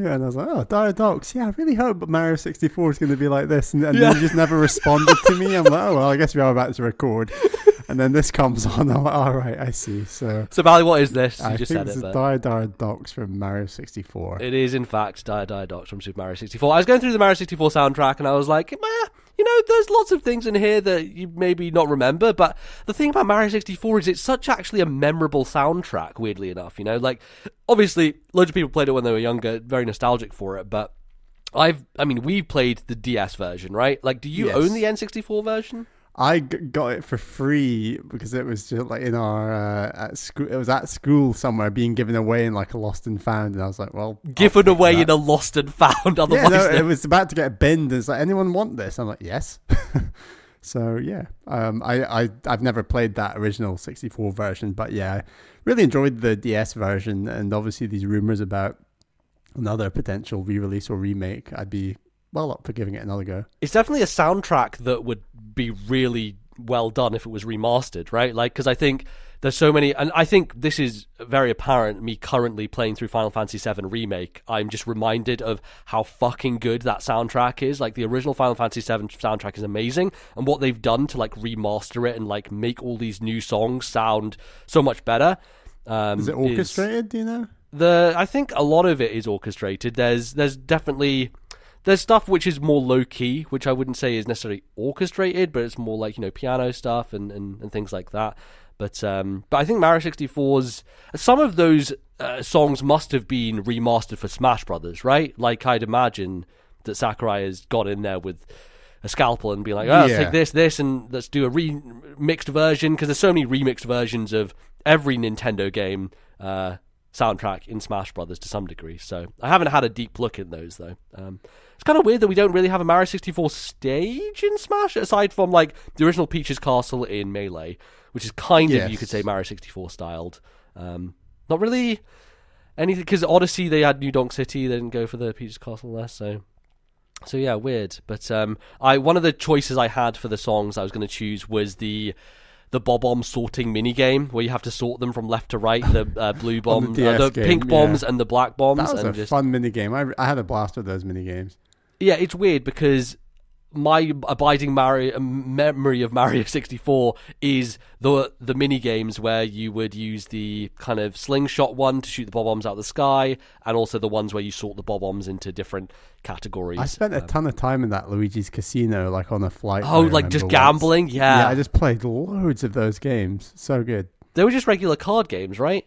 I was like, "Oh, Dire Docs. Yeah, I really hope Mario 64 is going to be like this," and then you just never responded to me. I'm like, "Oh well, I guess we are about to record." And then this comes on. I'm like, all right, I see. So Bally, what is this? You I just think said this it. is Dire Docs from Mario 64. It is, in fact, Dire Docs from Super Mario 64. I was going through the Mario 64 soundtrack, and I was like, there's lots of things in here that you maybe not remember, but the thing about Mario 64 is it's such actually a memorable soundtrack, weirdly enough. Like, obviously, loads of people played it when they were younger, very nostalgic for it, but we've played the DS version, right? Like, do you own the N64 version? I got it for free because it was just like in our at school. It was at school somewhere being given away in like a lost and found, and I was like, "Well, given away in a lost and found." Otherwise, it was about to get binned. It's like, anyone want this? I'm like, yes. So yeah, I've never played that original 64 version, but yeah, I really enjoyed the DS version, and obviously these rumors about another potential re-release or remake, I'd be well up for giving it another go. It's definitely a soundtrack that would be really well done if it was remastered, right? Like, because I think there's so many, and I think this is very apparent, me currently playing through Final Fantasy VII Remake, I'm just reminded of how fucking good that soundtrack is. Like, the original Final Fantasy VII soundtrack is amazing, and what they've done to like remaster it and like make all these new songs sound so much better. Is it orchestrated, do you know? I think a lot of it is orchestrated. There's definitely... There's stuff which is more low-key, which I wouldn't say is necessarily orchestrated, but it's more like, piano stuff and things like that. But I think Mario 64's... Some of those songs must have been remastered for Smash Brothers, right? Like, I'd imagine that Sakurai has got in there with a scalpel and be like, let's take this, and let's do a remixed version, because there's so many remixed versions of every Nintendo game soundtrack in Smash Brothers to some degree. So I haven't had a deep look in those though. It's kind of weird that we don't really have a Mario 64 stage in Smash, aside from like the original Peach's Castle in Melee, which is kind of, you could say, Mario 64 styled. Not really anything, because Odyssey, they had New Donk City, they didn't go for the Peach's Castle there, so yeah, weird. But one of the choices I had for the songs I was going to choose was the Bob-omb sorting minigame, where you have to sort them from left to right, the blue bomb, the pink bombs and the black bombs. That was a fun minigame. I had a blast with those minigames. Yeah, it's weird because my abiding memory of Mario 64 is the mini games where you would use the kind of slingshot one to shoot the bob-ombs out of the sky, and also the ones where you sort the bob-ombs into different categories. I spent a ton of time in that Luigi's Casino, like on a flight. Oh, like just gambling? Once. Yeah, I just played loads of those games. So good. They were just regular card games, right?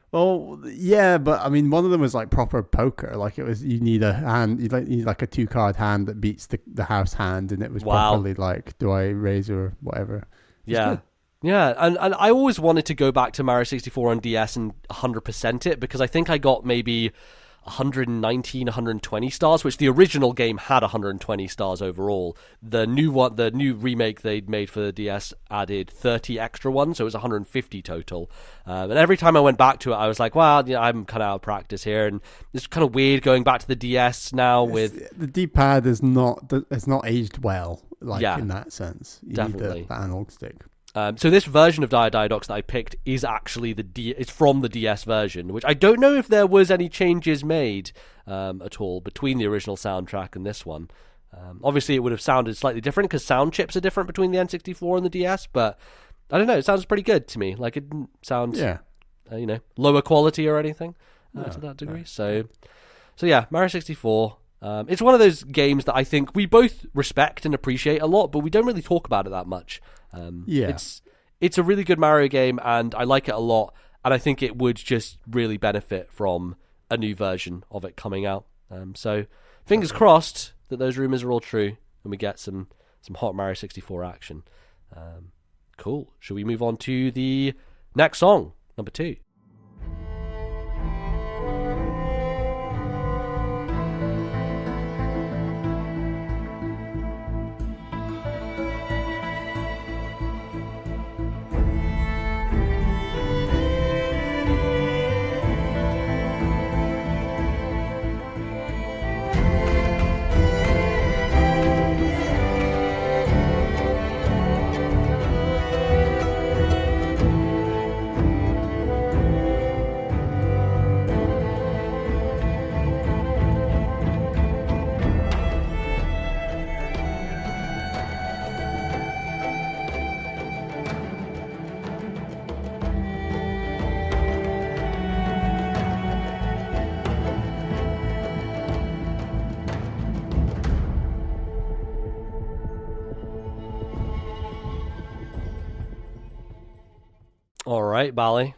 Well, yeah, but I mean, one of them was like proper poker. Like it was, you need a hand, you need like a 2-card hand that beats the house hand, and it was properly like, do I raise or whatever? Yeah. Yeah, and I always wanted to go back to Mario 64 on DS and 100% it, because I think I got maybe 119, 120 stars, which the original game had 120 stars overall. The new remake they'd made for the DS added 30 extra ones, so it was 150 total. And every time I went back to it, I was like, well, I'm kind of out of practice here, and it's kind of weird going back to the DS now with the D-pad is not aged well, like in that sense. You definitely need the analog stick. So this version of Diadox that I picked is actually it's from the DS version, which I don't know if there was any changes made at all between the original soundtrack and this one. Obviously, it would have sounded slightly different because sound chips are different between the N64 and the DS, but I don't know. It sounds pretty good to me. Like, it didn't sound, lower quality or anything to that degree. So yeah, Mario 64. It's one of those games that I think we both respect and appreciate a lot, but we don't really talk about it that much. It's a really good Mario game, and I like it a lot, and I think it would just really benefit from a new version of it coming out. So fingers crossed that those rumors are all true and we get some hot Mario 64 action. Cool. Shall we move on to the next song, number 2? All right, Bally.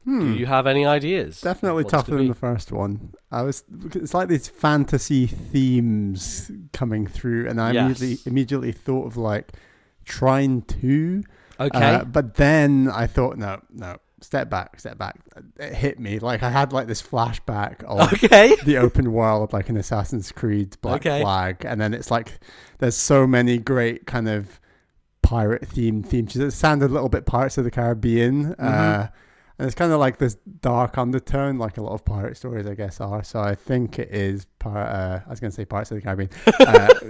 Do you have any ideas? Definitely tougher than the first one. It's like these fantasy themes coming through, and I immediately thought of like Trine 2. Okay. But then I thought, no, step back. It hit me. Like I had like this flashback of the open world, like in Assassin's Creed Black Flag, and then it's like there's so many great kind of pirate themes. It sounded a little bit Pirates of the Caribbean, and it's kind of like this dark undertone, like a lot of pirate stories, I guess, are. So I think it is. I was going to say Pirates of the Caribbean,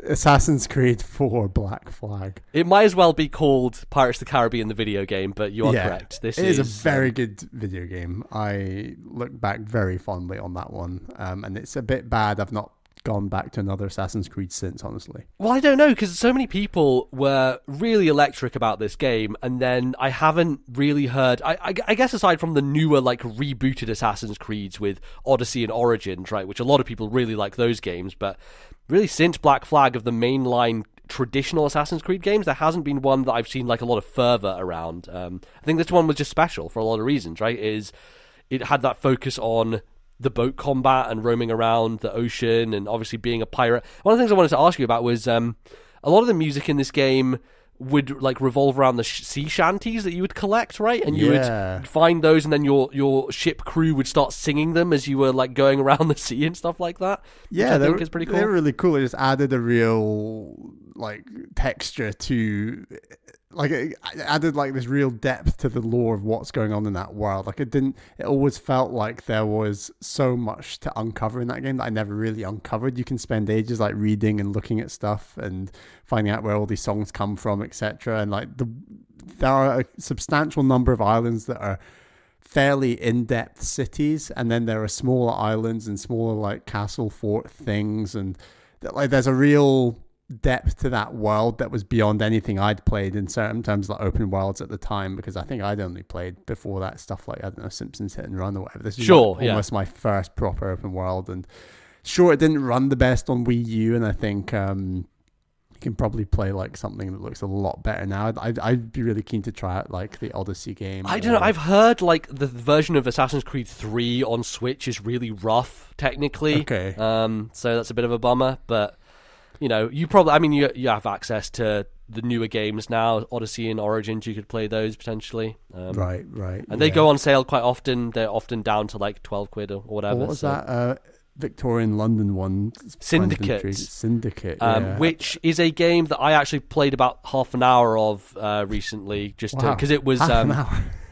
Assassin's Creed 4 Black Flag. It might as well be called Pirates of the Caribbean, the video game, but you are correct. This is a very good video game. I look back very fondly on that one, and it's a bit bad I've not gone back to another Assassin's Creed since, honestly. Well, I don't know, because so many people were really electric about this game, and then I haven't really heard, I guess aside from the newer, like, rebooted Assassin's Creeds with Odyssey and Origins, right, which a lot of people really like those games, but really since Black Flag of the mainline traditional Assassin's Creed games, there hasn't been one that I've seen, like, a lot of fervor around. I think this one was just special for a lot of reasons, right, it had that focus on the boat combat and roaming around the ocean and obviously being a pirate. One of the things I wanted to ask you about was a lot of the music in this game would like revolve around the sea shanties that you would collect, right? And you Yeah. would find those, and then your ship crew would start singing them as you were like going around the sea and stuff like that. Yeah, which I think is pretty cool. They're really cool. It just added a real like texture to, like it added like this real depth to the lore of what's going on in that world. Like it always felt like there was so much to uncover in that game that I never really uncovered. You can spend ages like reading and looking at stuff and finding out where all these songs come from, etc. And like there are a substantial number of islands that are fairly in-depth cities, and then there are smaller islands and smaller like castle fort things, and like there's a real depth to that world that was beyond anything I'd played in certain terms of like open worlds at the time, because I think I'd only played before that stuff like, I don't know, Simpsons Hit and Run or whatever. This is almost my first proper open world, and sure, it didn't run the best on Wii U, and I think you can probably play like something that looks a lot better now. I'd be really keen to try out like the Odyssey game. I don't know. I've heard like the version of Assassin's Creed 3 on Switch is really rough technically. Okay. So that's a bit of a bummer, but you know, you probably, I mean, you have access to the newer games now, Odyssey and Origins. You could play those potentially. Right. And they go on sale quite often. They're often down to like 12 quid or whatever. What was that? Victorian London one, Syndicate, yeah. which is a game that I actually played about half an hour of recently, just because it was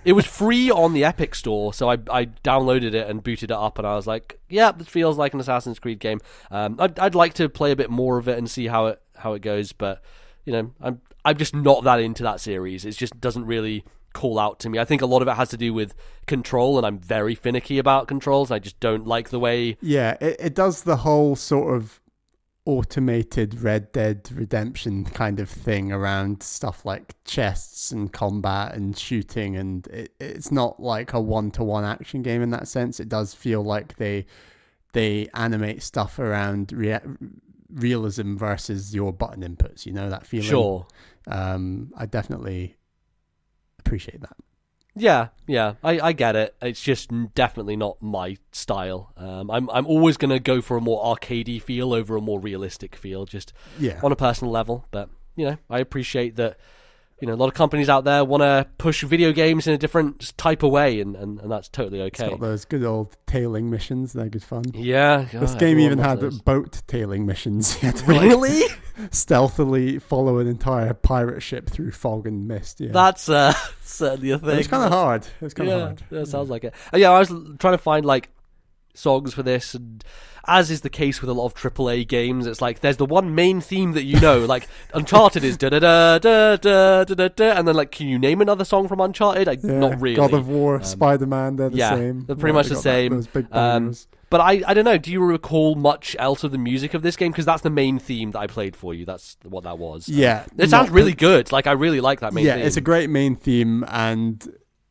it was free on the Epic Store, so I downloaded it and booted it up, and I was like, yeah, this feels like an Assassin's Creed game. I'd like to play a bit more of it and see how it goes, but you know, I'm just not that into that series. It just doesn't really call out to me. I think a lot of it has to do with control, and I'm very finicky about controls, and I just don't like the way... Yeah, it does the whole sort of automated Red Dead Redemption kind of thing around stuff like chests and combat and shooting, and it's not like a one-to-one action game in that sense. It does feel like they animate stuff around realism versus your button inputs, you know, that feeling. Sure. I definitely appreciate that. Yeah, I get it. It's just definitely not my style. I'm always going to go for a more arcadey feel over a more realistic feel, just on a personal level. But, you know, I appreciate that, you know, a lot of companies out there want to push video games in a different type of way, and that's totally okay. It's got those good old tailing missions. They're good fun. Yeah. This game even had boat tailing missions. Really? Stealthily follow an entire pirate ship through fog and mist. Yeah. That's certainly a thing. It's kind of hard. Yeah, sounds like it. I was trying to find like songs for this, and as is the case with a lot of AAA games, it's like there's the one main theme that you know, like Uncharted is da da da da da da da, and then like, can you name another song from Uncharted? Not really. God of War, Spider-Man, they're the same. They're pretty much the same. Those big bangers. But I don't know, do you recall much else of the music of this game? Because that's the main theme that I played for you. That's what that was. Yeah. It sounds really good. Like, I really like that main theme. Yeah, it's a great main theme, and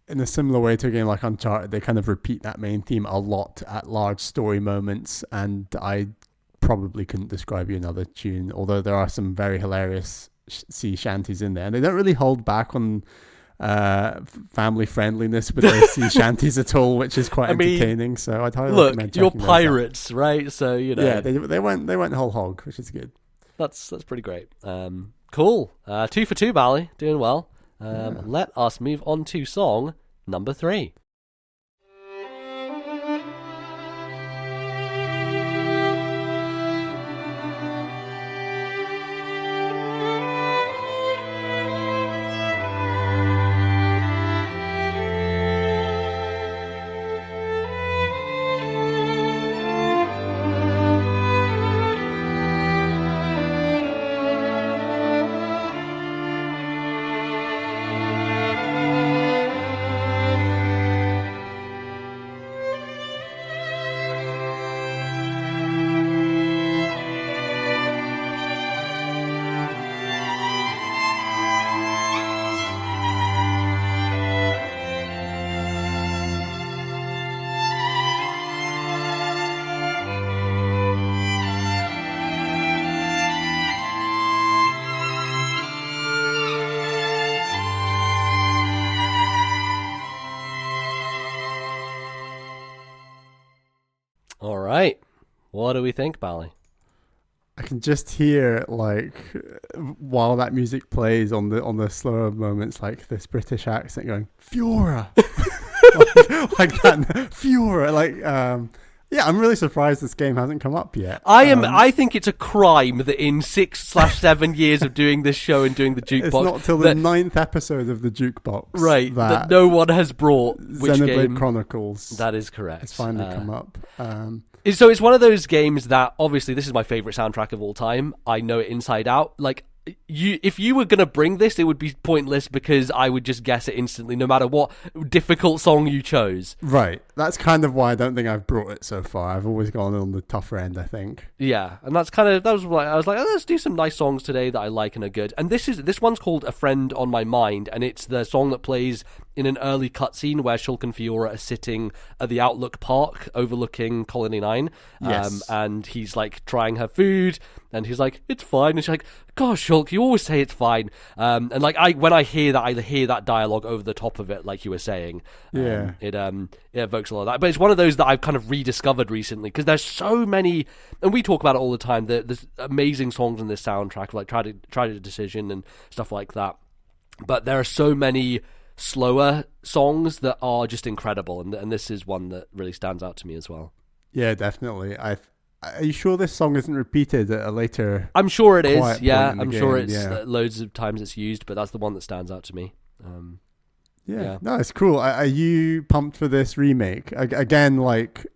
in a similar way to a game like Uncharted, they kind of repeat that main theme a lot at large story moments, and I probably couldn't describe you another tune, although there are some very hilarious sea shanties in there, and they don't really hold back on family friendliness with their sea shanties at all, which is quite entertaining. So I'd highly recommend checking you're pirates, right? So you know, yeah, they went whole hog, which is good. That's pretty great. Cool. 2 for 2, Bally, doing well. Let us move on to song number 3. All right. What do we think, Bally? I can just hear like while that music plays on the slower moments, like this British accent going Fiora, like that Fiora, like yeah, I'm really surprised this game hasn't come up yet. I think it's a crime that in 6/7 years of doing this show and doing the Jukebox, it's not till the 9th episode of the Jukebox, right? That no one has brought Xenoblade Chronicles. That is correct. It's finally come up. So it's one of those games that obviously this is my favorite soundtrack of all time. I know it inside out. Like if you were gonna bring this, it would be pointless because I would just guess it instantly, no matter what difficult song you chose. Right. That's kind of why I don't think I've brought it so far. I've always gone on the tougher end, I think. Yeah, and that was why I was like, oh, let's do some nice songs today that I like and are good. And this one's called "A Friend on My Mind," and it's the song that plays in an early cutscene where Shulk and Fiora are sitting at the Outlook Park overlooking Colony 9. Yes. And he's like trying her food, and he's like, "It's fine," and she's like, "Gosh, Shulk, you always say it's fine." And like when I hear that dialogue over the top of it, like you were saying. Yeah. It evokes a lot of that. But it's one of those that I've kind of rediscovered recently because there's so many, and we talk about it all the time. There's amazing songs in this soundtrack, like Try to Decision and stuff like that. But there are so many slower songs that are just incredible, and this is one that really stands out to me as well. Yeah, definitely. Are you sure this song isn't repeated at a later? I'm sure it is. Yeah, I'm sure it's loads of times it's used, but that's the one that stands out to me. Yeah, no, it's cool. Are you pumped for this remake? Again, like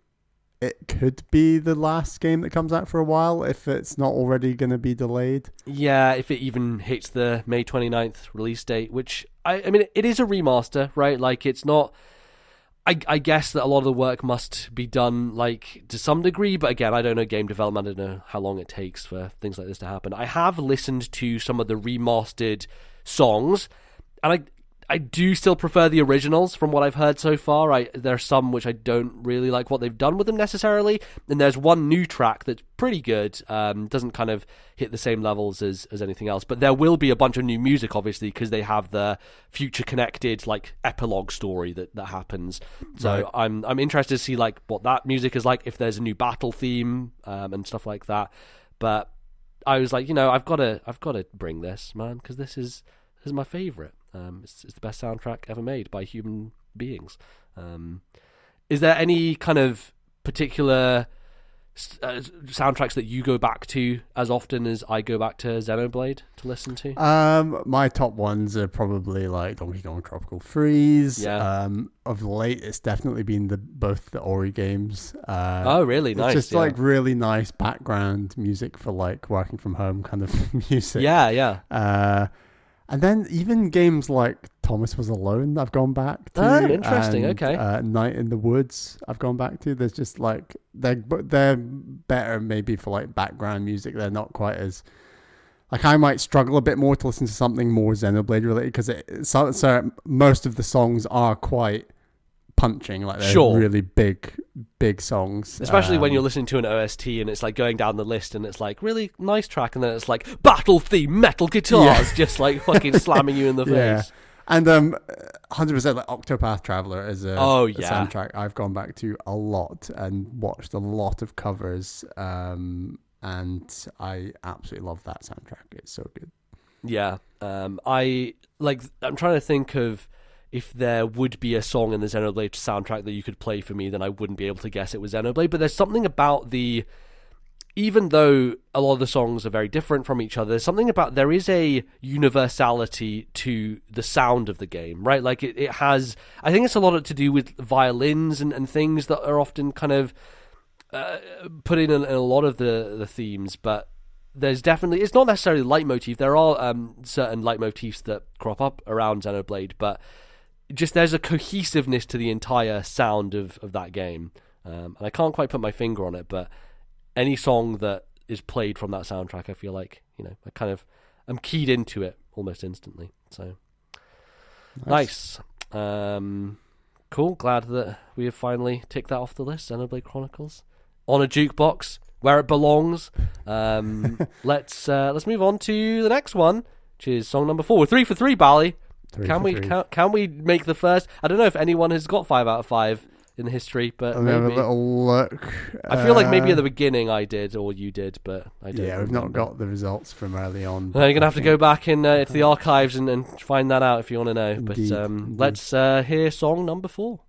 it could be the last game that comes out for a while if it's not already going to be delayed. Yeah, if it even hits the May 29th release date, which I mean, it is a remaster, right? Like it's not. I guess that a lot of the work must be done, like, to some degree, but again, I don't know game development, I don't know how long it takes for things like this to happen. I have listened to some of the remastered songs, and I do still prefer the originals from what I've heard so far. There are some which I don't really like what they've done with them necessarily, and there's one new track that's pretty good, doesn't kind of hit the same levels as anything else, but there will be a bunch of new music, obviously, because they have the future connected, like, epilogue story that happens. So right. I'm interested to see, like, what that music is like, if there's a new battle theme, and stuff like that. But I was like, I've got to bring this, man, because this is my favorite. It's the best soundtrack ever made by human beings. Is there any kind of particular soundtracks that you go back to as often as I go back to Xenoblade to listen to? My top ones are probably like Donkey Kong Tropical Freeze. Yeah. Of late, it's definitely been both the Ori games. Oh, really? Nice. It's just like really nice background music for like working from home kind of music. Yeah. And then even games like Thomas Was Alone, I've gone back to. Oh, interesting. And, okay. Night in the Woods, I've gone back to. There's just like they're better maybe for like background music. They're not quite as like I might struggle a bit more to listen to something more Xenoblade related because so most of the songs are quite punching, like they're really big songs, especially when you're listening to an OST and it's like going down the list and it's like really nice track and then it's like battle theme metal guitars just like fucking slamming you in the face. And 100% like Octopath Traveler is a soundtrack I've gone back to a lot and watched a lot of covers, and I absolutely love that soundtrack. It's so good. I'm trying to think of if there would be a song in the Xenoblade soundtrack that you could play for me, then I wouldn't be able to guess it was Xenoblade. But there's something about even though a lot of the songs are very different from each other, there's something about, there is a universality to the sound of the game, right? Like it has, I think it's a lot to do with violins and things that are often kind of put in a lot of the themes, but there's definitely, it's not necessarily leitmotif. There are certain leitmotifs that crop up around Xenoblade, but just there's a cohesiveness to the entire sound of that game. And I can't quite put my finger on it, but any song that is played from that soundtrack, I feel like, I'm keyed into it almost instantly. So nice. Cool. Glad that we have finally ticked that off the list. Xenoblade Chronicles on a jukebox where it belongs. Let's move on to the next one, which is song number 4. We're 3 for 3, Bally. Can we make the first? I don't know if anyone has got 5 out of 5 in history, but Let me have a little look. I feel like maybe at the beginning I did, or you did, but I don't. Yeah, we've not got the results from early on. You're going to have to go back into the archives and find that out if you want to know. Indeed, but let's hear song number 4.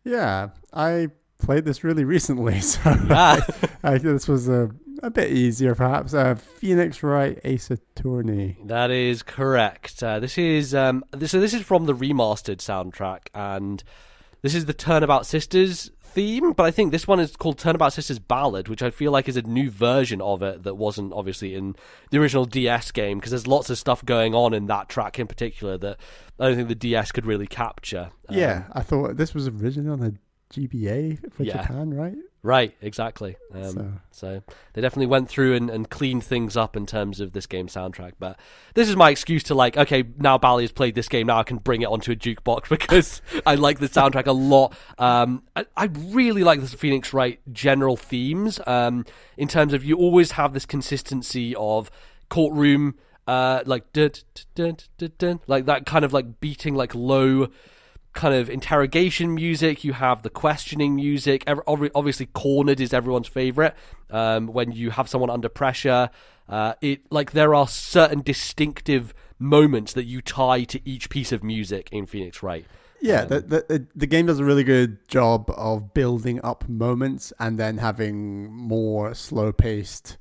Yeah, I played this really recently, so this was a bit easier, perhaps. Phoenix Wright Ace Attorney. That is correct. This is from the remastered soundtrack, and this is the Turnabout Sisters theme, but I think this one is called Turnabout Sisters Ballad, which I feel like is a new version of it that wasn't obviously in the original DS game, because there's lots of stuff going on in that track in particular that I don't think the DS could really capture. Yeah, I thought this was originally on the GBA for Japan, right? Right, exactly. So they definitely went through and cleaned things up in terms of this game's soundtrack. But this is my excuse to okay, now Bally has played this game, now I can bring it onto a jukebox because I like the soundtrack a lot. I really like the Phoenix Wright general themes in terms of you always have this consistency of courtroom, like that kind of beating low kind of interrogation music. You have the questioning music. Obviously Cornered is everyone's favorite. When you have someone under pressure, there are certain distinctive moments that you tie to each piece of music in Phoenix Wright. Yeah, the game does a really good job of building up moments and then having more slow-paced,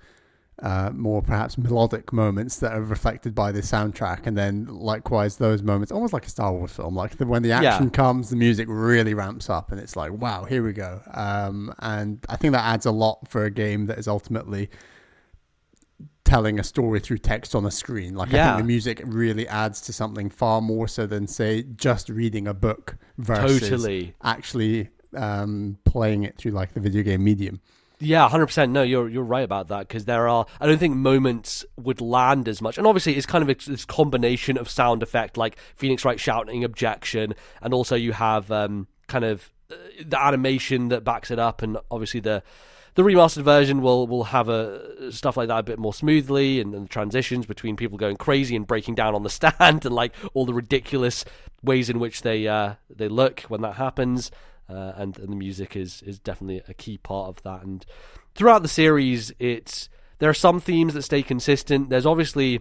more perhaps melodic moments that are reflected by the soundtrack, and then likewise those moments, almost like a Star Wars film, when the action comes, the music really ramps up and it's like, wow, here we go. And I think that adds a lot for a game that is ultimately telling a story through text on a screen. I think the music really adds to something far more so than, say, just reading a book versus actually playing it through the video game medium. Yeah, 100%. No, you're right about that, because I don't think moments would land as much. And obviously it's kind of this combination of sound effect, like Phoenix Wright shouting objection, and also you have kind of the animation that backs it up, and obviously the remastered version will have stuff like that a bit more smoothly, and the transitions between people going crazy and breaking down on the stand, and all the ridiculous ways in which they look when that happens. And the music is definitely a key part of that. And throughout the series, there are some themes that stay consistent. There's obviously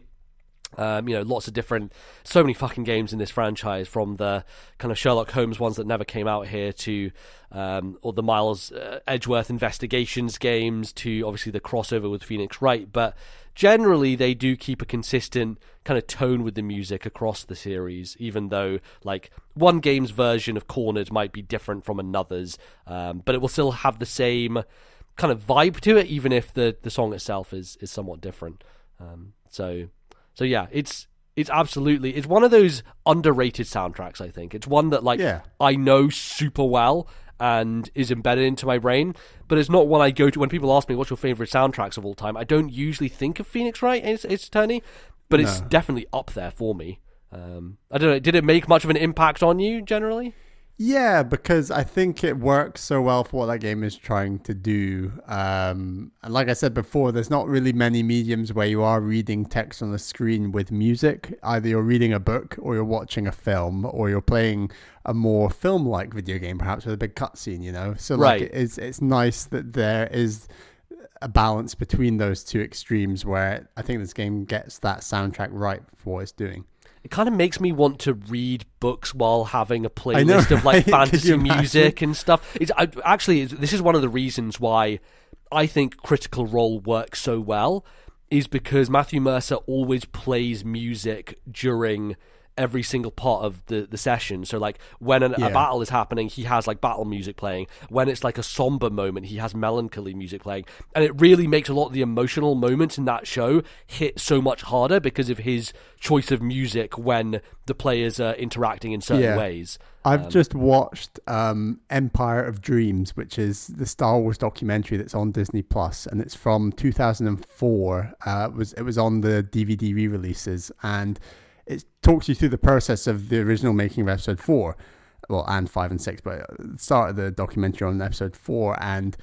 lots of different, so many fucking games in this franchise, from the kind of Sherlock Holmes ones that never came out here to or the Miles Edgeworth Investigations games, to obviously the crossover with Phoenix Wright. But generally they do keep a consistent kind of tone with the music across the series, even though one game's version of Cornered might be different from another's, but it will still have the same kind of vibe to it, even if the song itself is somewhat different. So yeah, it's absolutely, it's one of those underrated soundtracks. I think it's one that I know super well and is embedded into my brain, but it's not one I go to when people ask me what's your favorite soundtracks of all time. I don't usually think of Phoenix Wright Ace Attorney, but it's definitely up there for me. I don't know, did it make much of an impact on you generally? Yeah, because I think it works so well for what that game is trying to do. And like I said before, there's not really many mediums where you are reading text on the screen with music. Either you're reading a book, or you're watching a film, or you're playing a more film-like video game, perhaps with a big cutscene. So like Right. it's nice that there is a balance between those two extremes, where I think this game gets that soundtrack right for what it's doing. It kind of makes me want to read books while having a I know, playlist of like right? Could fantasy you imagine? music and stuff. This is one of the reasons why I think Critical Role works so well, is because Matthew Mercer always plays music during every single part of the session. So like when a battle is happening, he has like battle music playing. When it's like a somber moment, he has melancholy music playing. And it really makes a lot of the emotional moments in that show hit so much harder because of his choice of music when the players are interacting in certain ways. I've just watched Empire of Dreams, which is the Star Wars documentary that's on Disney Plus, and it's from 2004. It was on the DVD re-releases, and it talks you through the process of the original making of episode 4, well, and 5 and 6, but the start of the documentary on episode 4, and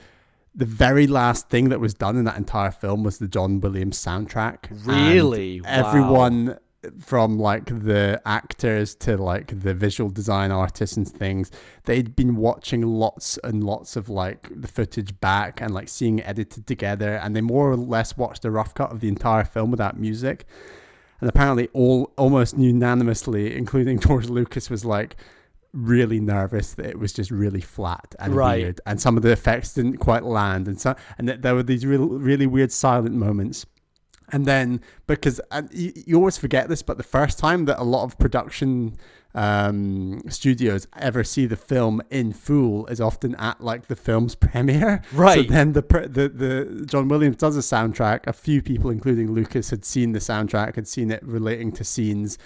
the very last thing that was done in that entire film was the John Williams soundtrack. Really? And Wow. everyone from like the actors to like the visual design artists and things, they'd been watching lots and lots of like the footage back and like seeing it edited together, and they more or less watched a rough cut of the entire film without music. And apparently almost unanimously, including George Lucas, was like really nervous that it was just really flat and weird, and some of the effects didn't quite land, and there were these really weird silent moments. And then, because you always forget this, but the first time that a lot of production studios ever see the film in full is often at like the film's premiere. Right. So then the John Williams does a soundtrack. A few people, including Lucas, had seen the soundtrack, had seen it relating to scenes.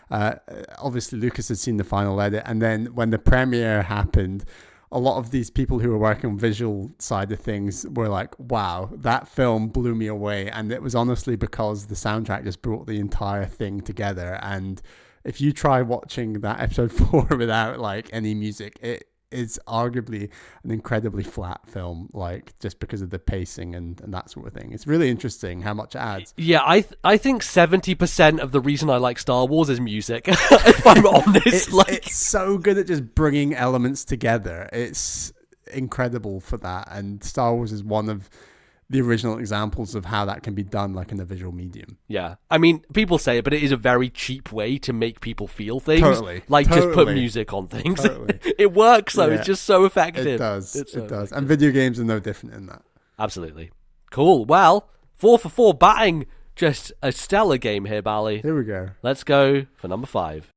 Obviously, Lucas had seen the final edit, and then when the premiere happened, a lot of these people who were working on visual side of things were like, wow, that film blew me away. And it was honestly because the soundtrack just brought the entire thing together. And if you try watching that episode 4 without like any music, it is arguably an incredibly flat film, like just because of the pacing and that sort of thing. It's really interesting how much it adds. Yeah, I think 70% of the reason I like Star Wars is music, if I'm honest. It's so good at just bringing elements together. It's incredible for that. And Star Wars is one of the original examples of how that can be done, like in a visual medium. Yeah. I mean, people say it, but it is a very cheap way to make people feel things. Totally. Just put music on things. Totally. It works, though. Yeah. It's just so effective. It does. It's so It does. effective. And video games are no different in that. Absolutely. Cool. Well, 4 for 4 batting. Just a stellar game here, Bally. Here we go. Let's go for number 5.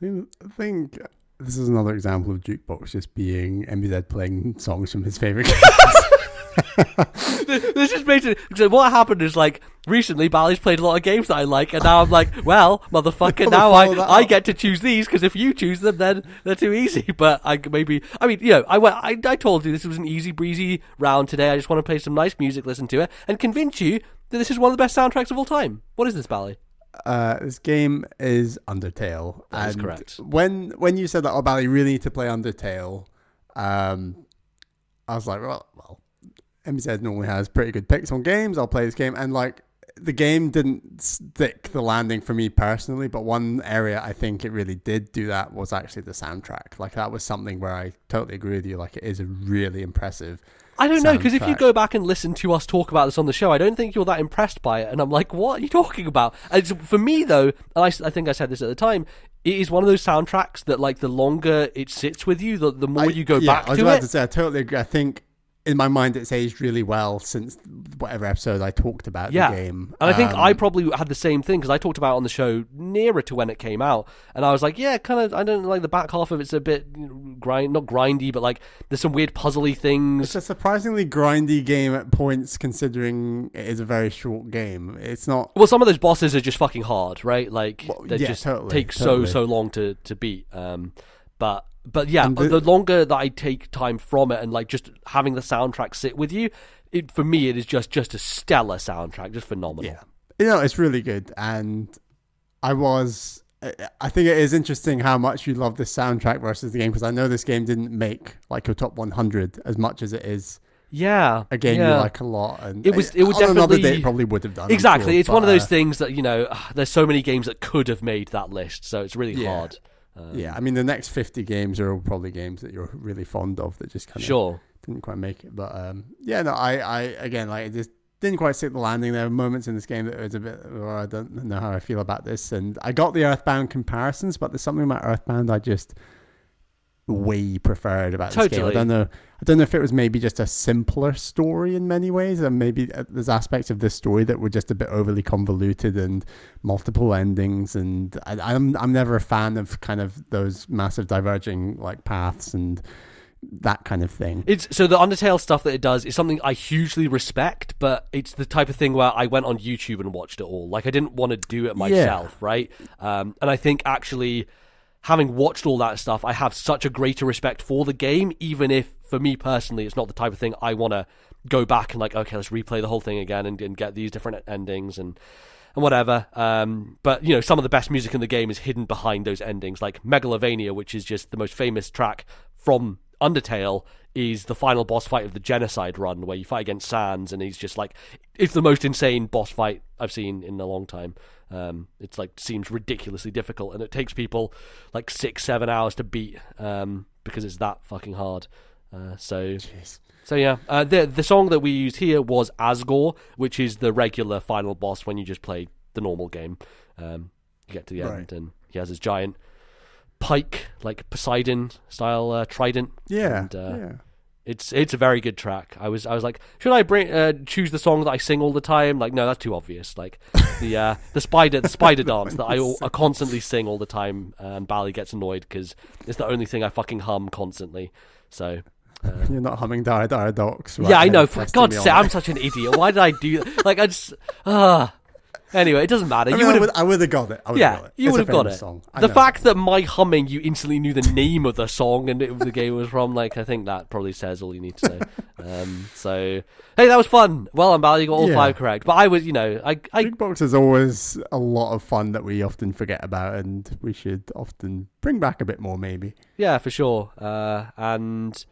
I think this is another example of Jukebox just being MBZ playing songs from his favorite games. This is basically, so what happened is, like, recently Bally's played a lot of games that I like, and now I'm like, well, motherfucker, now I get to choose these, because if you choose them, then they're too easy. But I told you this was an easy breezy round today. I just want to play some nice music, listen to it, and convince you that this is one of the best soundtracks of all time. What is this, Bally? This game is Undertale. That is correct. When you said that, oh, Bally, you really need to play Undertale, I was like, well, MBZ normally has pretty good picks on games. I'll play this game. And like, the game didn't stick the landing for me personally, but one area I think it really did do that was actually the soundtrack. Like, that was something where I totally agree with you. Like, it is a really impressive I don't know, because if you go back and listen to us talk about this on the show, I don't think you're that impressed by it. And I'm like, what are you talking about? And for me, though, and I think I said this at the time, it is one of those soundtracks that, like, the longer it sits with you, the more you go back to it. I was about to say, I totally agree. I think in my mind, it's aged really well since whatever episode I talked about the game. And I think I probably had the same thing, because I talked about it on the show nearer to when it came out. And I was like, yeah, kind of, I don't like the back half of it's a bit not grindy, but like there's some weird puzzly things. It's a surprisingly grindy game at points, considering it is a very short game. It's not... Well, some of those bosses are just fucking hard, right? Like, they just take so long to beat. But yeah, the longer that I take time from it, and like just having the soundtrack sit with you, for me it is just a stellar soundtrack, just phenomenal. Yeah, it's really good. And I think it is interesting how much you love this soundtrack versus the game, because I know this game didn't make like your top 100 as much as it is. Yeah, a game you like a lot, and it would definitely. Another day it probably would have done. Exactly, it's one of those things that there's so many games that could have made that list, so it's really hard. I mean, the next 50 games are all probably games that you're really fond of that just kind of didn't quite make it. But I again, like, it just didn't quite stick the landing. There were moments in this game that was a bit, I don't know how I feel about this. And I got the Earthbound comparisons, but there's something about Earthbound I just way preferred about this game. I don't know if it was maybe just a simpler story in many ways, and maybe there's aspects of this story that were just a bit overly convoluted and multiple endings, and I'm never a fan of kind of those massive diverging like paths and that kind of thing. So the Undertale stuff that it does is something I hugely respect, but it's the type of thing where I went on YouTube and watched it all. Like, I didn't want to do it myself, right? And I think actually, having watched all that stuff, I have such a greater respect for the game, even if, for me personally, it's not the type of thing I want to go back and like, okay, let's replay the whole thing again and get these different endings and whatever. But, some of the best music in the game is hidden behind those endings, like Megalovania, which is just the most famous track from Undertale, is the final boss fight of the Genocide run, where you fight against Sans, and he's just like, it's the most insane boss fight I've seen in a long time. It's like, seems ridiculously difficult, and it takes people like 6-7 hours to beat, because it's that fucking hard. So yeah, the song that we used here was Asgore, which is the regular final boss when you just play the normal game. You get to the end, and he has his giant pike, like Poseidon style trident. It's a very good track. I was like, should I choose the song that I sing all the time? Like, no, that's too obvious. Like the spider dance that I constantly sing all the time, and Bally gets annoyed because it's the only thing I fucking hum constantly. So you're not humming Dire Dire Docks, right? Yeah, I know. For God's sake, I'm such an idiot. Why did I do that? Like, I just Anyway, it doesn't matter. I would have got it. You would have got it. The fact that my humming, you instantly knew the name of the song and the game was from, like, I think that probably says all you need to say. So, hey, that was fun. Well, I'm you got all 5 correct. But I was, Jukebox is always a lot of fun that we often forget about, and we should often bring back a bit more, maybe. Yeah, for sure. And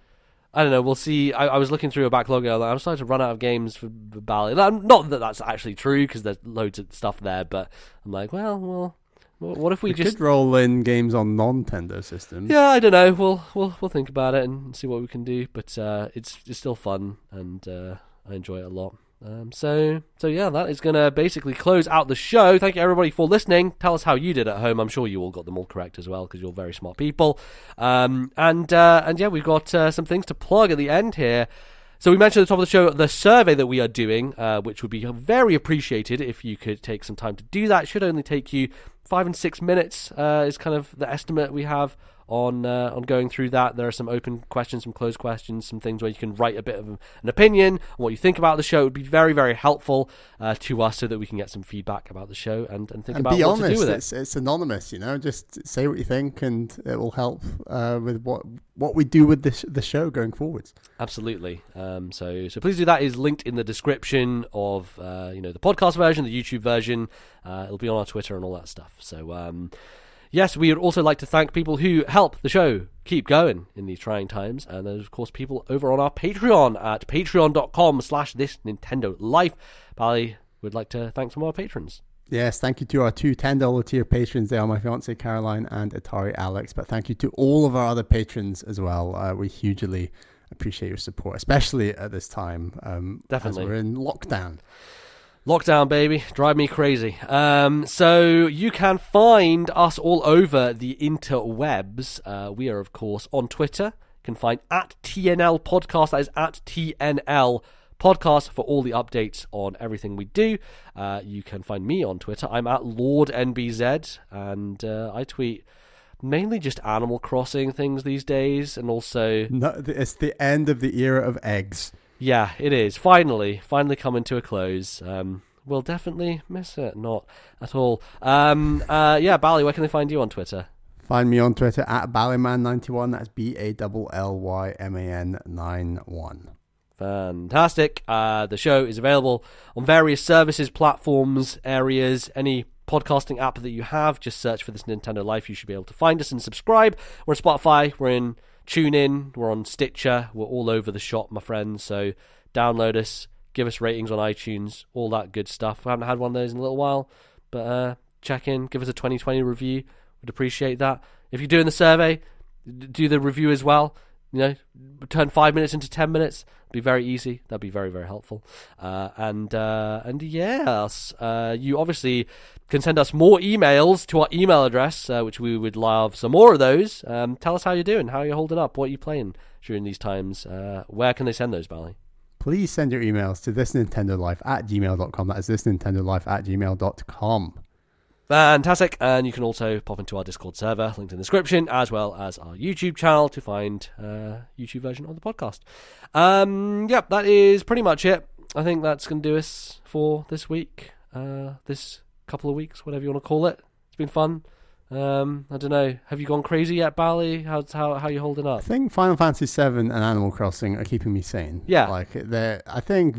I don't know, we'll see. I was looking through a backlog, and I'm starting to run out of games for Bally. Not that that's actually true, because there's loads of stuff there, but I'm like, well, what if we just could roll in games on non-Nintendo systems? Yeah, I don't know. We'll think about it and see what we can do, but it's still fun, and I enjoy it a lot. So yeah, that is going to basically close out the show. Thank you everybody for listening. Tell us how you did at home. I'm sure you all got them all correct as well, because you're very smart people. And yeah, we've got some things to plug at the end here. So we mentioned at the top of the show the survey that we are doing, which would be very appreciated if you could take some time to do that. It should only take you 5 and 6 minutes is kind of the estimate we have on going through that. There are some open questions, some closed questions, some things where you can write a bit of an opinion on what you think about the show. It would be very, very helpful to us so that we can get some feedback about the show and think about what to do with it. It's anonymous, just say what you think and it will help with what we do with the show going forwards. Absolutely. So please do that. Is linked in the description of the podcast version, the YouTube version. It'll be on our Twitter and all that stuff. So yes, we would also like to thank people who help the show keep going in these trying times. And there's, of course, people over on our Patreon at patreon.com/ThisNintendoLife. Bally would like to thank some of our patrons. Yes, thank you to our two $10 tier patrons. They are my fiancée Caroline and Atari Alex. But thank you to all of our other patrons as well. We hugely appreciate your support, especially at this time. Definitely. As we're in lockdown. Lockdown, baby. Drive me crazy. So you can find us all over the interwebs. We are, of course, on Twitter. You can find at TNL Podcast. That is at TNL Podcast for all the updates on everything we do. You can find me on Twitter. I'm at LordNBZ, and I tweet mainly just Animal Crossing things these days, and also... No, it's the end of the era of eggs. Yeah, it is. Finally coming to a close. We'll definitely miss it. Not at all. Bally, where can they find you on Twitter? Find me on Twitter at Ballyman91. That's BALLYMAN 91. Fantastic. The show is available on various services, platforms, areas, any podcasting app that you have. Just search for This Nintendo Life. You should be able to find us and subscribe. We're on Spotify. We're in TuneIn. We're on Stitcher. We're all over the shop, my friends. So download us. Give us ratings on iTunes. All that good stuff. We haven't had one of those in a little while. But check in. Give us a 2020 review. We'd appreciate that. If you're doing the survey, do the review as well. Turn 5 minutes into 10 minutes. It'd be very easy. That'd be very, very helpful. And yes, you obviously can send us more emails to our email address, which we would love some more of those. Tell us how you're doing, how you're holding up, what you're playing during these times. Where can they send those, Bally? Please send your emails to thisnintendolife@gmail.com. That is thisnintendolife@gmail.com. Fantastic. And you can also pop into our Discord server, linked in the description, as well as our YouTube channel to find YouTube version of the podcast. That is pretty much it. I think that's going to do us for this week, this couple of weeks, whatever you want to call it. It's been fun. I don't know. Have you gone crazy yet, Bally? How are you holding up? I think Final Fantasy VII and Animal Crossing are keeping me sane. Yeah. I think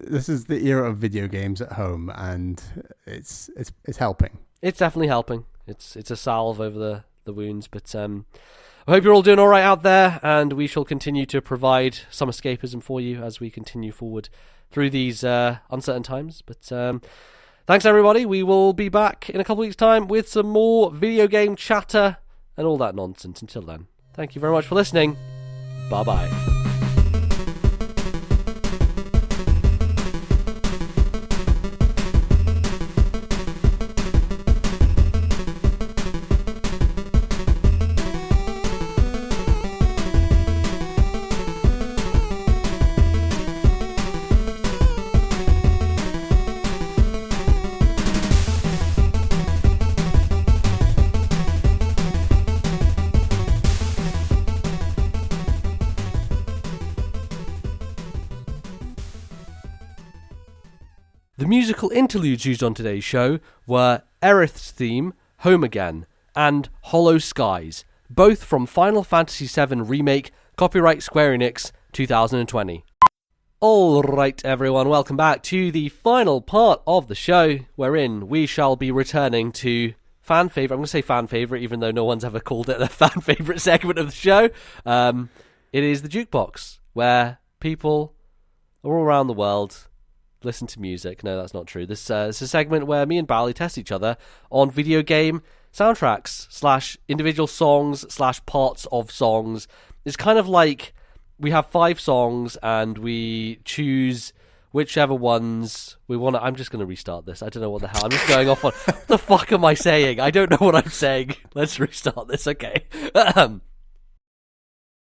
this is the era of video games at home, and it's helping. It's definitely helping. It's a salve over the wounds, but I hope you're all doing all right out there, and we shall continue to provide some escapism for you as we continue forward through these uncertain times. But thanks, everybody. We will be back in a couple of weeks' time with some more video game chatter and all that nonsense. Until then, thank you very much for listening. Bye-bye. The musical interludes used on today's show were Aerith's theme, Home Again, and Hollow Skies, both from Final Fantasy VII Remake, copyright Square Enix, 2020. Alright everyone, welcome back to the final part of the show, wherein we shall be returning to fan favourite. I'm going to say fan favourite, even though no one's ever called it a fan favourite segment of the show. It is the Jukebox, where people all around the world listen to music. No, that's not true. This is a segment where me and Bally test each other on video game soundtracks / individual songs / parts of songs. It's kind of like we have 5 songs and we choose whichever ones we want to... I'm just going to restart this. I don't know what the hell. I'm just going off on... What the fuck am I saying? I don't know what I'm saying. Let's restart this. Okay.